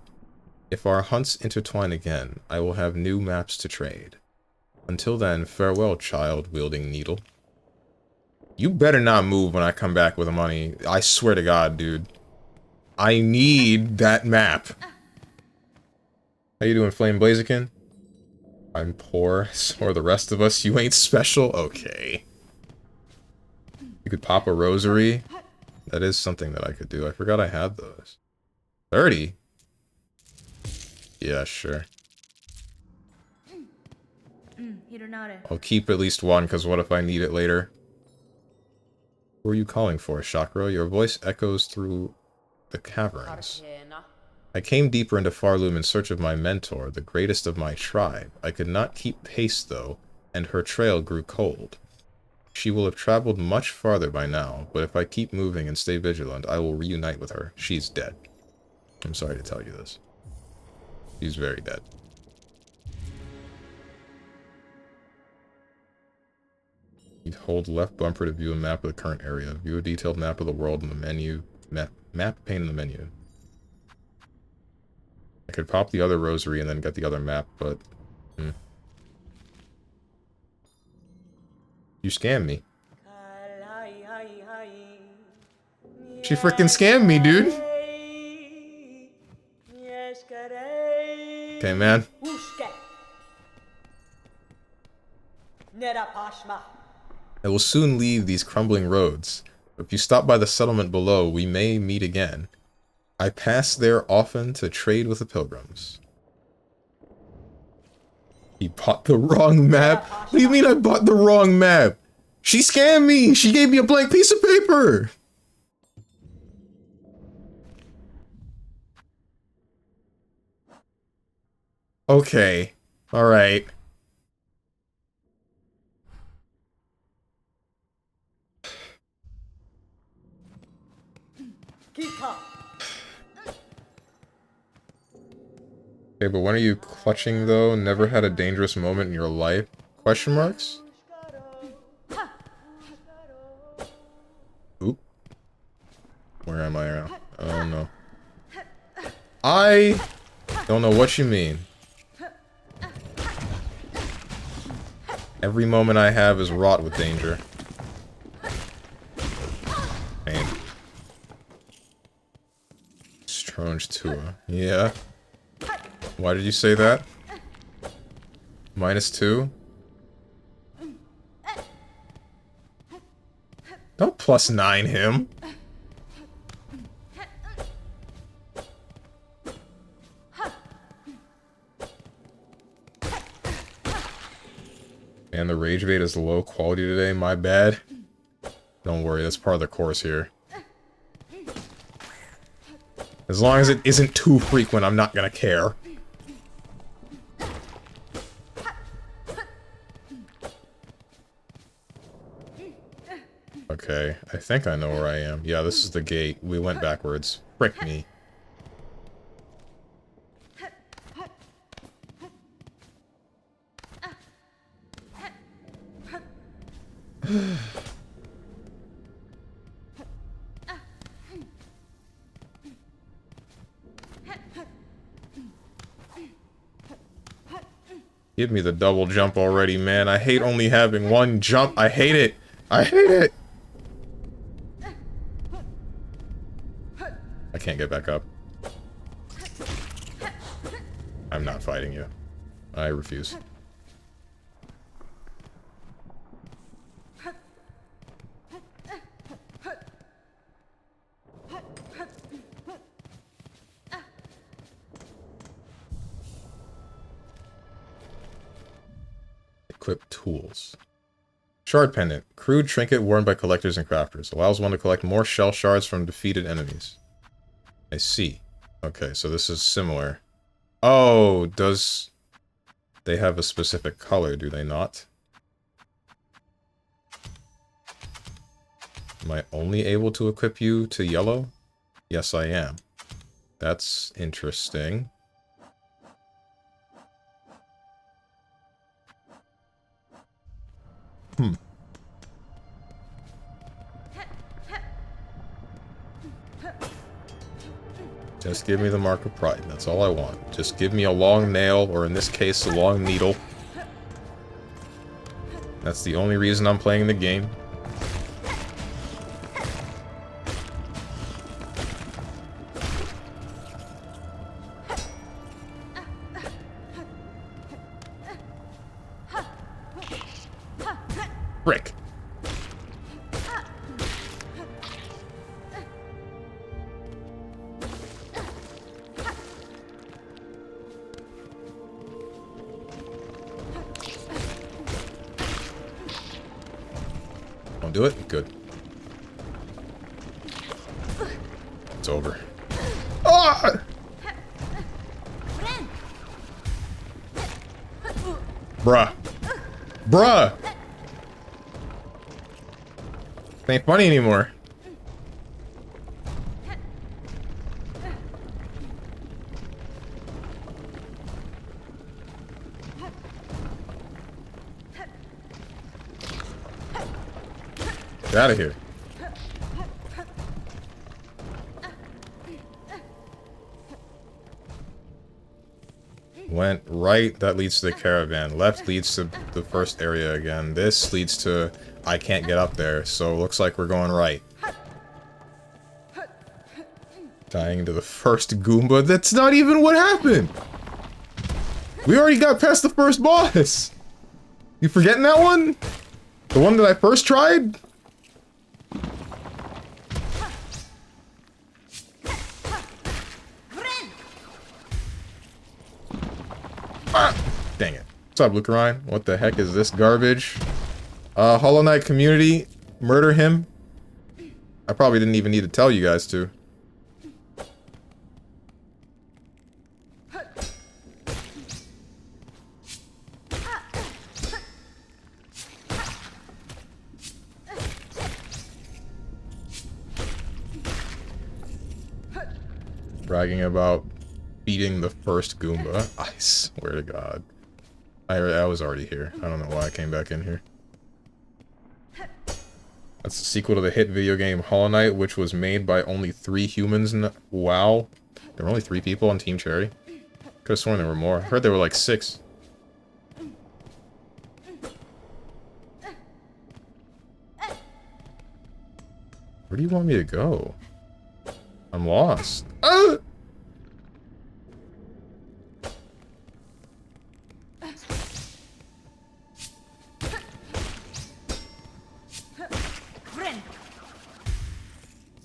If our hunts intertwine again, I will have new maps to trade. Until then, farewell, child wielding needle. You better not move when I come back with the money. I swear to God, dude. I need that map. How you doing, Flame Blaziken? I'm poor, so are the rest of us. You ain't special? Okay. You could pop a rosary. That is something that I could do. I forgot I had those. 30? Yeah, sure. I'll keep at least one, because what if I need it later? Who are you calling for, Chakra? Your voice echoes through the caverns. I came deeper into Farloom in search of my mentor, the greatest of my tribe. I could not keep pace, though, and her trail grew cold. She will have traveled much farther by now, but if I keep moving and stay vigilant, I will reunite with her. She's dead. I'm sorry to tell you this. She's very dead. You hold left bumper to view a map of the current area. View a detailed map of the world in the menu. Map pane in the menu. I could pop the other rosary and then get the other map, but... You scammed me. She freaking scammed me, dude! Okay, man. I will soon leave these crumbling roads. If you stop by the settlement below, we may meet again. I pass there often to trade with the pilgrims. He bought the wrong map? What do you mean I bought the wrong map? She scammed me! She gave me a blank piece of paper! Okay. Alright. Okay, but when are you clutching, though? Never had a dangerous moment in your life? Question marks? Oop. Where am I now? Oh, no. I don't know what you mean. Every moment I have is wrought with danger. Pain. Strange Tua. Yeah. Why did you say that? -2? Don't +9 him. And the rage bait is low quality today, my bad. Don't worry, that's part of the course here. As long as it isn't too frequent, I'm not gonna care. Okay, I think I know where I am. Yeah, this is the gate. We went backwards. Frick me. Give me the double jump already, man. I hate only having one jump. I hate it. I hate it. I can't get back up. I'm not fighting you. I refuse. Equip tools. Shard pendant. Crude trinket worn by collectors and crafters. Allows one to collect more shell shards from defeated enemies. I see. Okay, so this is similar. Oh, does... They have a specific color, do they not? Am I only able to equip you to yellow? Yes, I am. That's interesting. Hmm. Just give me the Mark of Pride. That's all I want. Just give me a long nail, or in this case, a long needle. That's the only reason I'm playing the game. Frick. Don't do it? Good. It's over. Ah! Bruh. Bruh! It ain't funny anymore. Get out of here. Went right, that leads to the caravan. Left leads to the first area again. This leads to I can't get up there, so looks like we're going right. Dying to the first Goomba. That's not even what happened! We already got past the first boss! You forgetting that one? The one that I first tried? Ah! Dang it. What's up, Lucarine? What the heck is this garbage? Hollow Knight community, murder him. I probably didn't even need to tell you guys to. Bragging about beating the first Goomba. I swear to God. I was already here. I don't know why I came back in here. That's the sequel to the hit video game Hollow Knight, which was made by only 3 humans. Wow. There were only 3 people on Team Cherry. Could've sworn there were more. I heard there were like 6. Where do you want me to go? I'm lost. Ah!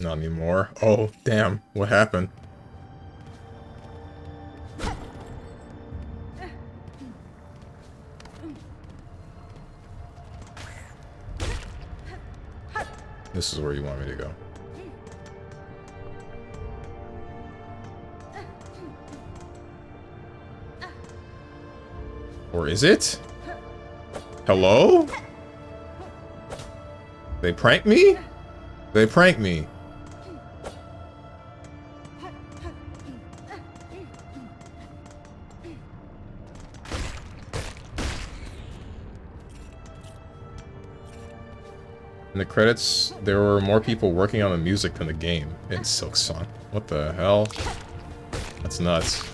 Not anymore. Oh, damn. What happened? This is where you want me to go. Or is it? Hello? They pranked me? They pranked me. In the credits, there were more people working on the music than the game in Silksong. What the hell? That's nuts.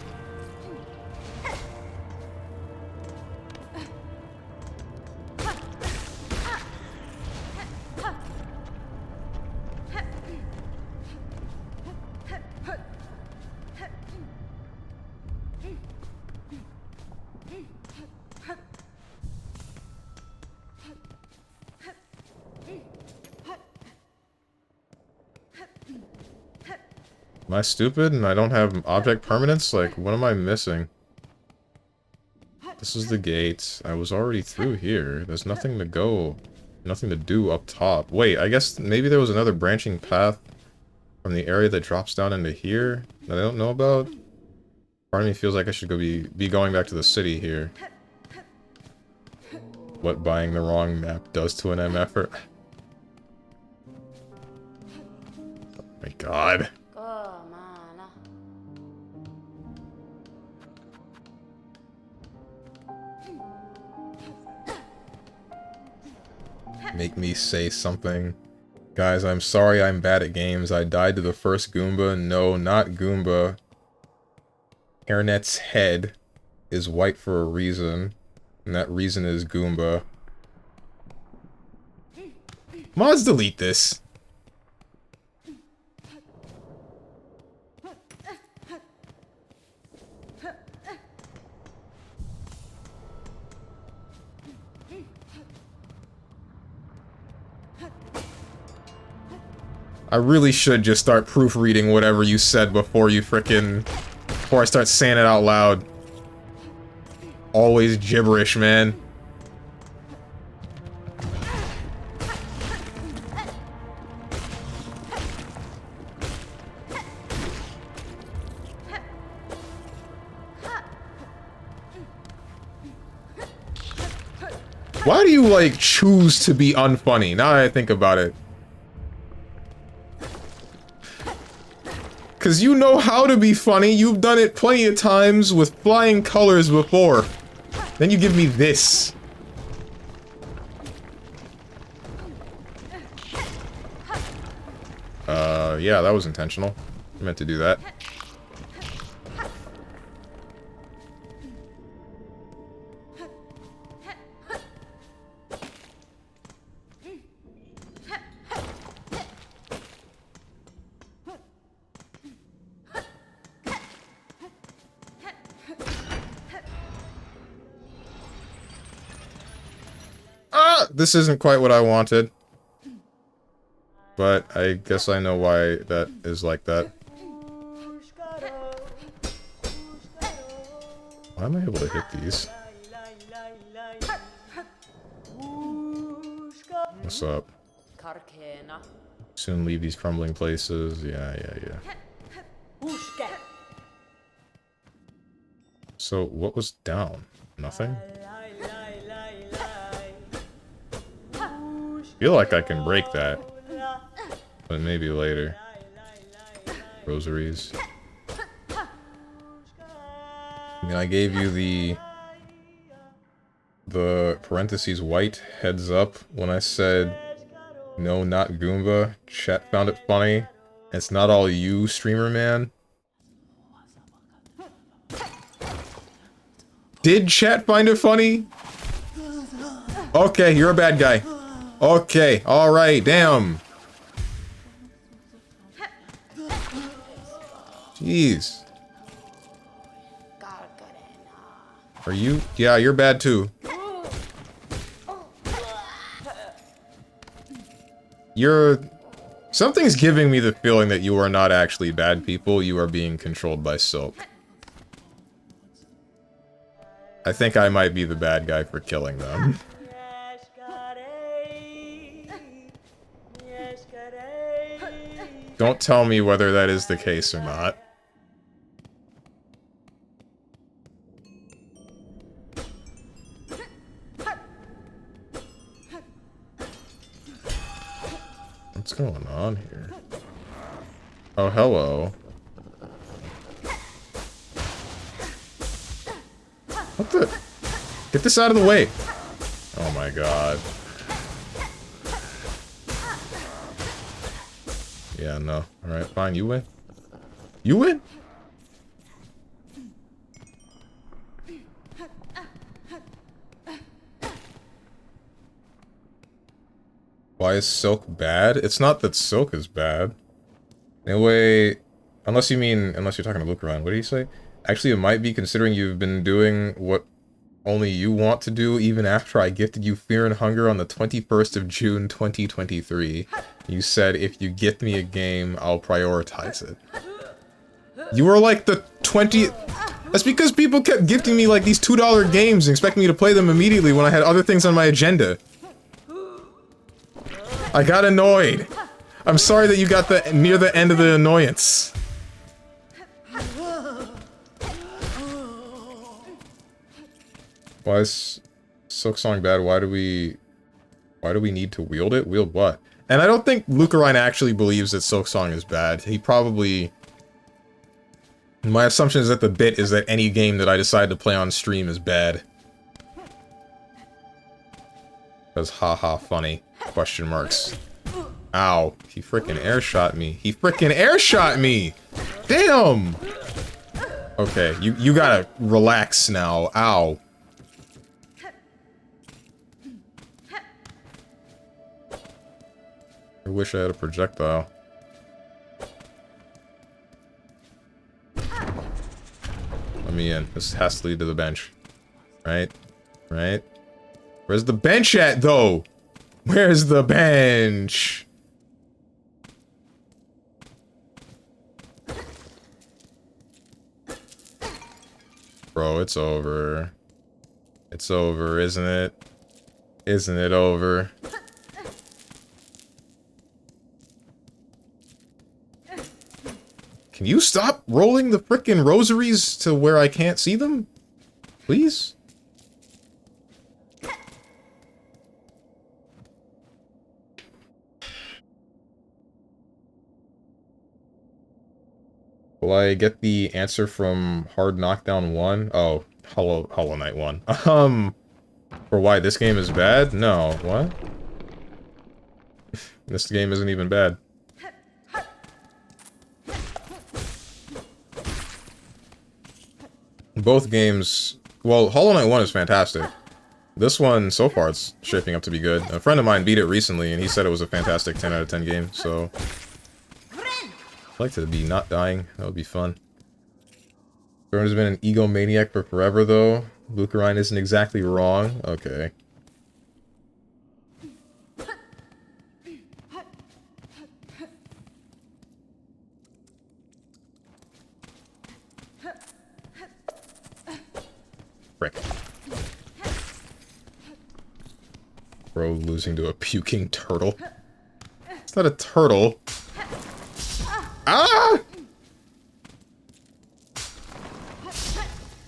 Am I stupid and I don't have object permanence? Like, what am I missing? This is the gate. I was already through here. There's nothing to go. Nothing to do up top. Wait, I guess maybe there was another branching path from the area that drops down into here that I don't know about? Part of me feels like I should be going back to the city here. What buying the wrong map does to an MFer. My god. Make me say something. Guys, I'm sorry I'm bad at games. I died to the first Goomba. No, not Goomba. Hairnet's head is white for a reason. And that reason is Goomba. Mods, delete this. I really should just start proofreading whatever you said before you before I start saying it out loud. Always gibberish, man. Why do you, like, choose to be unfunny, now that I think about it? Cause you know how to be funny, you've done it plenty of times with flying colors before. Then you give me this. Yeah, that was intentional. I meant to do that. This isn't quite what I wanted. But I guess I know why that is like that. Why am I able to hit these? What's up? Soon leave these crumbling places. Yeah. So, what was down? Nothing? I feel like I can break that. But maybe later. Rosaries. I mean, I gave you the parentheses white heads up when I said no, not Goomba. Chat found it funny. It's not all you, streamer man. Did chat find it funny? Okay, you're a bad guy. Okay, alright, damn. Jeez. Are you? Yeah, you're bad too. Something's giving me the feeling that you are not actually bad people, you are being controlled by Silk. I think I might be the bad guy for killing them. Don't tell me whether that is the case or not. What's going on here? Oh, hello. What the? Get this out of the way! Oh my god. Yeah, no. Alright, fine, you win. You win? Why is Silk bad? It's not that Silk is bad. Anyway, unless you're talking to Lucaron, what do you say? Actually, it might be, considering you've been doing what only you want to do even after I gifted you Fear and Hunger on the 21st of June, 2023. You said, if you gift me a game, I'll prioritize it. You were like the 20th... That's because people kept gifting me like these $2 games and expecting me to play them immediately when I had other things on my agenda. I got annoyed. I'm sorry that you got near the end of the annoyance. Why is Silksong bad? Why do we need to wield it? Wield what? And I don't think Lucarine actually believes that Silksong is bad. He probably... My assumption is that the bit is that any game that I decide to play on stream is bad. Because haha funny. Question marks. Ow. He frickin' airshot me. He frickin' airshot me! Damn! Okay, you gotta relax now. Ow. I wish I had a projectile. Let me in. This has to lead to the bench. Right? Right? Where's the bench at, though? Where's the bench? Bro, it's over. It's over, isn't it? Isn't it over? Can you stop rolling the frickin' rosaries to where I can't see them? Please? Will I get the answer from Hard Knockdown 1? Oh, Hollow Knight 1. For why this game is bad? No. What? This game isn't even bad. Both games... Well, Hollow Knight 1 is fantastic. This one, so far, it's shaping up to be good. A friend of mine beat it recently, and he said it was a fantastic 10 out of 10 game, so... I'd like to be not dying. That would be fun. Jordan has been an egomaniac for forever, though. Lucarine isn't exactly wrong. Okay. Frick. Bro losing to a puking turtle. It's not a turtle. Ah!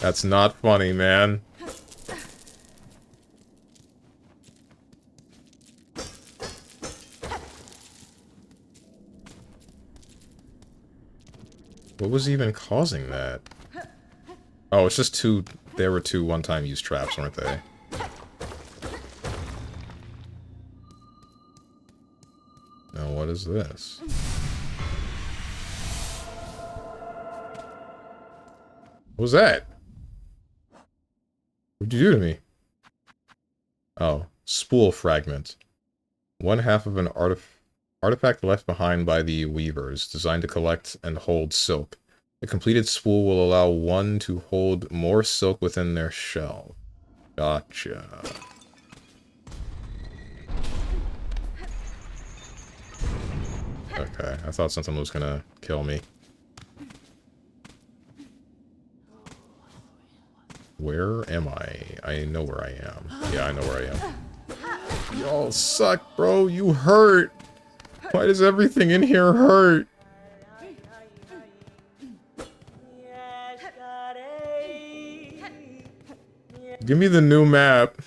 That's not funny, man. What was even causing that? Oh, it's just two... There were two one-time use traps, weren't they? Now, what is this? What was that? What'd you do to me? Oh, spool fragment. One half of an artifact left behind by the weavers, designed to collect and hold silk. The completed spool will allow one to hold more silk within their shell. Gotcha. Okay, I thought something was gonna kill me. Where am I? I know where I am. Yeah, I know where I am. Y'all suck, bro. You hurt. Why does everything in here hurt? Give me the new map.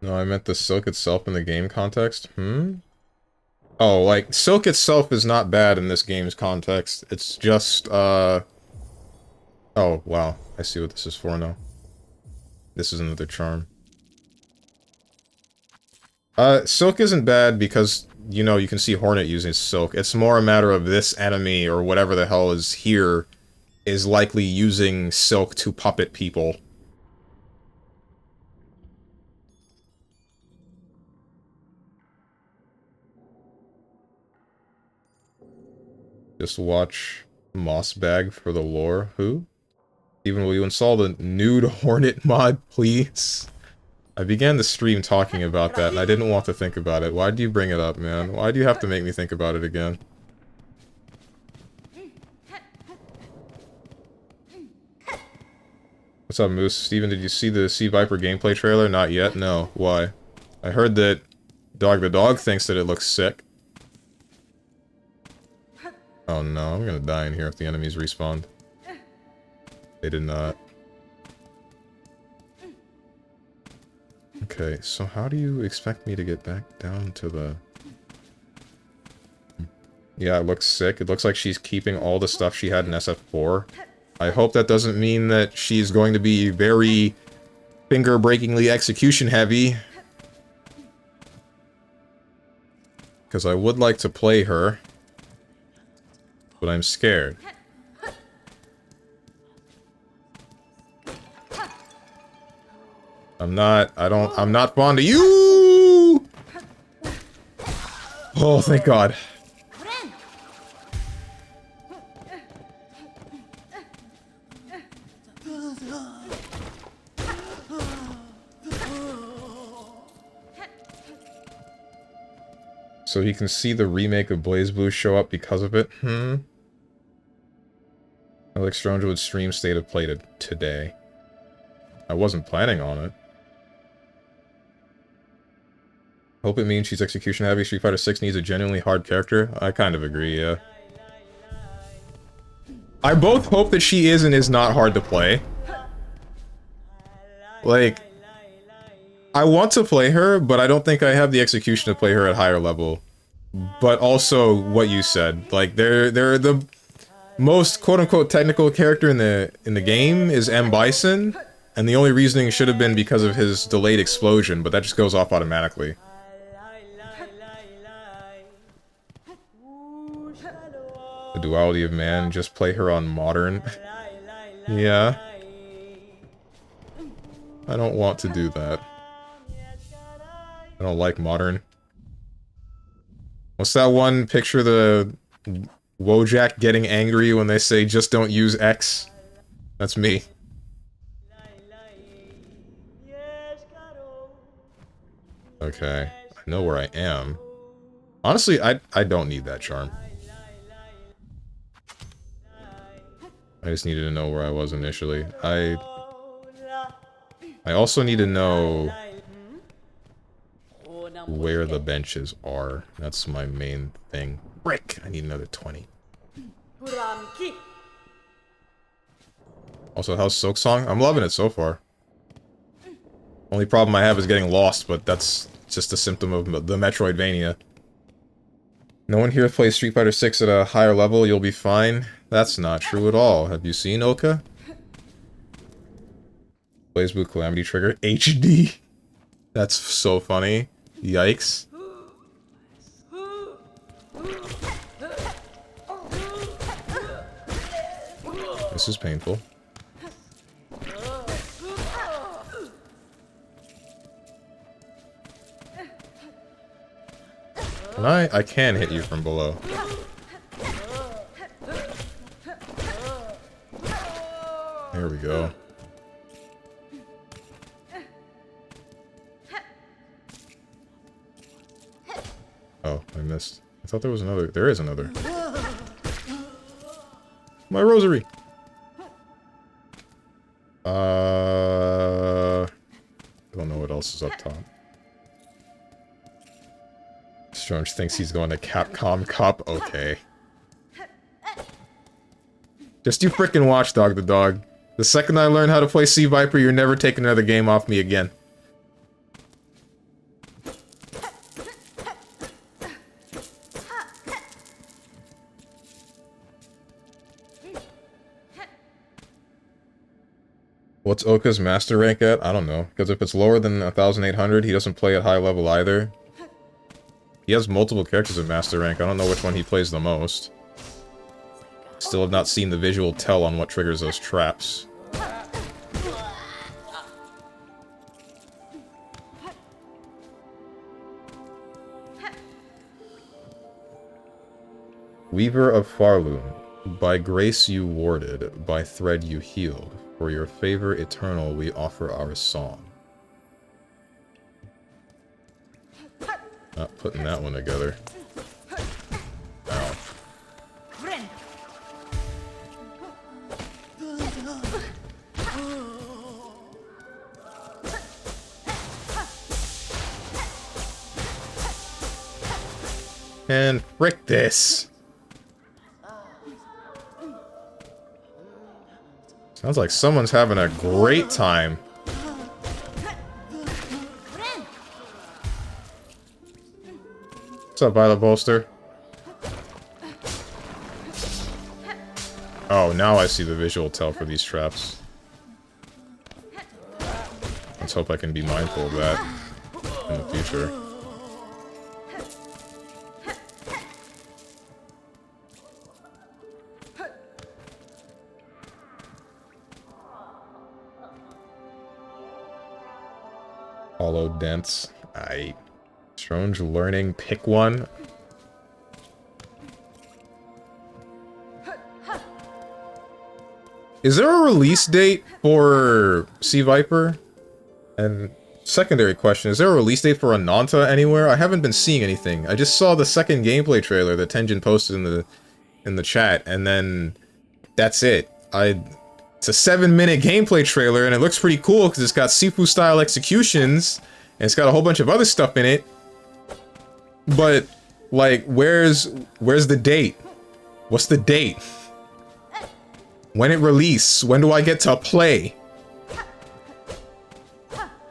No, I meant the silk itself in the game context. Oh, like, silk itself is not bad in this game's context. It's just, Oh, wow. I see what this is for now. This is another charm. Silk isn't bad because, you know, you can see Hornet using silk. It's more a matter of this enemy, or whatever the hell is here, is likely using silk to puppet people. Just watch Moss Bag for the lore. Who? Even will you install the nude Hornet mod, please? I began the stream talking about that, and I didn't want to think about it. Why do you bring it up, man? Why do you have to make me think about it again? What's up, Moose? Steven, did you see the Sea Viper gameplay trailer? Not yet? No. Why? I heard that Dog the Dog thinks that it looks sick. Oh no, I'm gonna die in here if the enemies respawn. They did not. Okay, so how do you expect me to get back down to the... Yeah, it looks sick. It looks like she's keeping all the stuff she had in SF4. I hope that doesn't mean that she's going to be very finger-breakingly execution heavy. Because I would like to play her. But I'm scared. I'm not fond of you! Oh, thank God. So you can see the remake of BlazBlue show up because of it? Alex Stronger would stream State of Play today. I wasn't planning on it. Hope it means she's execution heavy. Street Fighter 6 needs a genuinely hard character. I kind of agree, yeah. I both hope that she is and is not hard to play. Like, I want to play her, but I don't think I have the execution to play her at higher level. But also, what you said, like, they're the most quote-unquote technical character in the game is M. Bison, and the only reasoning should have been because of his delayed explosion, but that just goes off automatically. The duality of man, just play her on modern. Yeah. I don't want to do that. I don't like modern. What's that one picture of the Wojak getting angry when they say just don't use X? That's me. Okay. I know where I am. Honestly, I don't need that charm. I just needed to know where I was initially. I also need to know where the benches are. That's my main thing. Frick! I need another 20. Also, how's Silksong? I'm loving it so far. Only problem I have is getting lost, but that's just a symptom of the Metroidvania. No one here plays Street Fighter 6 at a higher level, you'll be fine. That's not true at all. Have you seen Oka? BlazBlue Calamity Trigger HD. That's so funny. Yikes. This is painful. And I can hit you from below. There we go. Oh, I missed. I thought there was another. There is another. My rosary! I don't know what else is up top. Strange thinks he's going to Capcom Cup. Okay. Just you frickin' Watchdog the dog. The second I learn how to play Sea Viper, you're never taking another game off me again. What's Oka's master rank at? I don't know. Because if it's lower than 1,800, he doesn't play at high level either. He has multiple characters at master rank. I don't know which one he plays the most. Still have not seen the visual tell on what triggers those traps. Weaver of Farloon. By grace you warded, by thread you healed. For your favor eternal we offer our song. Not putting that one together. Ow. And frick this! Sounds like someone's having a great time. What's up, Violet Bolster? Oh, now I see the visual tell for these traps. Let's hope I can be mindful of that in the future. Hollow dents. Aight. Strange learning. Pick one. Is there a release date for Sea Viper? And secondary question, is there a release date for Ananta anywhere? I haven't been seeing anything. I just saw the second gameplay trailer that Tenjin posted in the chat, and then that's it. It's a 7-minute gameplay trailer, and it looks pretty cool because it's got Sifu-style executions, and it's got a whole bunch of other stuff in it. But, like, where's the date? What's the date? When it release? When do I get to play?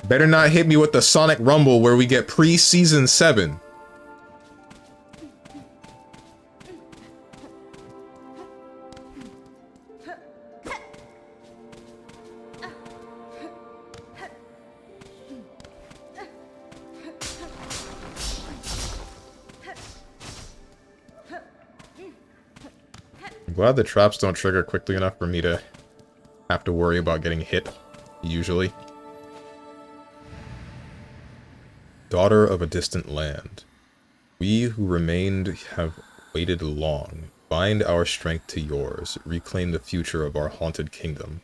Better not hit me with the Sonic Rumble where we get pre-Season 7. I'm glad the traps don't trigger quickly enough for me to have to worry about getting hit, usually. Daughter of a distant land. We who remained have waited long. Bind our strength to yours. Reclaim the future of our haunted kingdom.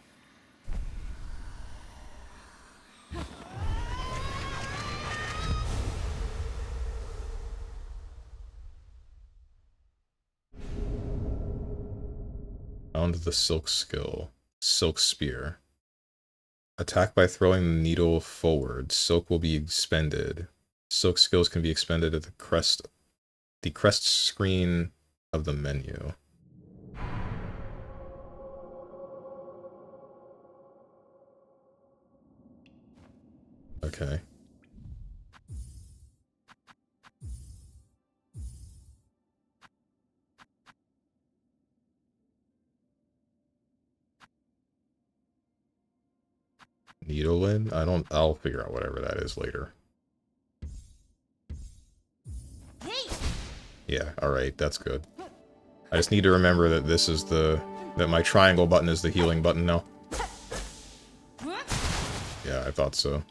Found the silk skill. Silk spear. Attack by throwing the needle forward. Silk will be expended. Silk skills can be expended at the crest screen of the menu. Okay. Needle in? I'll figure out whatever that is later. Yeah, alright, that's good. I just need to remember that this is that my triangle button is the healing button now. Yeah, I thought so.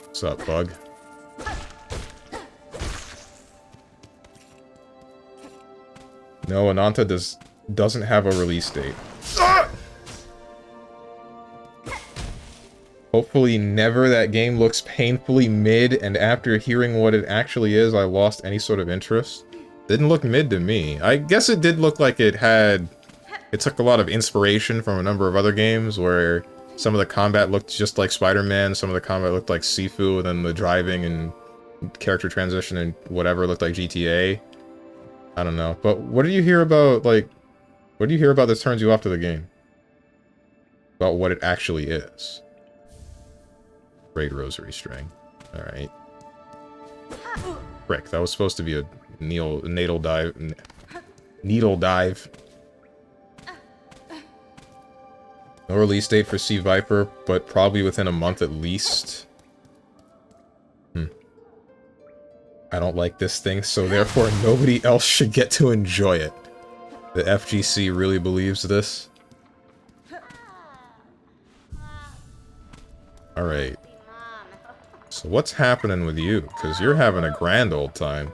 What's up, bug? No, Ananta doesn't have a release date. Ah! Hopefully never that game looks painfully mid, and after hearing what it actually is, I lost any sort of interest. Didn't look mid to me. I guess it did look like it took a lot of inspiration from a number of other games, where some of the combat looked just like Spider-Man, some of the combat looked like Sifu, and then the driving and character transition and whatever looked like GTA. I don't know. But what do you hear about, like, what do you hear about that turns you off to the game? About what it actually is? Great rosary string. Alright. Frick, that was supposed to be a needle dive. Needle dive. No release date for Sea Viper, but probably within a month at least. I don't like this thing, so therefore nobody else should get to enjoy it. The FGC really believes this. Alright. So what's happening with you? Because you're having a grand old time.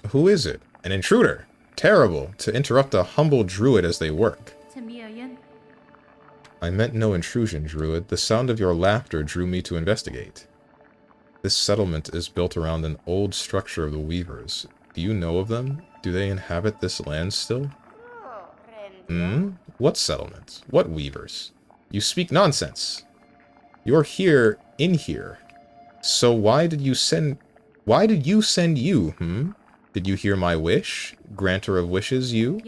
Who is it? An intruder. Terrible. To interrupt a humble druid as they work. I meant no intrusion, druid. The sound of your laughter drew me to investigate. This settlement is built around an old structure of the Weavers. Do you know of them? Do they inhabit this land still? What settlement? What Weavers? You speak nonsense. You're here, in here. So why did you send you, Did you hear my wish? Granter of wishes, you?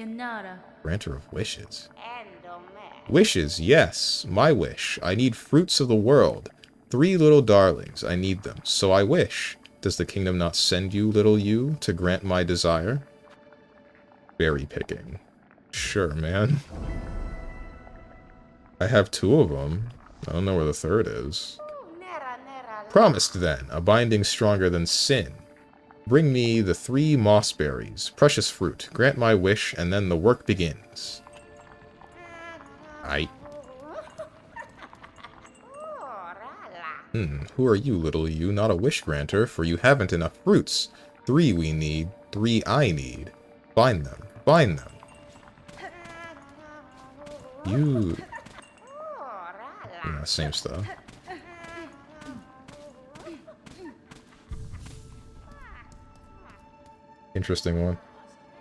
Granter of wishes. Wishes, yes. My wish. I need fruits of the world. 3 little darlings. I need them. So I wish. Does the kingdom not send you, little you, to grant my desire? Berry picking. Sure, man. I have 2 of them. I don't know where the 3rd is. Promised, then. A binding stronger than sin. Bring me the 3 moss berries. Precious fruit. Grant my wish, and then the work begins. Who are you, little you? Not a wish granter, for you haven't enough fruits. 3 we need. 3 I need. Bind them. Bind them. You... Yeah, same stuff. Interesting one.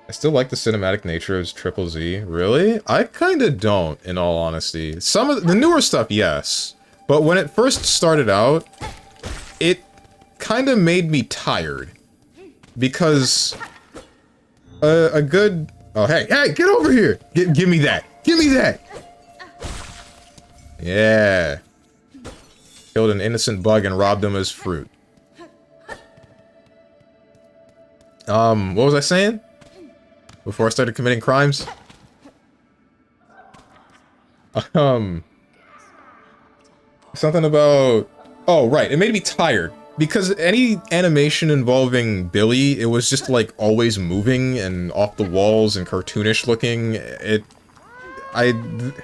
I still like the cinematic nature of Triple Z. Really? I kinda don't, in all honesty. Some of the newer stuff, yes. But when it first started out, it kinda made me tired. Because... a good... Oh, hey, hey, get over here! Give me that! Give me that! Yeah. Killed an innocent bug and robbed him of his fruit. What was I saying? Before I started committing crimes? Something about... Oh, right, it made me tired. Because any animation involving Billy, it was just, like, always moving and off the walls and cartoonish looking.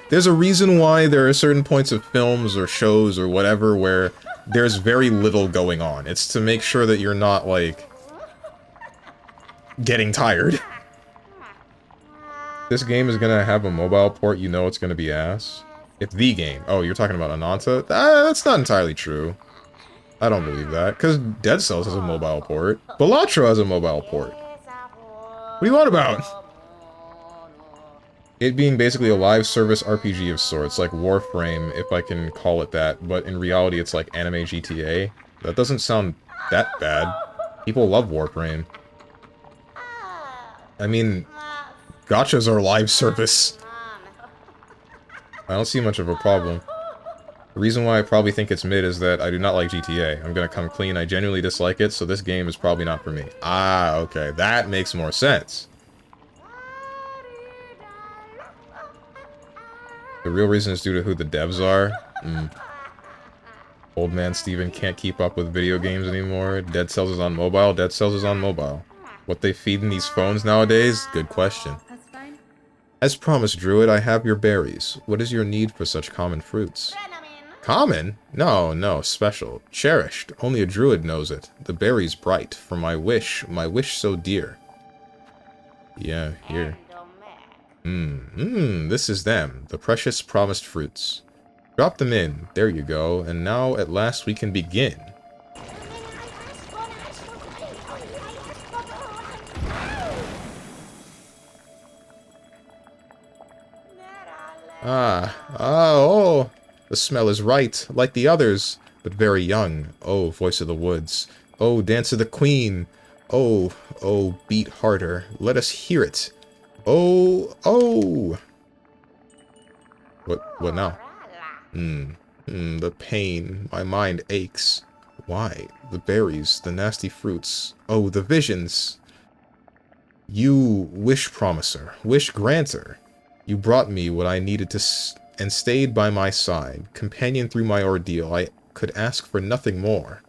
There's a reason why there are certain points of films or shows or whatever where there's very little going on. It's to make sure that you're not, like... getting tired. This game is gonna have a mobile port, you know it's gonna be ass. If the game. Oh, you're talking about Ananta? That's not entirely true. I don't believe that, because Dead Cells has a mobile port. Balatro has a mobile port. What do you want about? It being basically a live service RPG of sorts, like Warframe, if I can call it that, but in reality it's like anime GTA. That doesn't sound that bad. People love Warframe. I mean, gachas are live service. I don't see much of a problem. The reason why I probably think it's mid is that I do not like GTA. I'm gonna come clean, I genuinely dislike it, so this game is probably not for me. Ah, okay, that makes more sense. The real reason is due to who the devs are. Old man Steven can't keep up with video games anymore. Dead Cells is on mobile. Dead Cells is on mobile. What they feed in these phones nowadays? Good question. As promised, Druid, I have your berries. What is your need for such common fruits? Common? No, no, special. Cherished. Only a druid knows it. The berry's bright. For my wish so dear. Yeah, here. This is them. The precious promised fruits. Drop them in. There you go. And now, at last, we can begin. Oh. The smell is right, like the others, but very young. Oh, voice of the woods. Oh, dance of the queen. Oh, beat harder. Let us hear it. Oh. What now? The pain. My mind aches. Why? The berries, the nasty fruits. Oh, the visions. You, wish promiser, wish granter. You brought me what I needed to and stayed by my side, companion through my ordeal. I could ask for nothing more.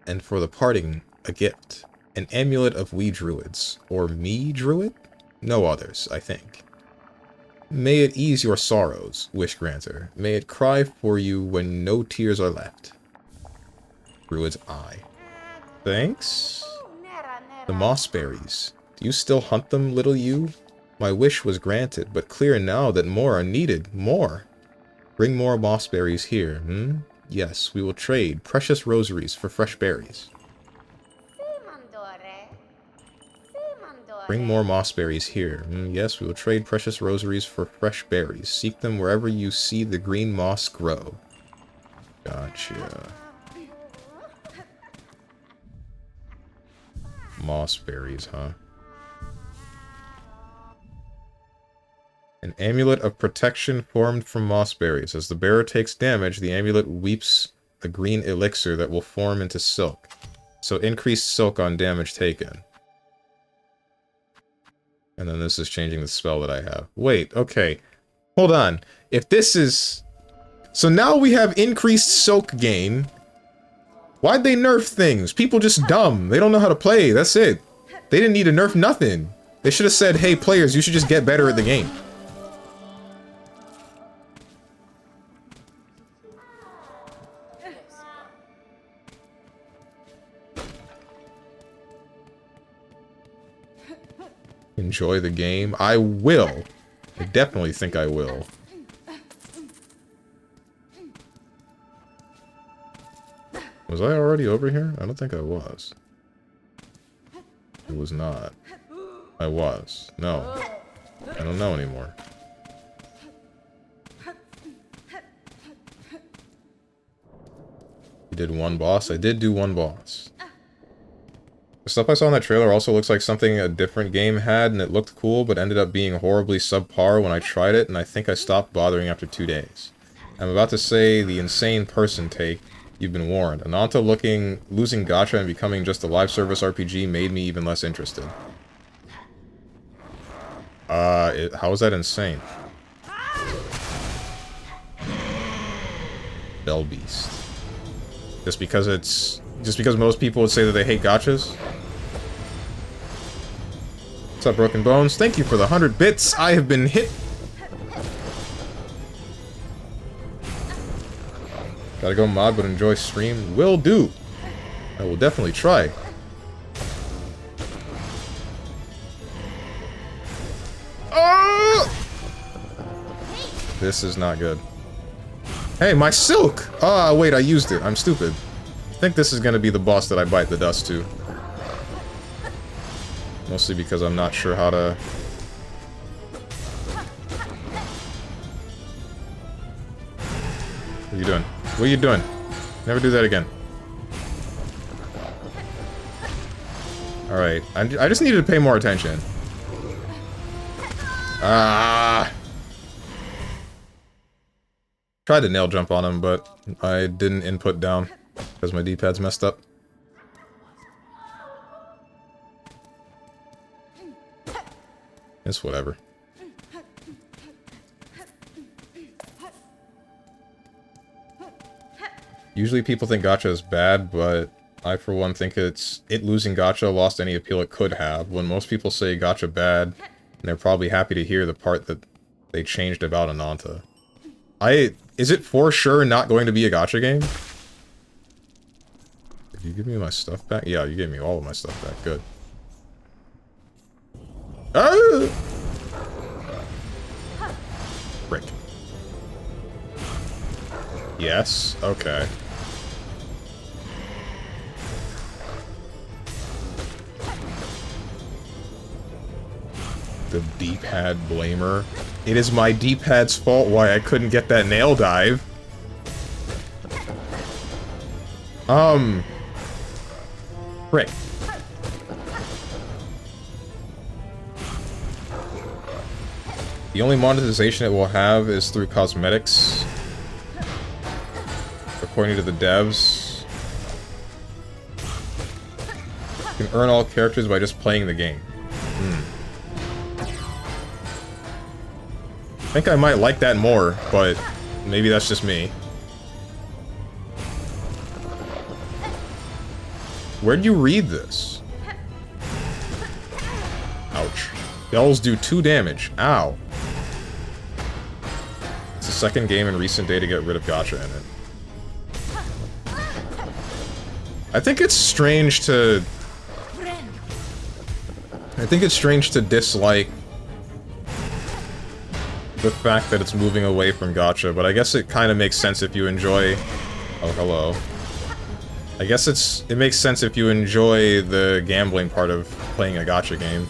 And for the parting, a gift. An amulet of we druids. Or me druid? No others, I think. May it ease your sorrows, wish granter. May it cry for you when no tears are left. Druid's eye. Thanks? The moss berries. Do you still hunt them, little you? My wish was granted, but clear now that more are needed. More. Bring more moss berries here, Yes, we will trade precious rosaries for fresh berries. Bring more moss berries here. Yes, we will trade precious rosaries for fresh berries. Seek them wherever you see the green moss grow. Gotcha. Moss berries, huh? An amulet of protection formed from moss berries. As the bearer takes damage, the amulet weeps a green elixir that will form into silk. So increased silk on damage taken. And then this is changing the spell that I have. Wait, okay. Hold on. If this is... So now we have increased silk gain. Why'd they nerf things? People just dumb. They don't know how to play. That's it. They didn't need to nerf nothing. They should have said, hey, players, you should just get better at the game. Enjoy the game. I will. I definitely think I will. Was I already over here? I don't think I was. It was not. I was. No. I don't know anymore. You did one boss? I did do one boss. The stuff I saw in that trailer also looks like something a different game had, and it looked cool, but ended up being horribly subpar when I tried it, and I think I stopped bothering after 2 days. I'm about to say the insane person take. You've been warned. Ananta losing gacha and becoming just a live service RPG made me even less interested. How is that insane? Bell Beast. Just because most people would say that they hate gachas? What's up, Broken Bones? Thank you for the 100 bits. I have been hit. Gotta go mod, but enjoy stream. Will do. I will definitely try. Oh! This is not good. Hey, my silk! Ah, wait, I used it. I'm stupid. I think this is gonna be the boss that I bite the dust to. Mostly because I'm not sure how to... What are you doing? What are you doing? Never do that again. Alright, I just needed to pay more attention. Ah! Tried to nail jump on him, but I didn't input down because my D-pad's messed up. It's whatever. Usually people think gacha is bad, but I for one think it losing gacha lost any appeal it could have. When most people say gacha bad, and they're probably happy to hear the part that they changed about Ananta. Is it for sure not going to be a gacha game? Did you give me my stuff back? Yeah, you gave me all of my stuff back. Good. Ah! Frick. Yes? Okay. The D-pad blamer. It is my D-pad's fault why I couldn't get that nail dive. Frick. The only monetization it will have is through cosmetics. According to the devs. You can earn all characters by just playing the game. I think I might like that more, but maybe that's just me. Where'd you read this? Ouch. Bells do 2 damage. Ow. It's the second game in recent day to get rid of gacha in it. I think it's strange to dislike the fact that it's moving away from gacha, but I guess it kind of makes sense if you enjoy... Oh, hello. I guess it makes sense if you enjoy the gambling part of playing a gacha game.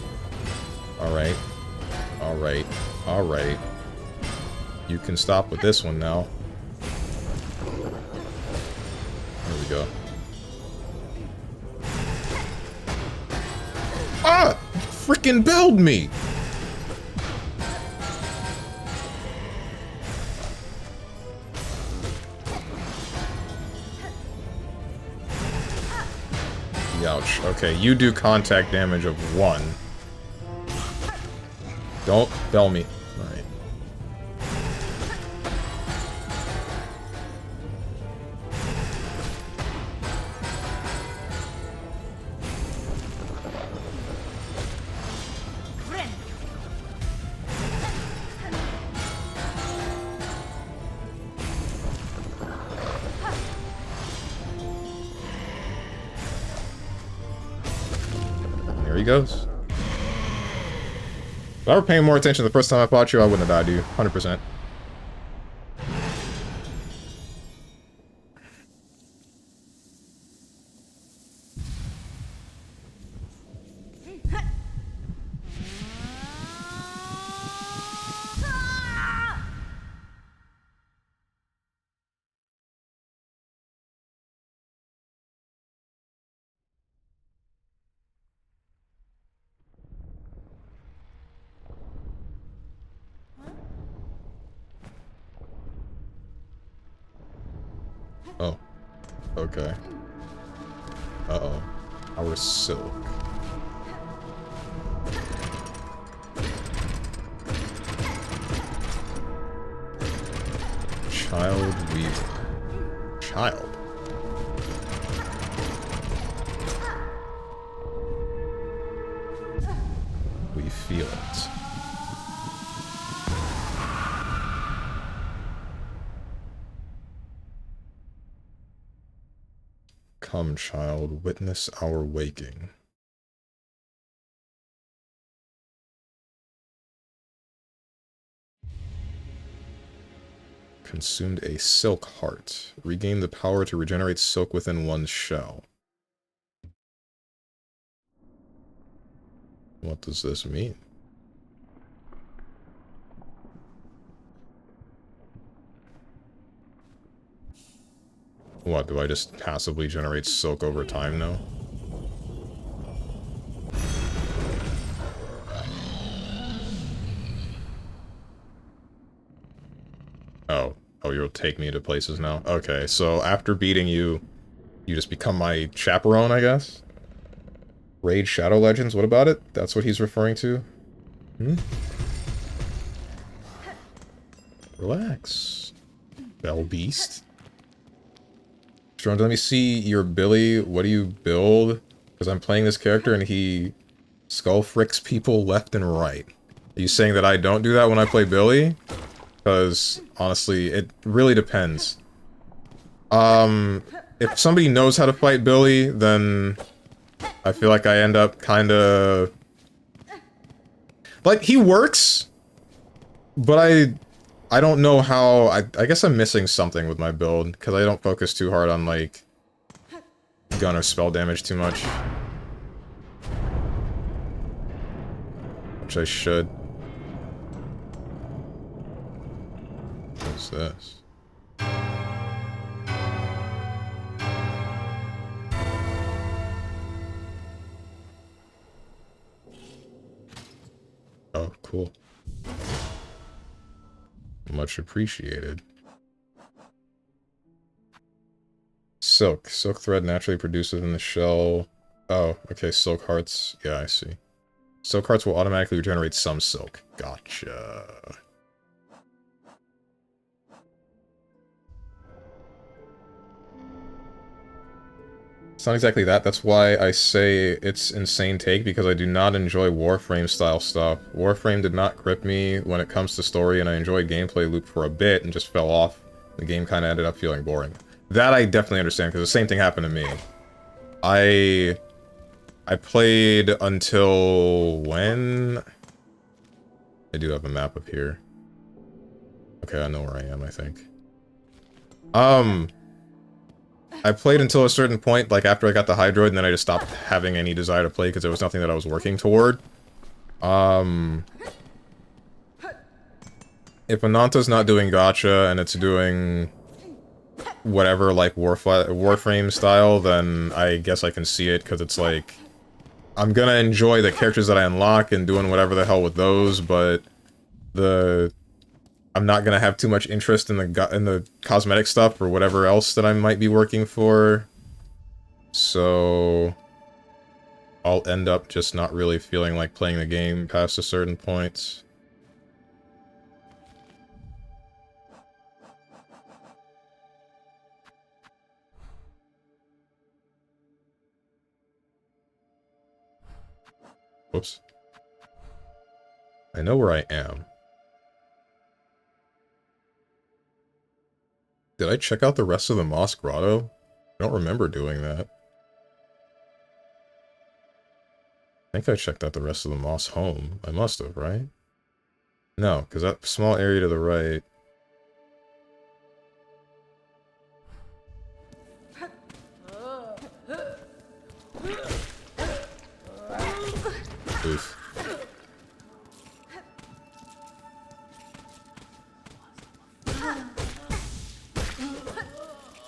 Alright. Alright. Alright. You can stop with this one now. freaking build me! Ouch. Okay, you do contact damage of 1. Don't bell me. Alright. There he goes. If I were paying more attention the first time I fought you, I wouldn't have died to you. 100%. Oh. Okay. Uh-oh. Our silk. Child Weaver. Child? We feel it. Come, child, witness our waking. Consumed a silk heart. Regain the power to regenerate silk within one's shell. What does this mean? What, do I just passively generate silk over time now? Oh. Oh, you'll take me to places now? Okay, so after beating you, you just become my chaperone, I guess? Raid Shadow Legends, what about it? That's what he's referring to? Hmm? Relax. Bell Beast? Strong, let me see your Billy. What do you build? Because I'm playing this character and he skull fricks people left and right. Are you saying that I don't do that when I play Billy? Because, honestly, it really depends. If somebody knows how to fight Billy, then I feel like I end up kinda... Like, he works, but I don't know how... I guess I'm missing something with my build, because I don't focus too hard on, like, gun or spell damage too much. Which I should. What's this? Oh, cool. Much appreciated. Silk. Silk thread naturally produced within the shell. Oh, okay, silk hearts. Yeah, I see. Silk hearts will automatically regenerate some silk. Gotcha. It's not exactly that. That's why I say it's insane take, because I do not enjoy Warframe style stuff. Warframe did not grip me when it comes to story, and I enjoyed gameplay loop for a bit and just fell off. The game kind of ended up feeling boring. That I definitely understand, because the same thing happened to me. I played until when? I do have a map up here. Okay, I know where I am, I think. I played until a certain point, like after I got the Hydroid, and then I just stopped having any desire to play because there was nothing that I was working toward. If Ananta's not doing gacha and it's doing whatever, like Warframe style, then I guess I can see it, because it's like, I'm gonna enjoy the characters that I unlock and doing whatever the hell with those, but I'm not gonna have too much interest in the cosmetic stuff or whatever else that I might be working for. So I'll end up just not really feeling like playing the game past a certain point. Whoops. I know where I am. Did I check out the rest of the Moss Grotto? I don't remember doing that. I think I checked out the rest of the Moss Home. I must have, right? No, because that small area to the right... Oof.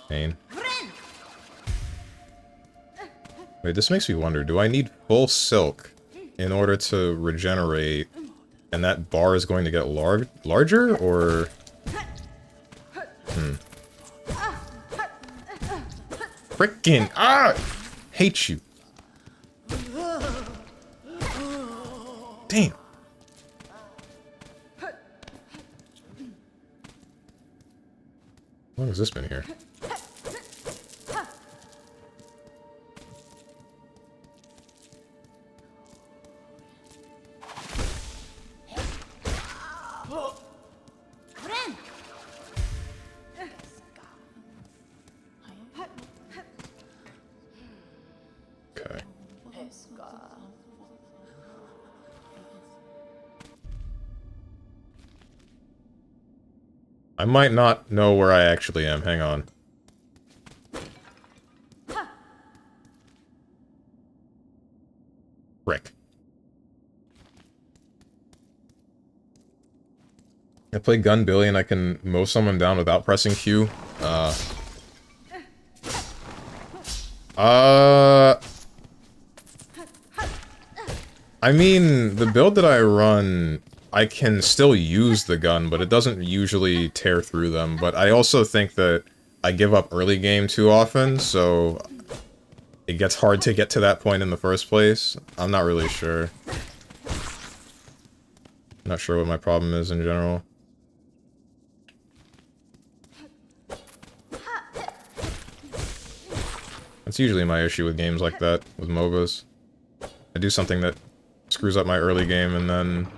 Pain. Wait, this makes me wonder, do I need full silk in order to regenerate, and that bar is going to get larger, or... Frickin' hate you. Damn. How long has this been here? Okay. I might not know where I actually am. Hang on. Frick. I play Gun Billy and I can mow someone down without pressing Q. I mean, the build that I run, I can still use the gun, but it doesn't usually tear through them. But I also think that I give up early game too often, so it gets hard to get to that point in the first place. I'm not really sure. Not sure what my problem is in general. That's usually my issue with games like that, with MOBAs. I do something that screws up my early game, and then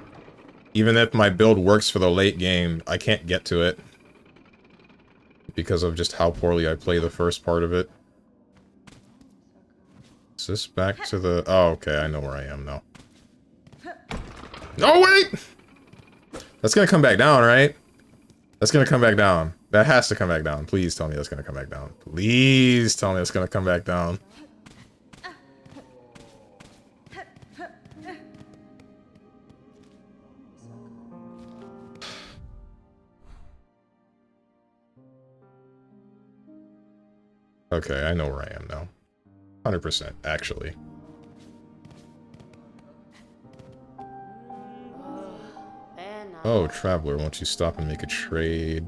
even if my build works for the late game, I can't get to it because of just how poorly I play the first part of it. Is this back to the... Oh, okay, I know where I am now. Oh, wait! That's gonna come back down, right? That's gonna come back down. That has to come back down. Please tell me that's gonna come back down. Please tell me that's gonna come back down. Okay, I know where I am now. 100%, actually. Oh, Traveler, won't you stop and make a trade?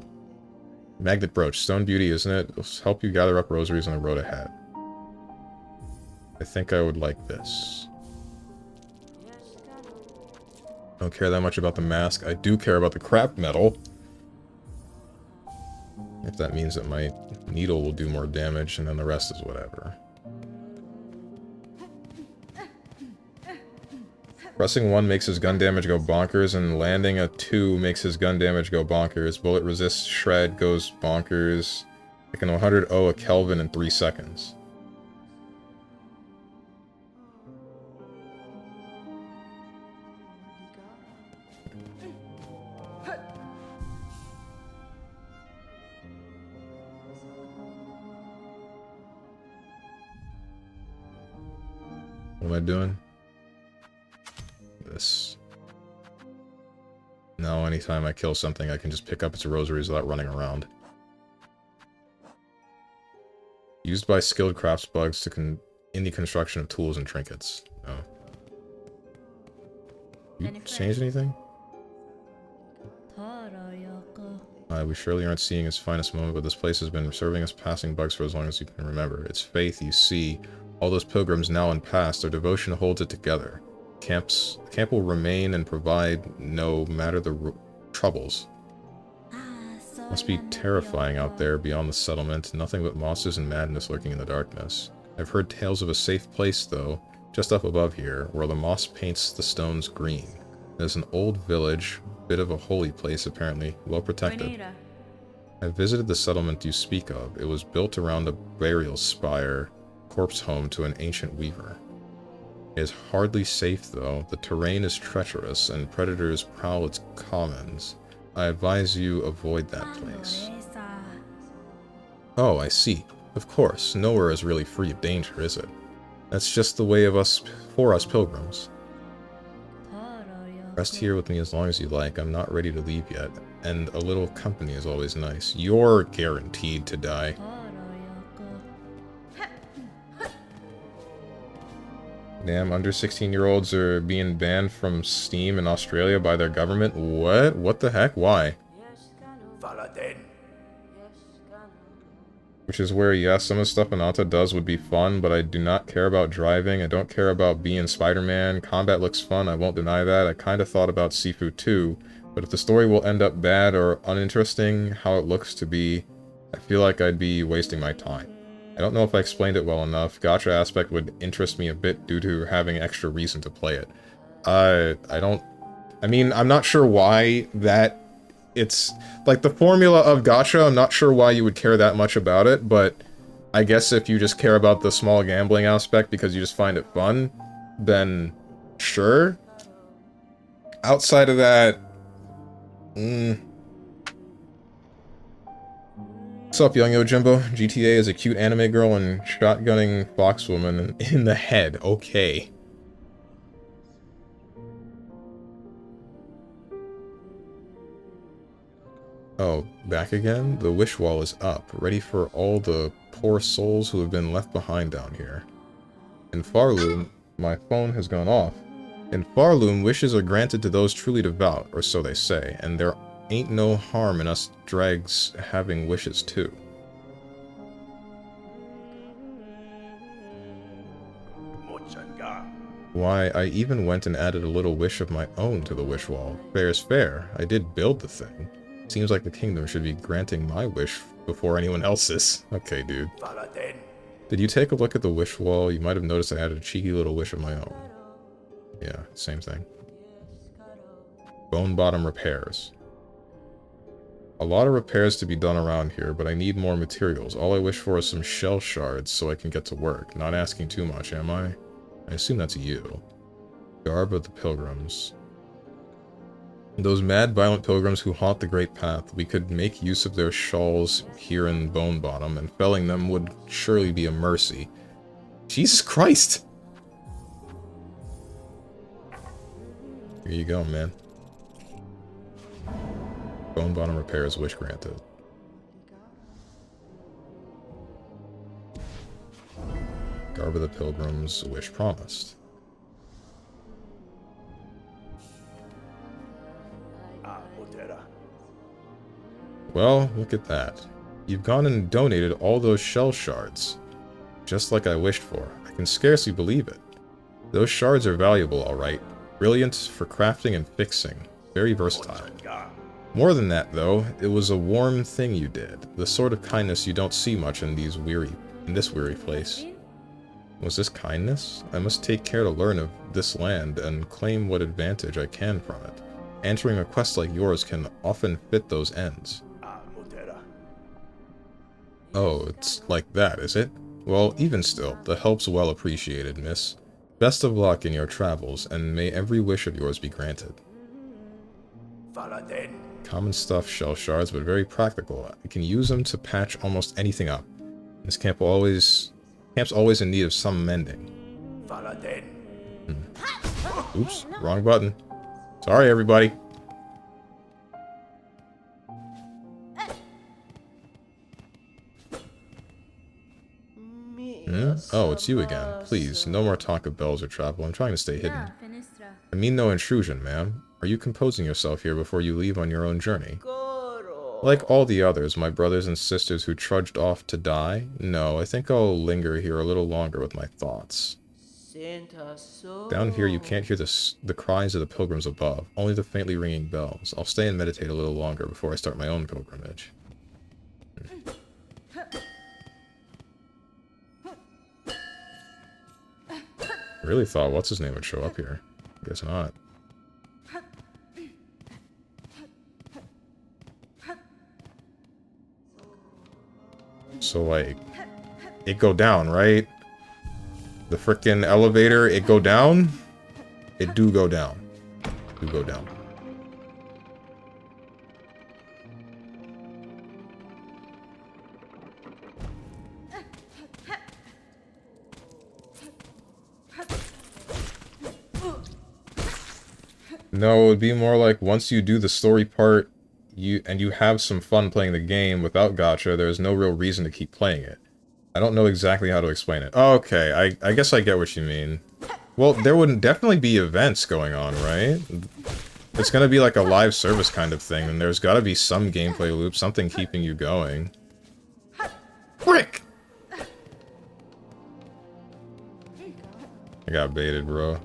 Magnet Brooch, Stone Beauty, isn't it? It'll help you gather up rosaries on the road ahead. I think I would like this. Don't care that much about the mask. I do care about the crap metal. If that means that my needle will do more damage, and then the rest is whatever. Pressing 1 makes his gun damage go bonkers, and landing a 2 makes his gun damage go bonkers. Bullet resist shred goes bonkers. I can 100-0 a Kelvin in 3 seconds. What am I doing? This. Now, anytime I kill something, I can just pick up its rosaries without running around. Used by skilled crafts bugs to in the construction of tools and trinkets. Oh. You change anything? We surely aren't seeing its finest moment, but this place has been serving us passing bugs for as long as you can remember. Its faith, you see, all those pilgrims now and past, their devotion holds it together. The camp will remain and provide no matter the troubles. Must be terrifying out there beyond the settlement, nothing but monsters and madness lurking in the darkness. I've heard tales of a safe place, though, just up above here, where the moss paints the stones green. There's an old village, bit of a holy place apparently, well protected. I visited the settlement you speak of. It was built around a burial spire, corpse home to an ancient weaver. It is hardly safe though. The terrain is treacherous and predators prowl its commons. I advise you avoid that place. Oh, I see. Of course, nowhere is really free of danger, is it? That's just the way for us pilgrims. Rest here with me as long as you like. I'm not ready to leave yet, and a little company is always nice. You're guaranteed to die. Damn, under 16-year-olds are being banned from Steam in Australia by their government? What? What the heck? Why? Which is where, yes, some of the stuff Ananta does would be fun, but I do not care about driving. I don't care about being Spider-Man. Combat looks fun, I won't deny that. I kind of thought about Sifu too, but if the story will end up bad or uninteresting, how it looks to be, I feel like I'd be wasting my time. I don't know if I explained it well enough. Gacha aspect would interest me a bit due to having extra reason to play it. I mean, I'm not sure why that... It's like the formula of gacha, I'm not sure why you would care that much about it, but I guess if you just care about the small gambling aspect because you just find it fun, then sure. Outside of that, What's up, young Yojimbo? GTA is a cute anime girl and shotgunning foxwoman in the head. Okay. Oh, back again? The wish wall is up, ready for all the poor souls who have been left behind down here. In Farloom, my phone has gone off. In Farloom, wishes are granted to those truly devout, or so they say, and there ain't no harm in us drags having wishes too. Why, I even went and added a little wish of my own to the wish wall. Fair is fair. I did build the thing. Seems like the kingdom should be granting my wish before anyone else's. Okay, dude. Did you take a look at the wish wall? You might have noticed I added a cheeky little wish of my own. Yeah, same thing. Bone bottom repairs. A lot of repairs to be done around here, but I need more materials. All I wish for is some shell shards so I can get to work. Not asking too much, am I? I assume that's you. Garb of the Pilgrims. Those mad, violent pilgrims who haunt the Great Path, we could make use of their shawls here in Bone Bottom, and felling them would surely be a mercy. Jesus Christ! Here you go, man. Bone Bottom repairs, wish granted. Garb of the Pilgrims, wish promised. Well, look at that. You've gone and donated all those shell shards. Just like I wished for. I can scarcely believe it. Those shards are valuable, alright. Brilliant for crafting and fixing. Very versatile. More than that, though, it was a warm thing you did. The sort of kindness you don't see much in this weary place. Was this kindness? I must take care to learn of this land and claim what advantage I can from it. Answering a quest like yours can often fit those ends. Oh, it's like that, is it? Well, even still, the help's well appreciated, miss. Best of luck in your travels, and may every wish of yours be granted. Common stuff, shell shards, but very practical. I can use them to patch almost anything up. This camp's always in need of some mending. Oops, wrong button. Sorry, everybody. Oh, it's you again. Please, no more talk of bells or travel. I'm trying to stay hidden. I mean no intrusion, ma'am. Are you composing yourself here before you leave on your own journey? Like all the others, my brothers and sisters who trudged off to die? No, I think I'll linger here a little longer with my thoughts. Down here you can't hear the cries of the pilgrims above, only the faintly ringing bells. I'll stay and meditate a little longer before I start my own pilgrimage. I really thought what's-his-name would show up here. Guess not. So, like, it go down, right? The frickin' elevator, it go down? It do go down. Do go down. No, it would be more like once you do the story part, you have some fun playing the game without gacha, there's no real reason to keep playing it. I don't know exactly how to explain it. Okay, I guess I get what you mean. Well, there would definitely be events going on, right? It's gonna be like a live service kind of thing, and there's gotta be some gameplay loop, something keeping you going. Frick! I got baited, bro.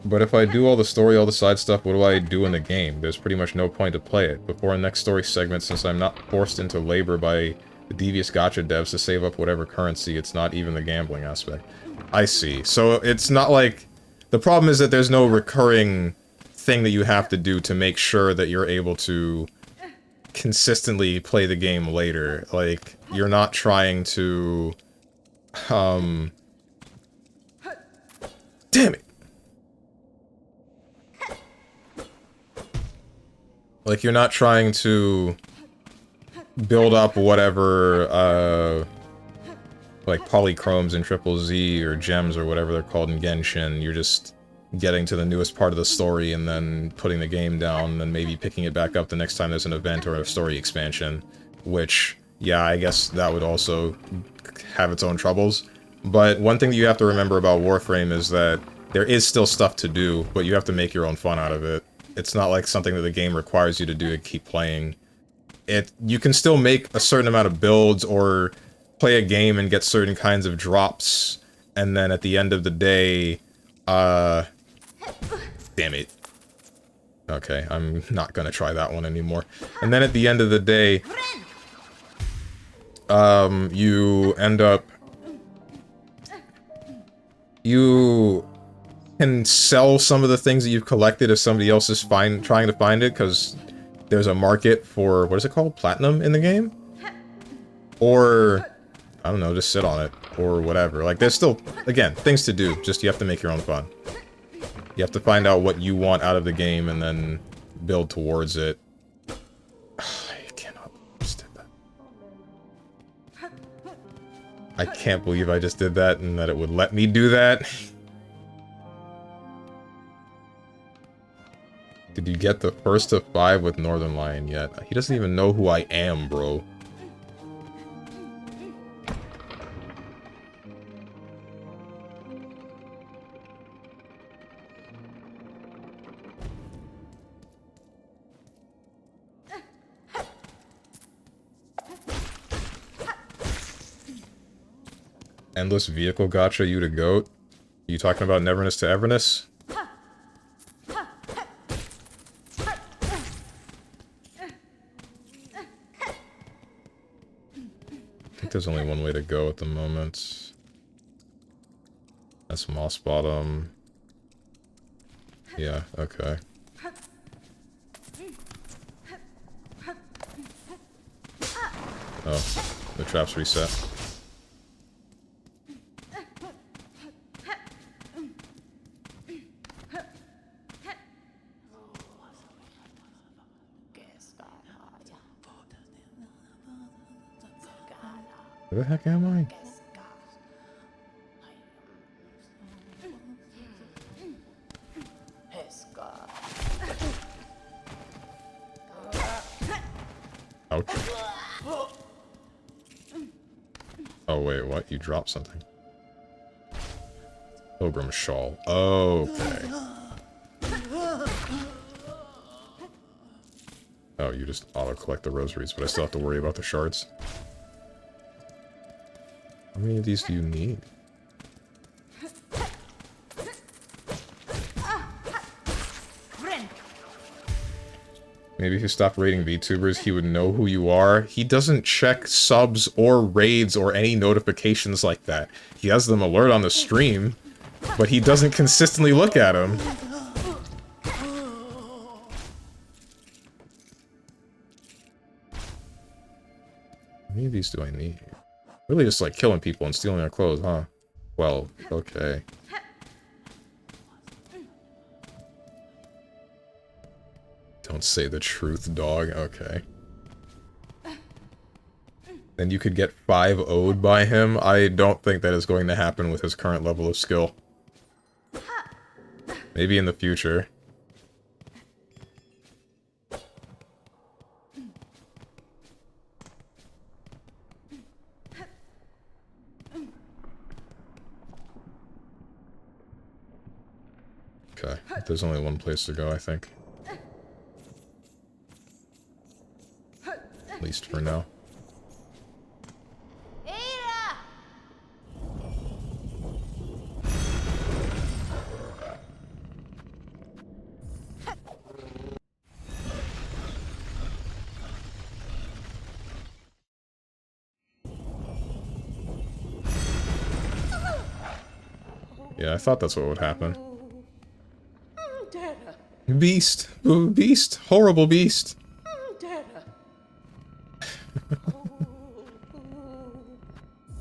But if I do all the story, all the side stuff, what do I do in the game? There's pretty much no point to play it. Before our next story segment, since I'm not forced into labor by the devious gacha devs to save up whatever currency, it's not even the gambling aspect. I see. So it's not like... The problem is that there's no recurring thing that you have to do to make sure that you're able to consistently play the game later. Like, you're not trying to... Damn it! Like, you're not trying to build up whatever, like polychromes in Triple Z or gems or whatever they're called in Genshin. You're just getting to the newest part of the story and then putting the game down and then maybe picking it back up the next time there's an event or a story expansion. Which, yeah, I guess that would also have its own troubles. But one thing that you have to remember about Warframe is that there is still stuff to do, but you have to make your own fun out of it. It's not like something that the game requires you to do to keep playing. You can still make a certain amount of builds or play a game and get certain kinds of drops, and then at the end of the day, damn it. Okay, I'm not gonna try that one anymore. And then at the end of the day, you end up... You can sell some of the things that you've collected if somebody else is trying to find it, because there's a market for, what is it called? Platinum in the game? Or, I don't know, just sit on it, or whatever. Like, there's still, again, things to do, just you have to make your own fun. You have to find out what you want out of the game and then build towards it. I cannot believe I just did that. I can't believe I just did that and that it would let me do that. Did you get the first of 5 with Northern Lion yet? He doesn't even know who I am, bro. Endless vehicle gacha, you to goat? Are you talking about Neverness to Everness? I think there's only one way to go at the moment. That's Moss Bottom. Yeah, okay. Oh, the trap's reset. Where the heck am I? Ouch. Oh, wait, what? You dropped something. Pilgrim shawl. Okay. Oh, you just auto-collect the rosaries, but I still have to worry about the shards. How many of these do you need? Maybe if you stopped raiding VTubers, he would know who you are. He doesn't check subs or raids or any notifications like that. He has them alert on the stream, but he doesn't consistently look at them. How many of these do I need? Really just like killing people and stealing their clothes, huh? Well, okay. Don't say the truth, dog. Okay. Then you could get 5-0'd by him. I don't think that is going to happen with his current level of skill. Maybe in the future. Okay, there's only one place to go, I think. At least for now. Yeah, I thought that's what would happen. Beast! Ooh, beast! Horrible beast!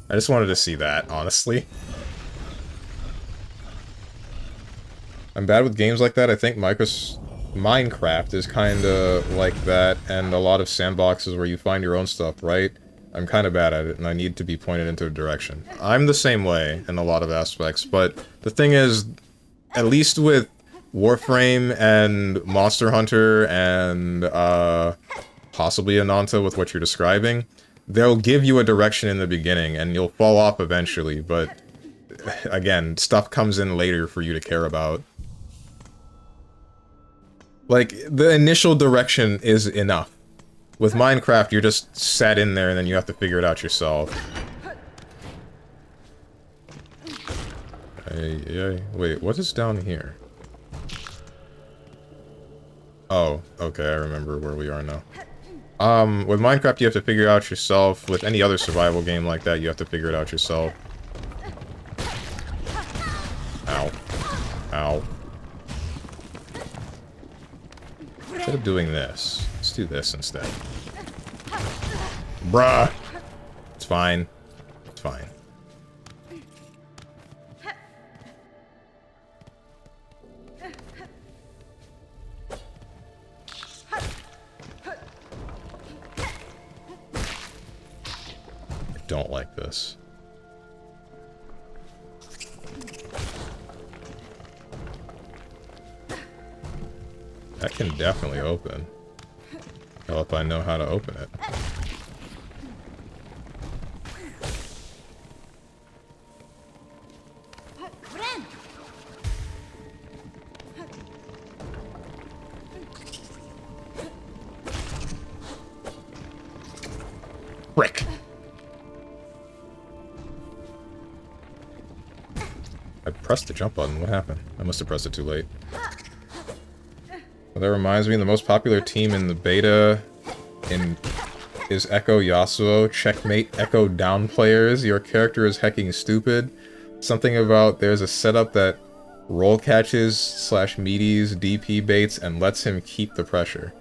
I just wanted to see that, honestly. I'm bad with games like that. I think Minecraft is kinda like that, and a lot of sandboxes where you find your own stuff, right? I'm kinda bad at it, and I need to be pointed into a direction. I'm the same way in a lot of aspects, but the thing is, at least with Warframe and Monster Hunter and, possibly Ananta with what you're describing, they'll give you a direction in the beginning, and you'll fall off eventually, but, again, stuff comes in later for you to care about. Like, the initial direction is enough. With Minecraft, you're just set in there, and then you have to figure it out yourself. Hey, wait, what is down here? Oh, okay, I remember where we are now. With Minecraft, you have to figure it out yourself. With any other survival game like that, you have to figure it out yourself. Ow. Ow. Instead of doing this, let's do this instead. Bruh! It's fine. It's fine. I don't like this. That can definitely open. Hell, if I know how to open it. Frick! I pressed the jump button. What happened? I must have pressed it too late. Well, that reminds me, the most popular team in the beta is Echo Yasuo. Checkmate Echo down players. Your character is hecking stupid. Something about there's a setup that roll catches / meaties DP baits and lets him keep the pressure.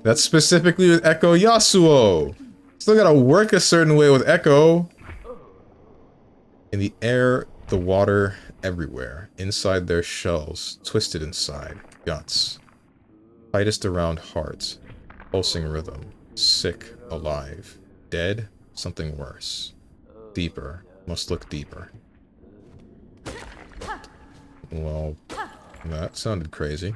That's specifically with Echo Yasuo. Still gotta work a certain way with Echo. In the air, the water, everywhere. Inside their shells, twisted inside. Guts. Tightest around hearts. Pulsing rhythm. Sick, alive. Dead, something worse. Deeper. Must look deeper. Well, that sounded crazy.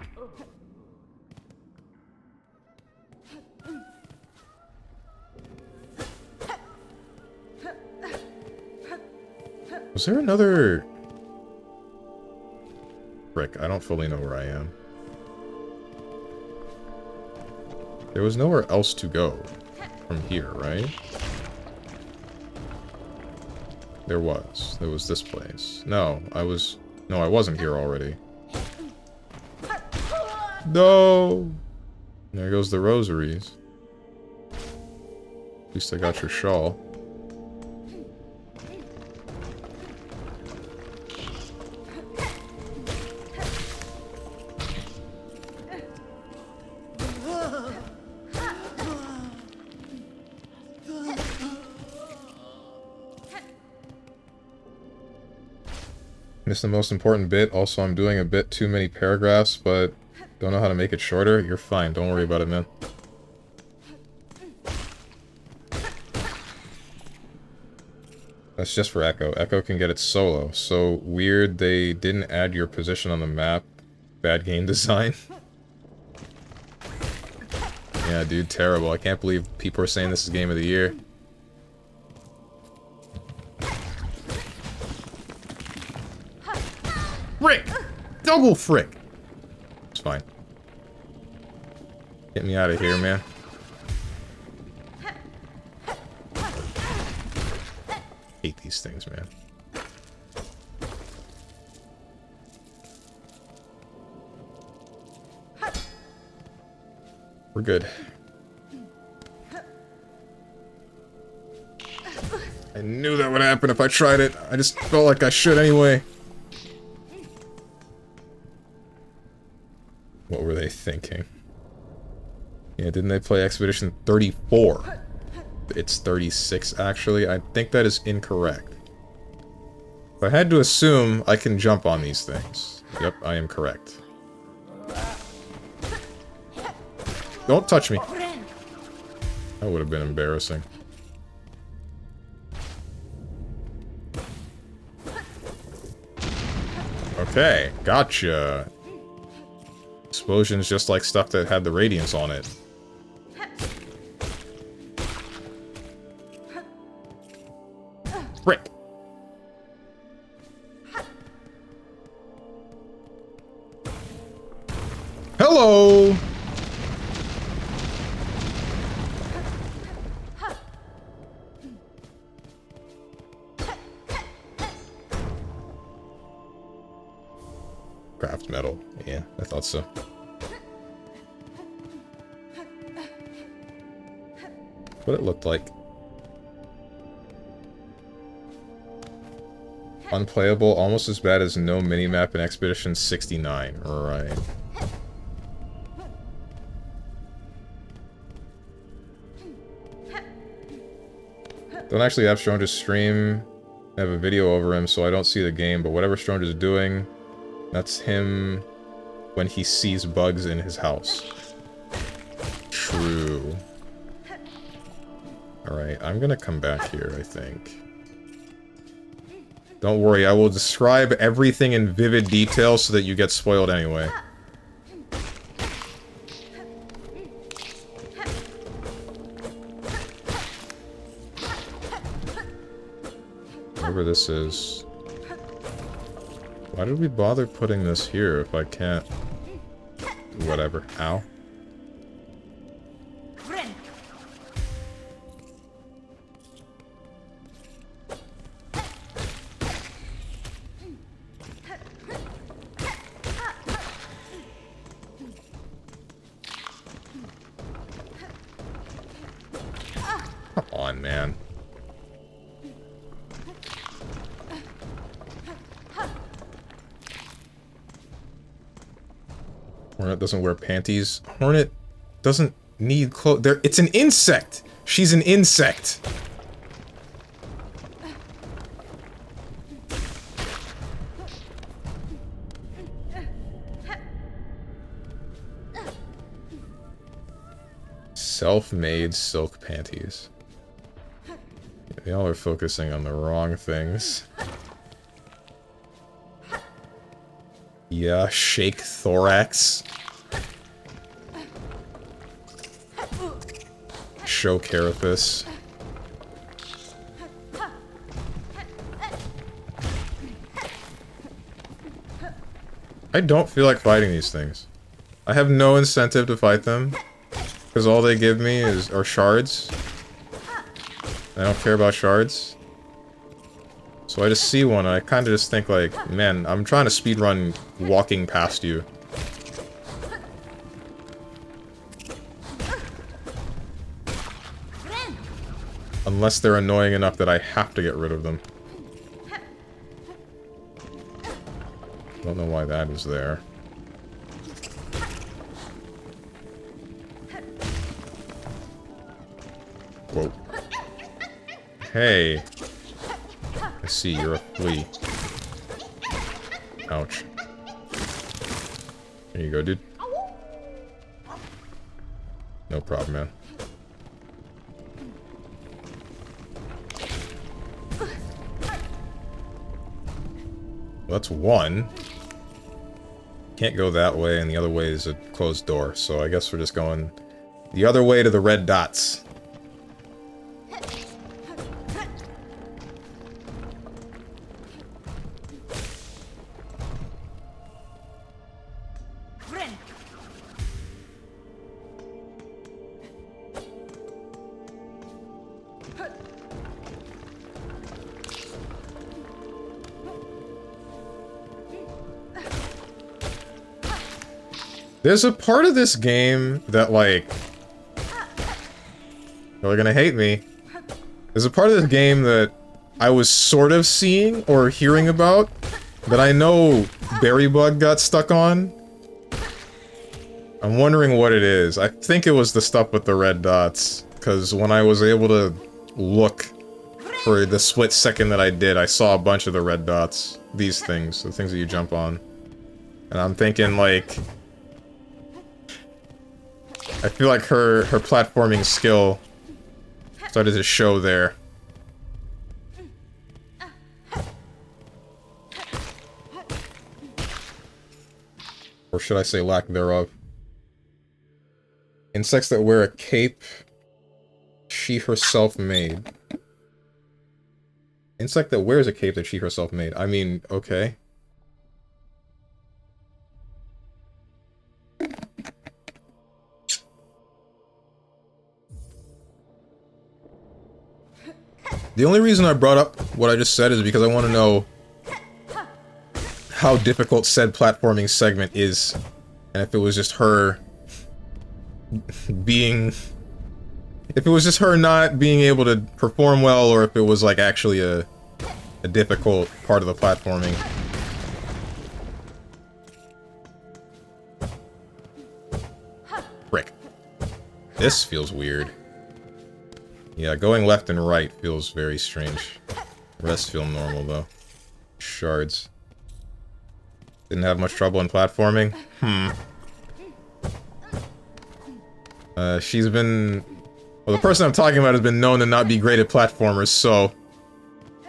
Was there another... Frick, I don't fully know where I am. There was nowhere else to go from here, right? There was. There was this place. No, I wasn't here already. No! There goes the rosaries. At least I got your shawl. Missed the most important bit. Also, I'm doing a bit too many paragraphs, but don't know how to make it shorter. You're fine. Don't worry about it, man. That's just for Echo. Echo can get it solo. So weird they didn't add your position on the map. Bad game design. Yeah, dude, terrible. I can't believe people are saying this is game of the year. Frick! Double frick! It's fine. Get me out of here, man. Hate these things, man. We're good. I knew that would happen if I tried it. I just felt like I should anyway. What were they thinking? Yeah, didn't they play Expedition 34? It's 36, actually. I think that is incorrect. If I had to assume, I can jump on these things. Yep, I am correct. Don't touch me. That would have been embarrassing. Okay, gotcha. Explosions just like stuff that had the radiance on it. Frick. Hello! Craft metal. Yeah, I thought so. What it looked like. Unplayable, almost as bad as no minimap in Expedition 69. Right. Don't actually have Stronger's stream. I have a video over him, so I don't see the game, but whatever Stronger's doing, that's him when he sees bugs in his house. True. Alright, I'm gonna come back here, I think. Don't worry, I will describe everything in vivid detail so that you get spoiled anyway. Whatever this is. Why did we bother putting this here if I can't... Whatever. Ow. Come on, man. Hornet doesn't wear panties. Hornet doesn't need clothes. It's an insect! She's an insect! Self-made silk panties. Y'all are focusing on the wrong things. Yeah, shake thorax. Show carapace. I don't feel like fighting these things. I have no incentive to fight them. Because all they give me are shards. I don't care about shards. So I just see one and I kind of just think like, man, I'm trying to speedrun walking past you. Unless they're annoying enough that I have to get rid of them. Don't know why that is there. Whoa. Hey. I see, you're a flea. Ouch. There you go, dude. No problem, man. Well, that's one. Can't go that way, and the other way is a closed door, so I guess we're just going the other way to the red dots. There's a part of this game that, like... They're gonna hate me. There's a part of this game that I was sort of seeing or hearing about that I know Berrybug got stuck on. I'm wondering what it is. I think it was the stuff with the red dots, because when I was able to look for the split second that I did, I saw a bunch of the red dots. These things, the things that you jump on. And I'm thinking, like... I feel like her platforming skill started to show there. Or should I say lack thereof. Insects that wear a cape she herself made. Insect that wears a cape that she herself made. I mean, okay. The only reason I brought up what I just said is because I want to know how difficult said platforming segment is, and if it was just her being... If it was just her not being able to perform well, or if it was like actually a difficult part of the platforming. Frick. This feels weird. Yeah, going left and right feels very strange. The rest feel normal, though. Shards. Didn't have much trouble in platforming? She's been... Well, the person I'm talking about has been known to not be great at platformers, so...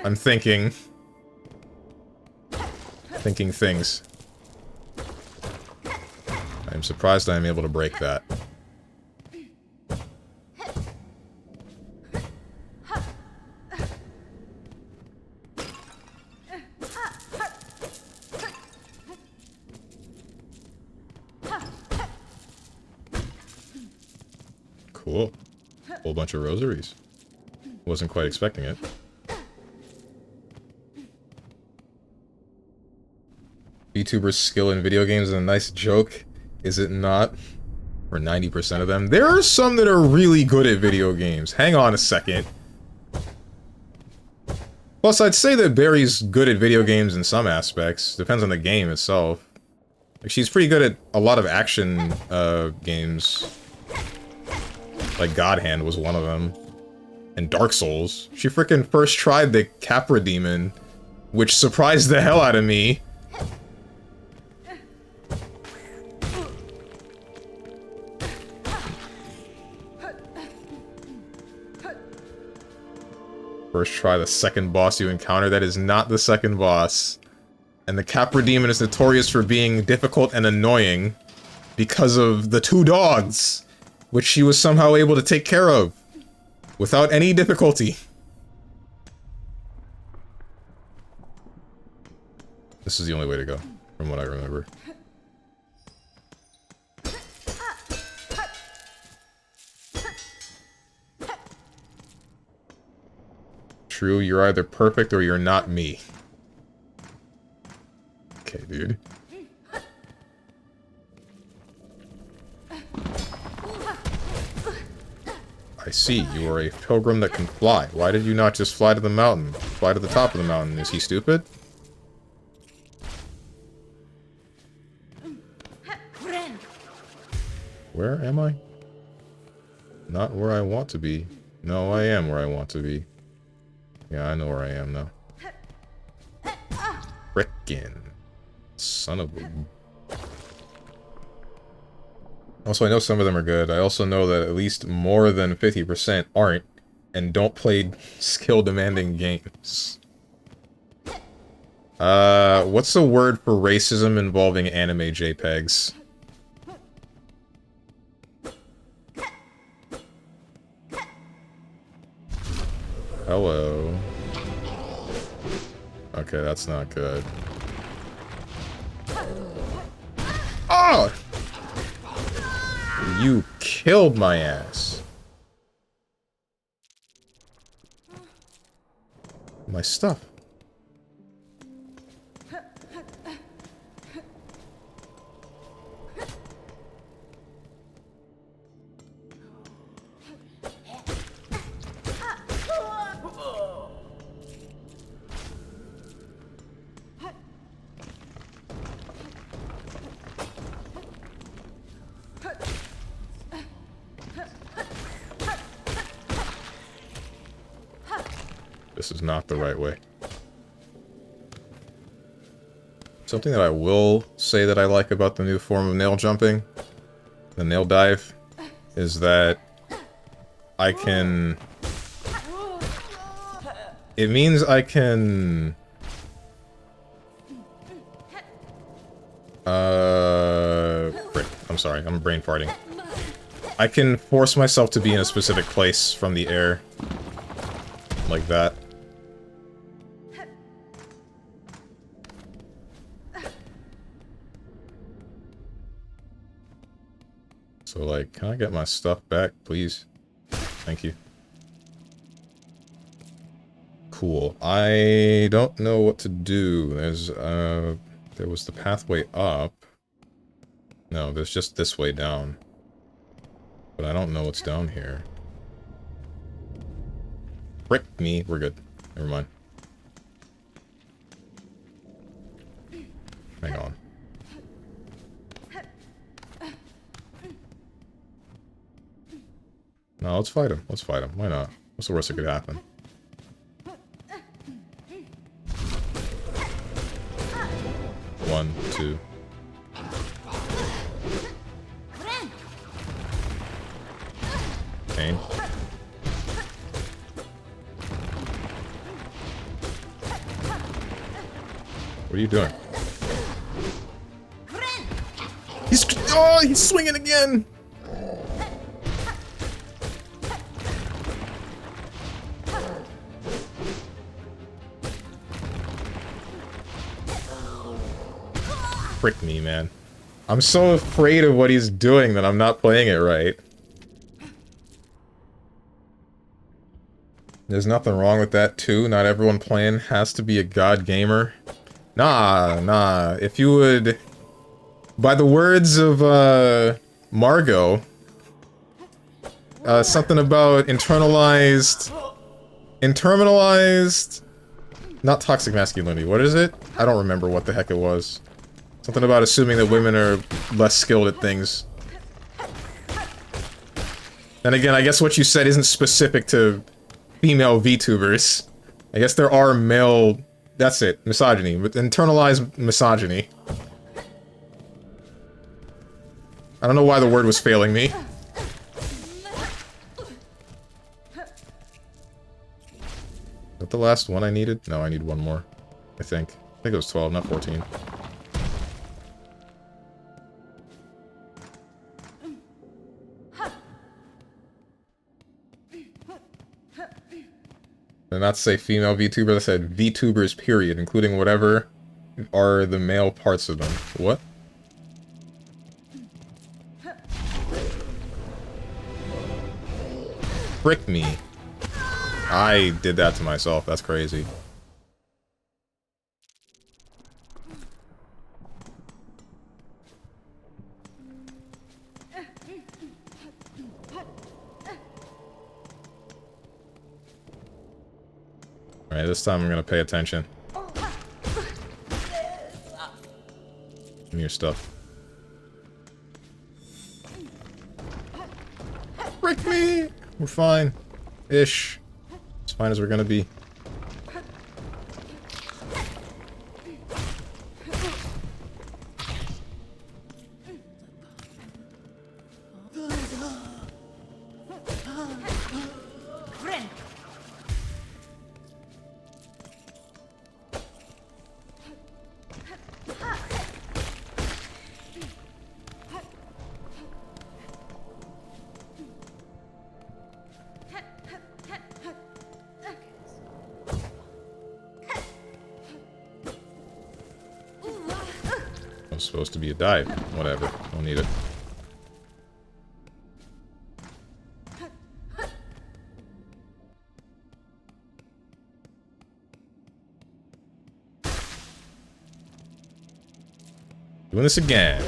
I'm thinking... Thinking things. I'm surprised I'm able to break that. Cool. Whole bunch of rosaries. Wasn't quite expecting it. VTubers' skill in video games is a nice joke, is it not? For 90% of them. There are some that are really good at video games. Hang on a second. Plus, I'd say that Barry's good at video games in some aspects. Depends on the game itself. Like, she's pretty good at a lot of action games. Like God Hand was one of them. And Dark Souls. She frickin' first tried the Capra Demon, which surprised the hell out of me. First try the second boss you encounter. That is not the second boss. And the Capra Demon is notorious for being difficult and annoying because of the two dogs, which she was somehow able to take care of without any difficulty. This is the only way to go, from what I remember. true. You're either perfect or you're not me. Okay, dude. I see. You are a pilgrim that can fly. Why did you not just fly to the mountain? Fly to the top of the mountain. Is he stupid? Where am I? Not where I want to be. No, I am where I want to be. Yeah, I know where I am now. Frickin' son of a... Also, I know some of them are good. I also know that at least more than 50% aren't, and don't play skill-demanding games. What's the word for racism involving anime JPEGs? Hello. Okay, that's not good. Oh! You killed my ass. My stuff. This is not the right way. Something that I will say that I like about the new form of nail jumping, the nail dive, is that I can... It means I can... Frick. I'm sorry, I'm brain farting. I can force myself to be in a specific place from the air. Like that. So, like, can I get my stuff back, please? Thank you. Cool. I don't know what to do. There was the pathway up. No, there's just this way down. But I don't know what's down here. Frick me. We're good. Never mind. Hang on. No, let's fight him. Let's fight him. Why not? What's the worst that could happen? One, two. Pain. What are you doing? He's swinging again! Frick me, man. I'm so afraid of what he's doing that I'm not playing it right. There's nothing wrong with that, too. Not everyone playing has to be a god gamer. Nah. If you would... By the words of, Margot... something about internalized... Not toxic masculinity. What is it? I don't remember what the heck it was. Something about assuming that women are less skilled at things. And again, I guess what you said isn't specific to female VTubers. I guess there are male... That's it. Misogyny. Internalized misogyny. I don't know why the word was failing me. Is that the last one I needed? No, I need one more. I think it was 12, not 14. And not to say female VTuber, I said VTubers, period, including whatever are the male parts of them. What? Frick me. I did that to myself. That's crazy. Alright, this time I'm gonna pay attention. Give me your stuff. Break me! We're fine. Ish. As fine as we're gonna be. Supposed to be a dive. Whatever. Don't need it. Doing this again.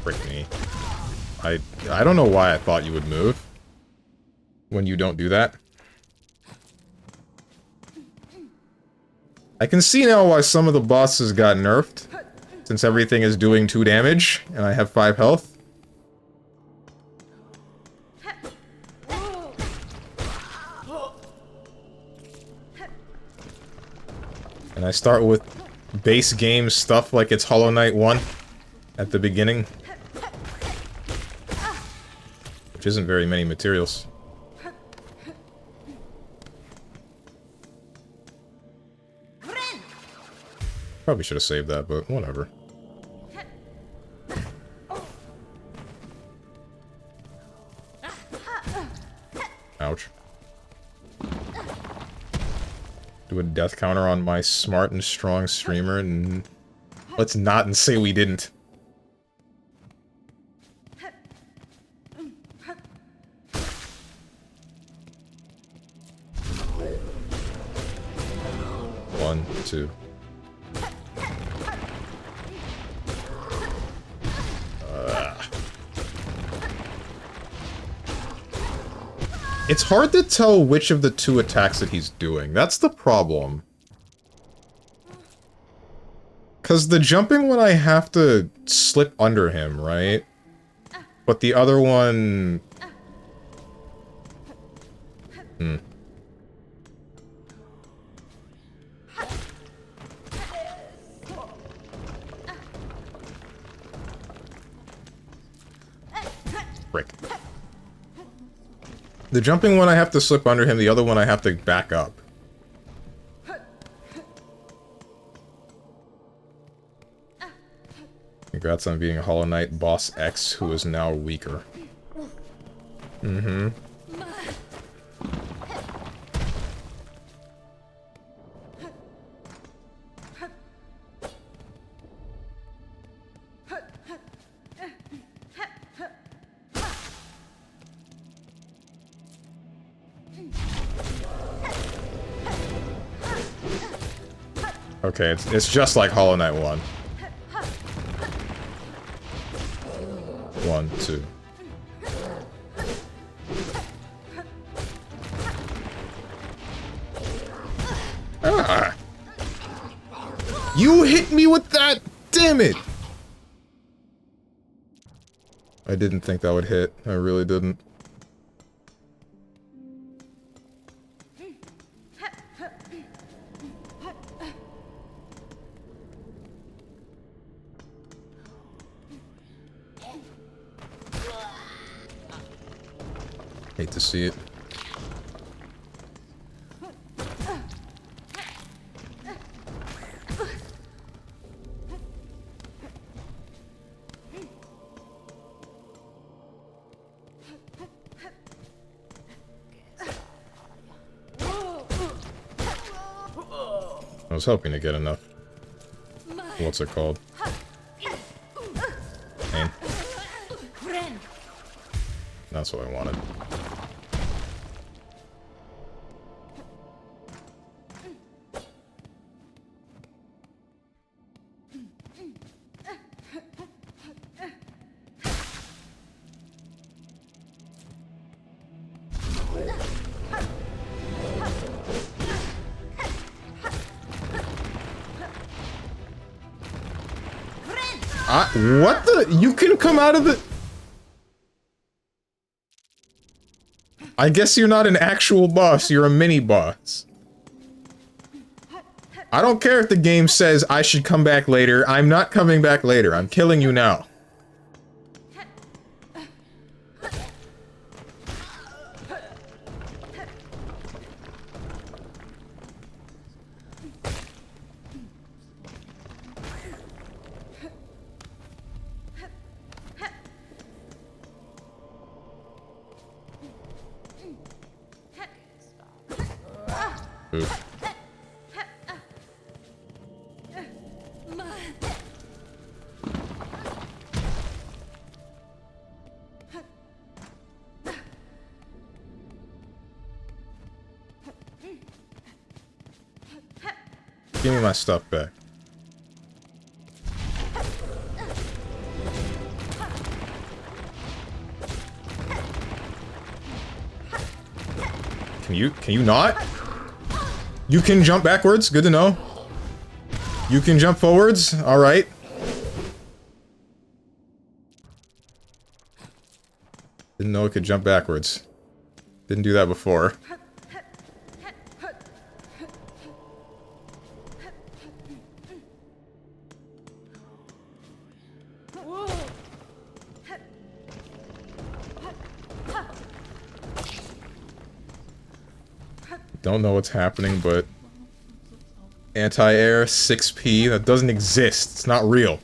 Frick me. I don't know why I thought you would move when you don't do that. I can see now why some of the bosses got nerfed, since everything is doing 2 damage, and I have 5 health. And I start with base game stuff like it's Hollow Knight 1 at the beginning, which isn't very many materials. Probably should have saved that, but whatever. Ouch. Do a death counter on my smart and strong streamer, and let's not and say we didn't. One, two. It's hard to tell which of the 2 attacks that he's doing. That's the problem. Because the jumping one I have to slip under him, right? But the other one... Frick. The jumping one I have to slip under him, the other one I have to back up. Congrats on being a Hollow Knight Boss X who is now weaker. Mm-hmm. Okay, it's just like Hollow Knight 1. 1, 2. Ah! You hit me with that! Damn it! I didn't think that would hit. I really didn't. Hate to see it. I was hoping to get enough. What's it called? Pain. That's what I wanted. What the? You can come out of the... I guess you're not an actual boss, you're a mini-boss. I don't care if the game says I should come back later, I'm not coming back later, I'm killing you now. Oof. Give me my stuff back. Can you not? You can jump backwards, good to know. You can jump forwards, alright. Didn't know it could jump backwards. Didn't do that before. Don't know what's happening, but... Anti-air, 6p, that doesn't exist. It's not real.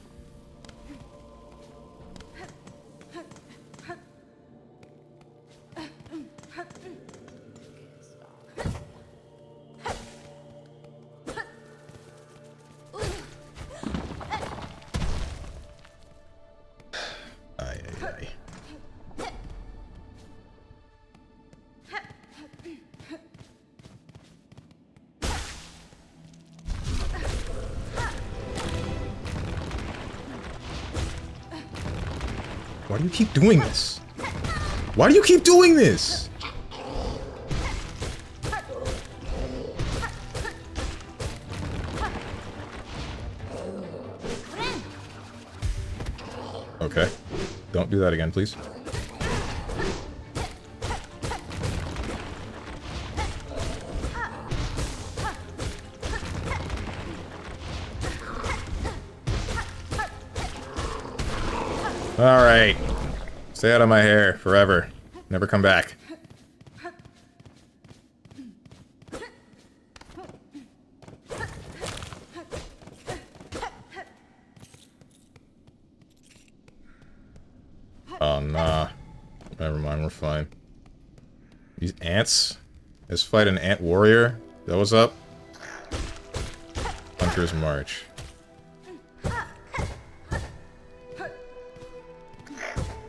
Why do you keep doing this? Why do you keep doing this? Okay. Don't do that again, please. Alright. Stay out of my hair forever. Never come back. Oh, nah. Never mind, we're fine. These ants? Let's fight an ant warrior? That was up? Hunter's March.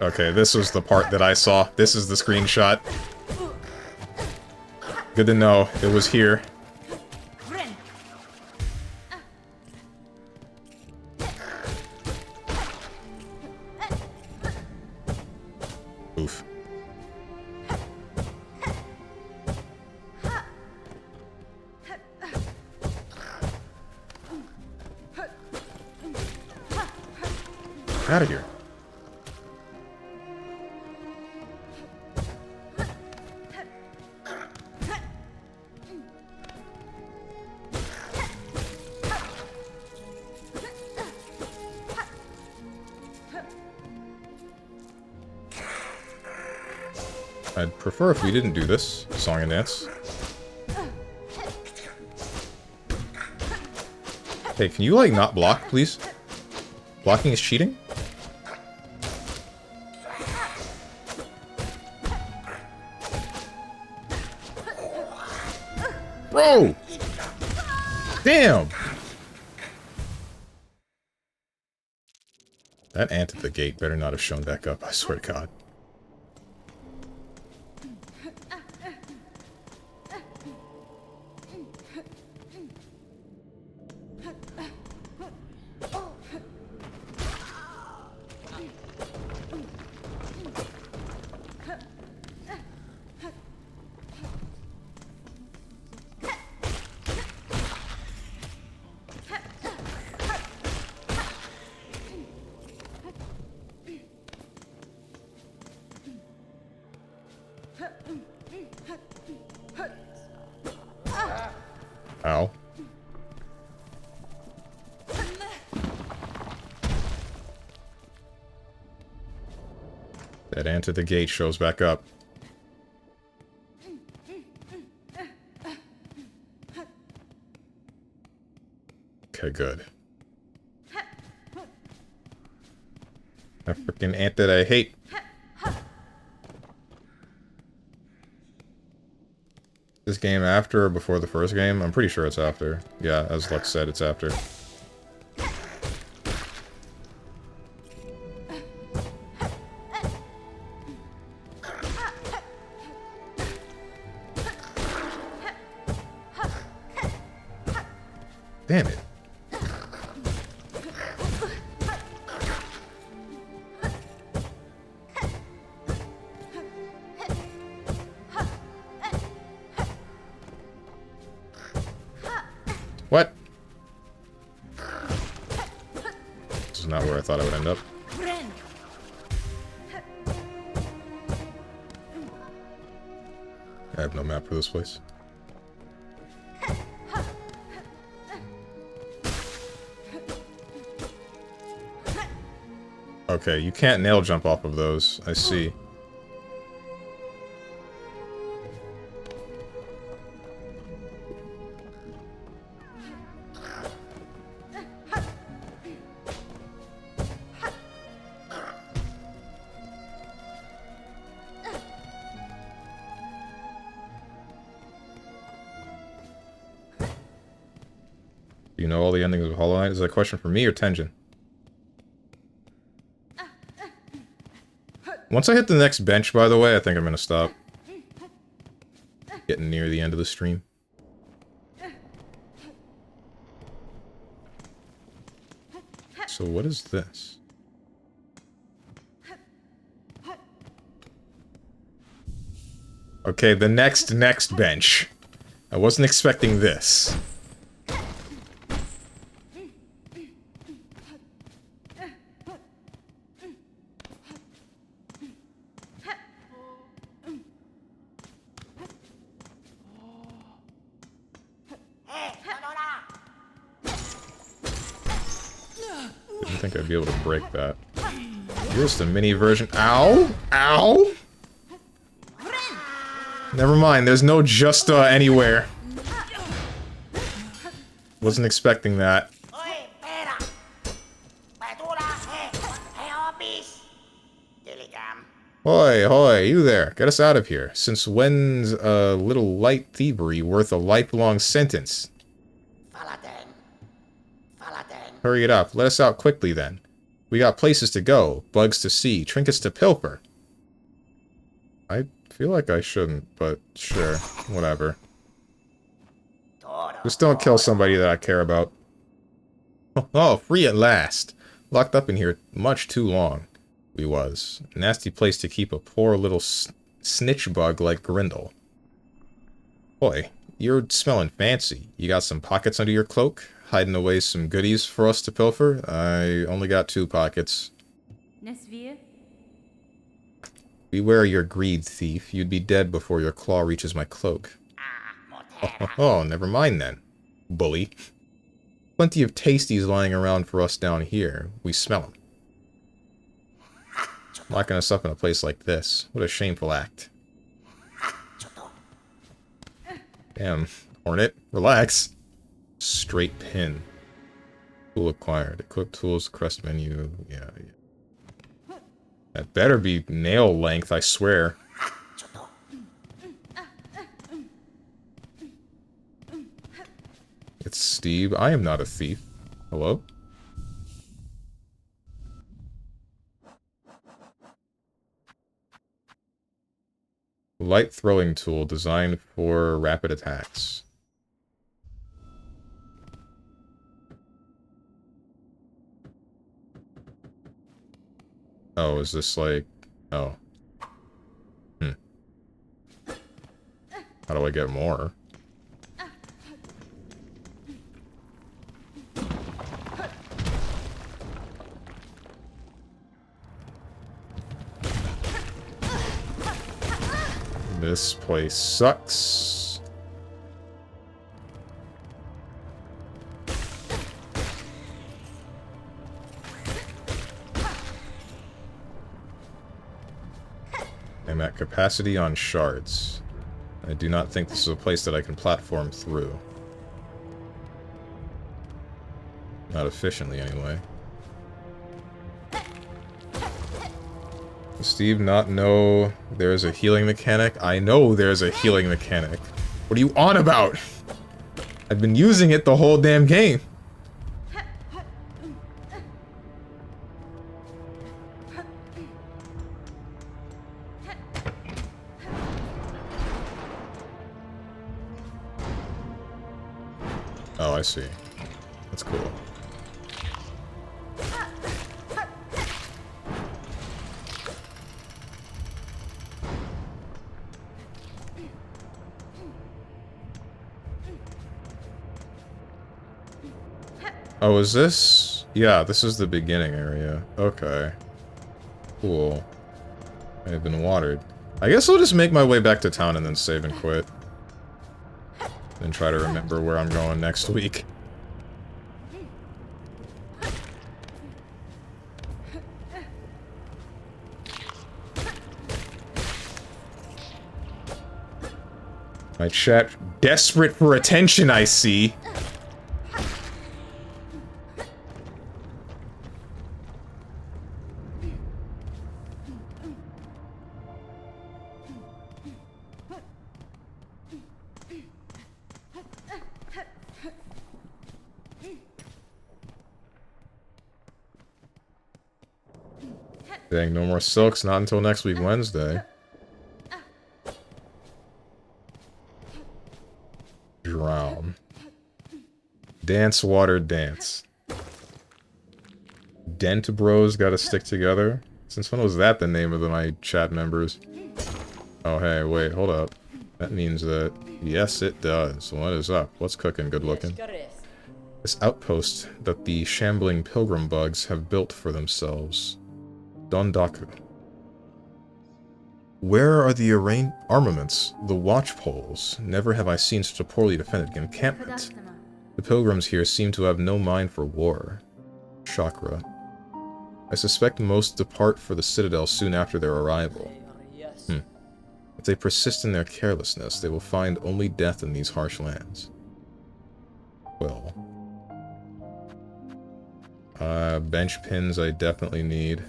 Okay, this was the part that I saw. This is the screenshot. Good to know. It was here. Oof. Out of here. I'd prefer if we didn't do this song and dance. Hey, can you, like, not block, please? Blocking is cheating? Bro! Damn! That ant at the gate better not have shown back up, I swear to God. Ow. That ant at the gate shows back up. Okay, good. That freaking ant that I hate. This game after or before the first game? I'm pretty sure it's after. Yeah, as Lux said, it's after. Damn it. What? This is not where I thought I would end up. I have no map for this place. Okay, you can't nail jump off of those. I see. Do you know all the endings of Hollow Knight? Is that a question for me or Tenjin? Once I hit the next bench, by the way, I think I'm gonna stop. Getting near the end of the stream. So what is this? Okay, the next bench. I wasn't expecting this. I think I'd be able to break that. Here's the mini version. Ow! Ow! Never mind, there's no Justa anywhere. Wasn't expecting that. Hoi, hoi, you there. Get us out of here. Since when's a little light thievery worth a lifelong sentence? Hurry it up. Let us out quickly, then. We got places to go, bugs to see, trinkets to pilfer. I feel like I shouldn't, but sure. Whatever. Just don't kill somebody that I care about. Oh, free at last. Locked up in here much too long. We was. Nasty place to keep a poor little snitch bug like Grindel. Boy, you're smelling fancy. You got some pockets under your cloak? Hiding away some goodies for us to pilfer? I only got 2 pockets. Beware your greed, thief. You'd be dead before your claw reaches my cloak. Oh, never mind then, bully. Plenty of tasties lying around for us down here. We smell them. Locking us up in a place like this. What a shameful act. Damn, Hornet, relax. Straight pin. Tool acquired. Equip tools, crest menu. Yeah. That better be nail length, I swear. It's Steve. I am not a thief. Hello? Light throwing tool designed for rapid attacks. Oh, is this like... Oh. How do I get more? This place sucks. I'm at capacity on shards. I do not think this is a place that I can platform through. Not efficiently, anyway. Does Steve not know there's a healing mechanic? I know there's a healing mechanic. What are you on about? I've been using it the whole damn game. Oh, I see. That's cool. Oh, is this? Yeah, this is the beginning area. Okay. Cool. I have been watered. I guess I'll just make my way back to town and then save and quit. Then try to remember where I'm going next week. My chat desperate for attention, I see. Dang, no more silks, not until next week, Wednesday. Drown. Dance, water, dance. Dent bros gotta stick together. Since when was that the name of my chat members? Oh, hey, wait, hold up. That means that... Yes, it does. What is up? What's cooking, good looking? This outpost that the shambling pilgrim bugs have built for themselves. Dondaku. Where are the armaments? The watch poles? Never have I seen such a poorly defended encampment. The pilgrims here seem to have no mind for war. Chakra. I suspect most depart for the citadel soon after their arrival. If they persist in their carelessness, they will find only death in these harsh lands. Well. Bench pins I definitely need.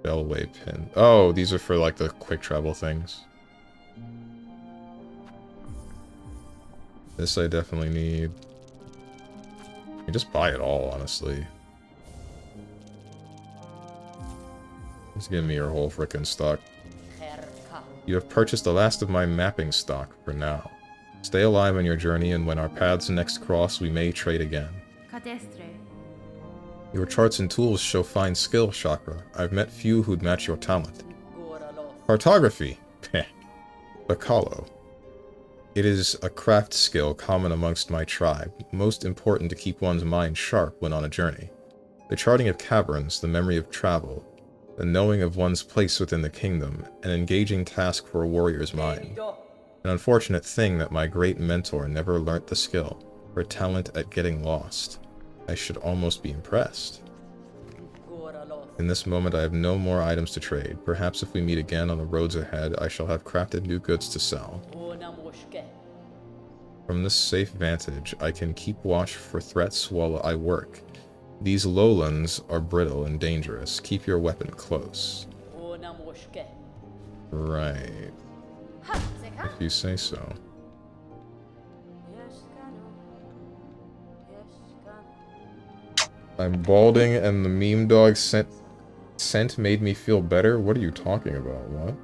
Bellway pin. Oh, these are for like the quick travel things. This I definitely need. You can just buy it all, honestly. Just give me your whole frickin' stock. You have purchased the last of my mapping stock for now. Stay alive on your journey, and when our paths next cross, we may trade again. Your charts and tools show fine skill, Chakra. I've met few who'd match your talent. Cartography. Peh. Bacalo. It is a craft skill common amongst my tribe, most important to keep one's mind sharp when on a journey. The charting of caverns, the memory of travel, the knowing of one's place within the kingdom, an engaging task for a warrior's mind. An unfortunate thing that my great mentor never learnt the skill, her talent at getting lost. I should almost be impressed. In this moment I have no more items to trade. Perhaps if we meet again on the roads ahead, I shall have crafted new goods to sell. From this safe vantage, I can keep watch for threats while I work. These lowlands are brittle and dangerous. Keep your weapon close. Right. If you say so. I'm balding and the meme dog scent made me feel better? What are you talking about? What?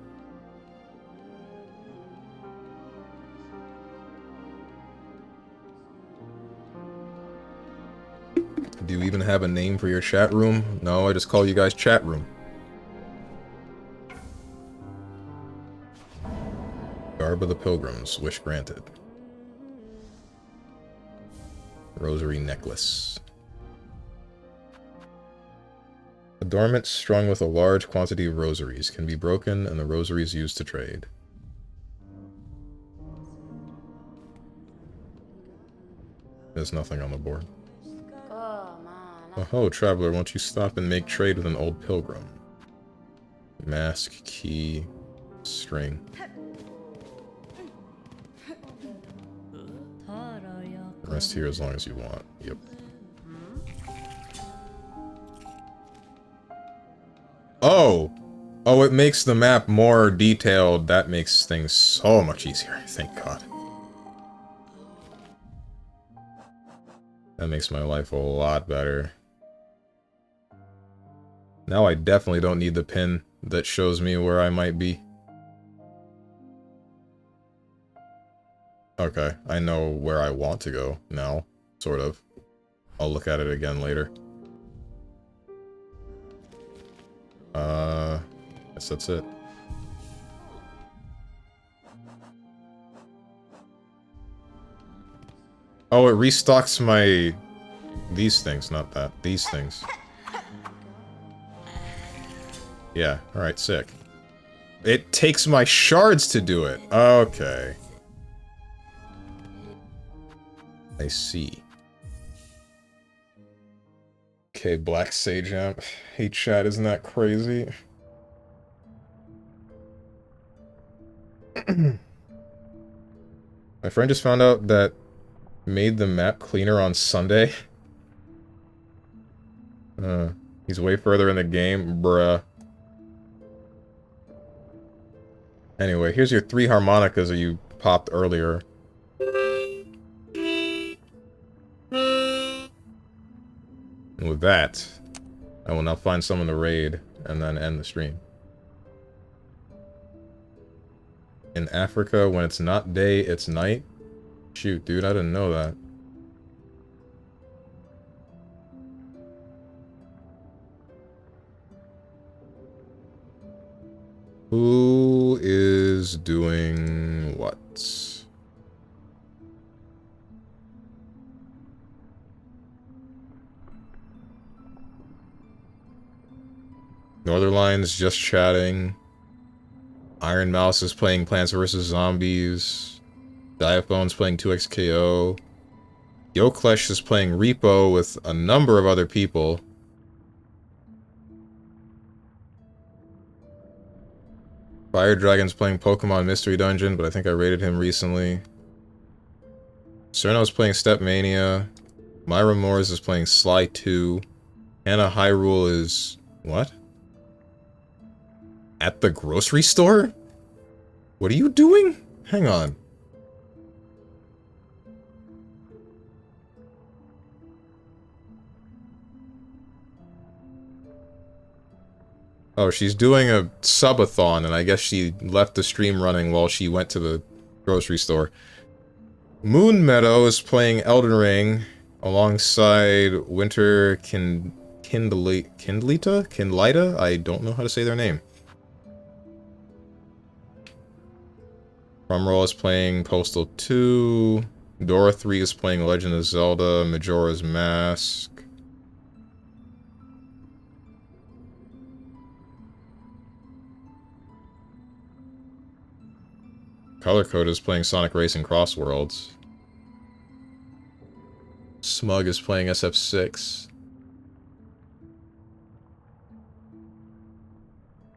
Do you even have a name for your chat room? No, I just call you guys chat room. Garb of the Pilgrims, wish granted. Rosary necklace. Adornment strung with a large quantity of rosaries can be broken and the rosaries used to trade. There's nothing on the board. Oh, hello, traveler. Won't you stop and make trade with an old pilgrim? Mask, key, string. Rest here as long as you want. Yep. Oh! Oh, it makes the map more detailed. That makes things so much easier. Thank God. That makes my life a lot better. Now I definitely don't need the pin that shows me where I might be. Okay, I know where I want to go now, sort of. I'll look at it again later. Guess that's it. Oh, it restocks my... these things, not that. These things. Yeah, alright, sick. It takes my shards to do it. Okay. I see. Okay, Black Sage Amp. Hey chat, isn't that crazy? My friend just found out that made the map cleaner on Sunday. He's way further in the game, bruh. Anyway, here's your 3 harmonicas that you popped earlier. And with that, I will now find someone to raid, and then end the stream. In Africa, when it's not day, it's night? Shoot, dude, I didn't know that. Who is doing what? Northerline's just chatting. Iron Mouse is playing Plants vs. Zombies. Diaphone's playing 2XKO. Yoklesh is playing Repo with a number of other people. Fire Dragon's playing Pokemon Mystery Dungeon, but I think I rated him recently. Cerno's playing Stepmania. Myra Moores is playing Sly 2. Hannah Hyrule is... what? At the grocery store? What are you doing? Hang on. Oh, she's doing a subathon, and I guess she left the stream running while she went to the grocery store. Moon Meadow is playing Elden Ring alongside Winter Kindlita? I don't know how to say their name. Rumroll is playing Postal 2. Dora 3 is playing Legend of Zelda, Majora's Mask. Color Code is playing Sonic Racing Cross Worlds. Smug is playing SF6.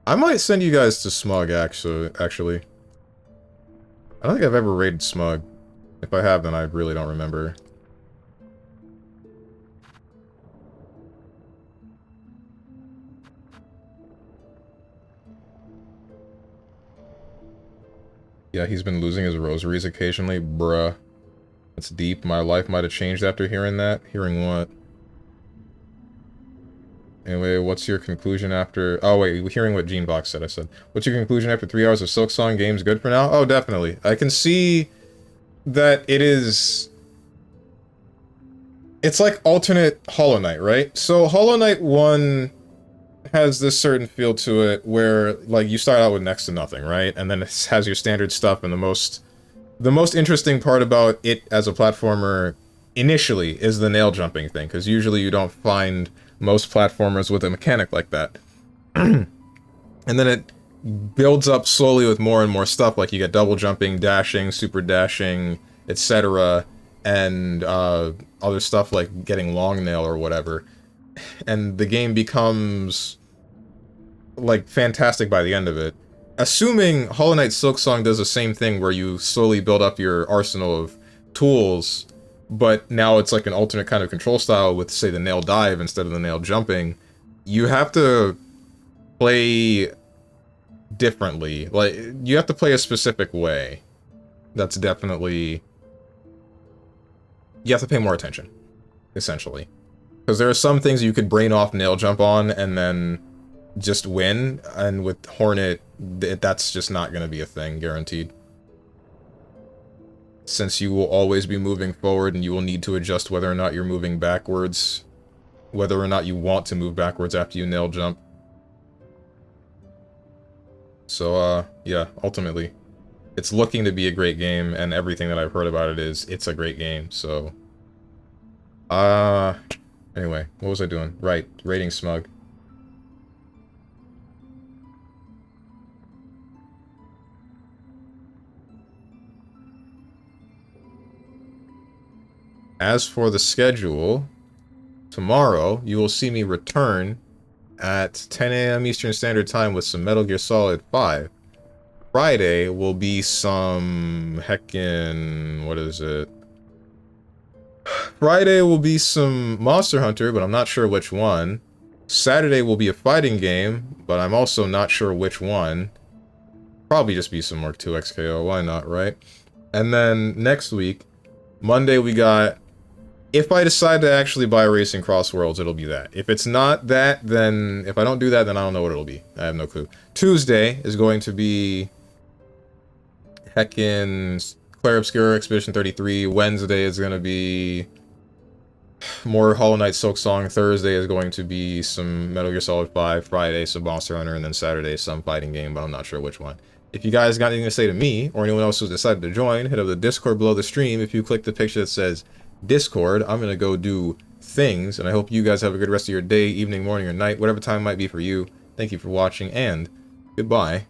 I might send you guys to Smug, actually. I don't think I've ever raided Smug. If I have, then I really don't remember. Yeah, he's been losing his rosaries occasionally. Bruh. That's deep. My life might have changed after hearing that. Hearing what? Anyway, what's your conclusion after... oh, wait, hearing what Genebox said, I said. What's your conclusion after 3 hours of Silksong games? Good for now? Oh, definitely. I can see that it is... it's like alternate Hollow Knight, right? So Hollow Knight 1 has this certain feel to it where, like, you start out with next to nothing, right? And then it has your standard stuff, and the most interesting part about it as a platformer initially is the nail jumping thing, because usually you don't find most platformers with a mechanic like that. And then it builds up slowly with more and more stuff, like you get double jumping, dashing, super dashing, etc., and other stuff like getting long nail or whatever. and the game becomes like fantastic by the end of it. Assuming Hollow Knight Silksong does the same thing where you slowly build up your arsenal of tools, but now it's like an alternate kind of control style with, say, the nail dive instead of the nail jumping, you have to play differently. Like, you have to play a specific way. That's definitely... You have to pay more attention, essentially. Because there are some things you could brain off nail jump on and then just win, and with Hornet, that's just not going to be a thing, guaranteed. Since you will always be moving forward and you will need to adjust whether or not you're moving backwards, whether or not you want to move backwards after you nail jump. So, yeah, ultimately, it's looking to be a great game, and everything that I've heard about it is, it's a great game, so... Anyway, what was I doing? Right, rating Smug. As for the schedule, tomorrow you will see me return at 10 a.m. Eastern Standard Time with some Metal Gear Solid 5. Friday will be some heckin'... what is it? Friday will be some Monster Hunter, but I'm not sure which one. Saturday will be a fighting game, but I'm also not sure which one. Probably just be some Mark II XKO, why not, right? And then next week, Monday we got... If I decide to actually buy Racing Cross Worlds, it'll be that. If it's not that, then... If I don't do that, then I don't know what it'll be. I have no clue. Tuesday is going to be... heckin' Claire Obscura Expedition 33. Wednesday is going to be... more Hollow Knight Silksong. Thursday is going to be some Metal Gear Solid 5. Friday, some Monster Hunter. And then Saturday, some fighting game, but I'm not sure which one. If you guys got anything to say to me, or anyone else who's decided to join, hit up the Discord below the stream. If you click the picture that says Discord, I'm going to go do things, and I hope you guys have a good rest of your day, evening, morning, or night, whatever time it might be for you. Thank you for watching, and goodbye.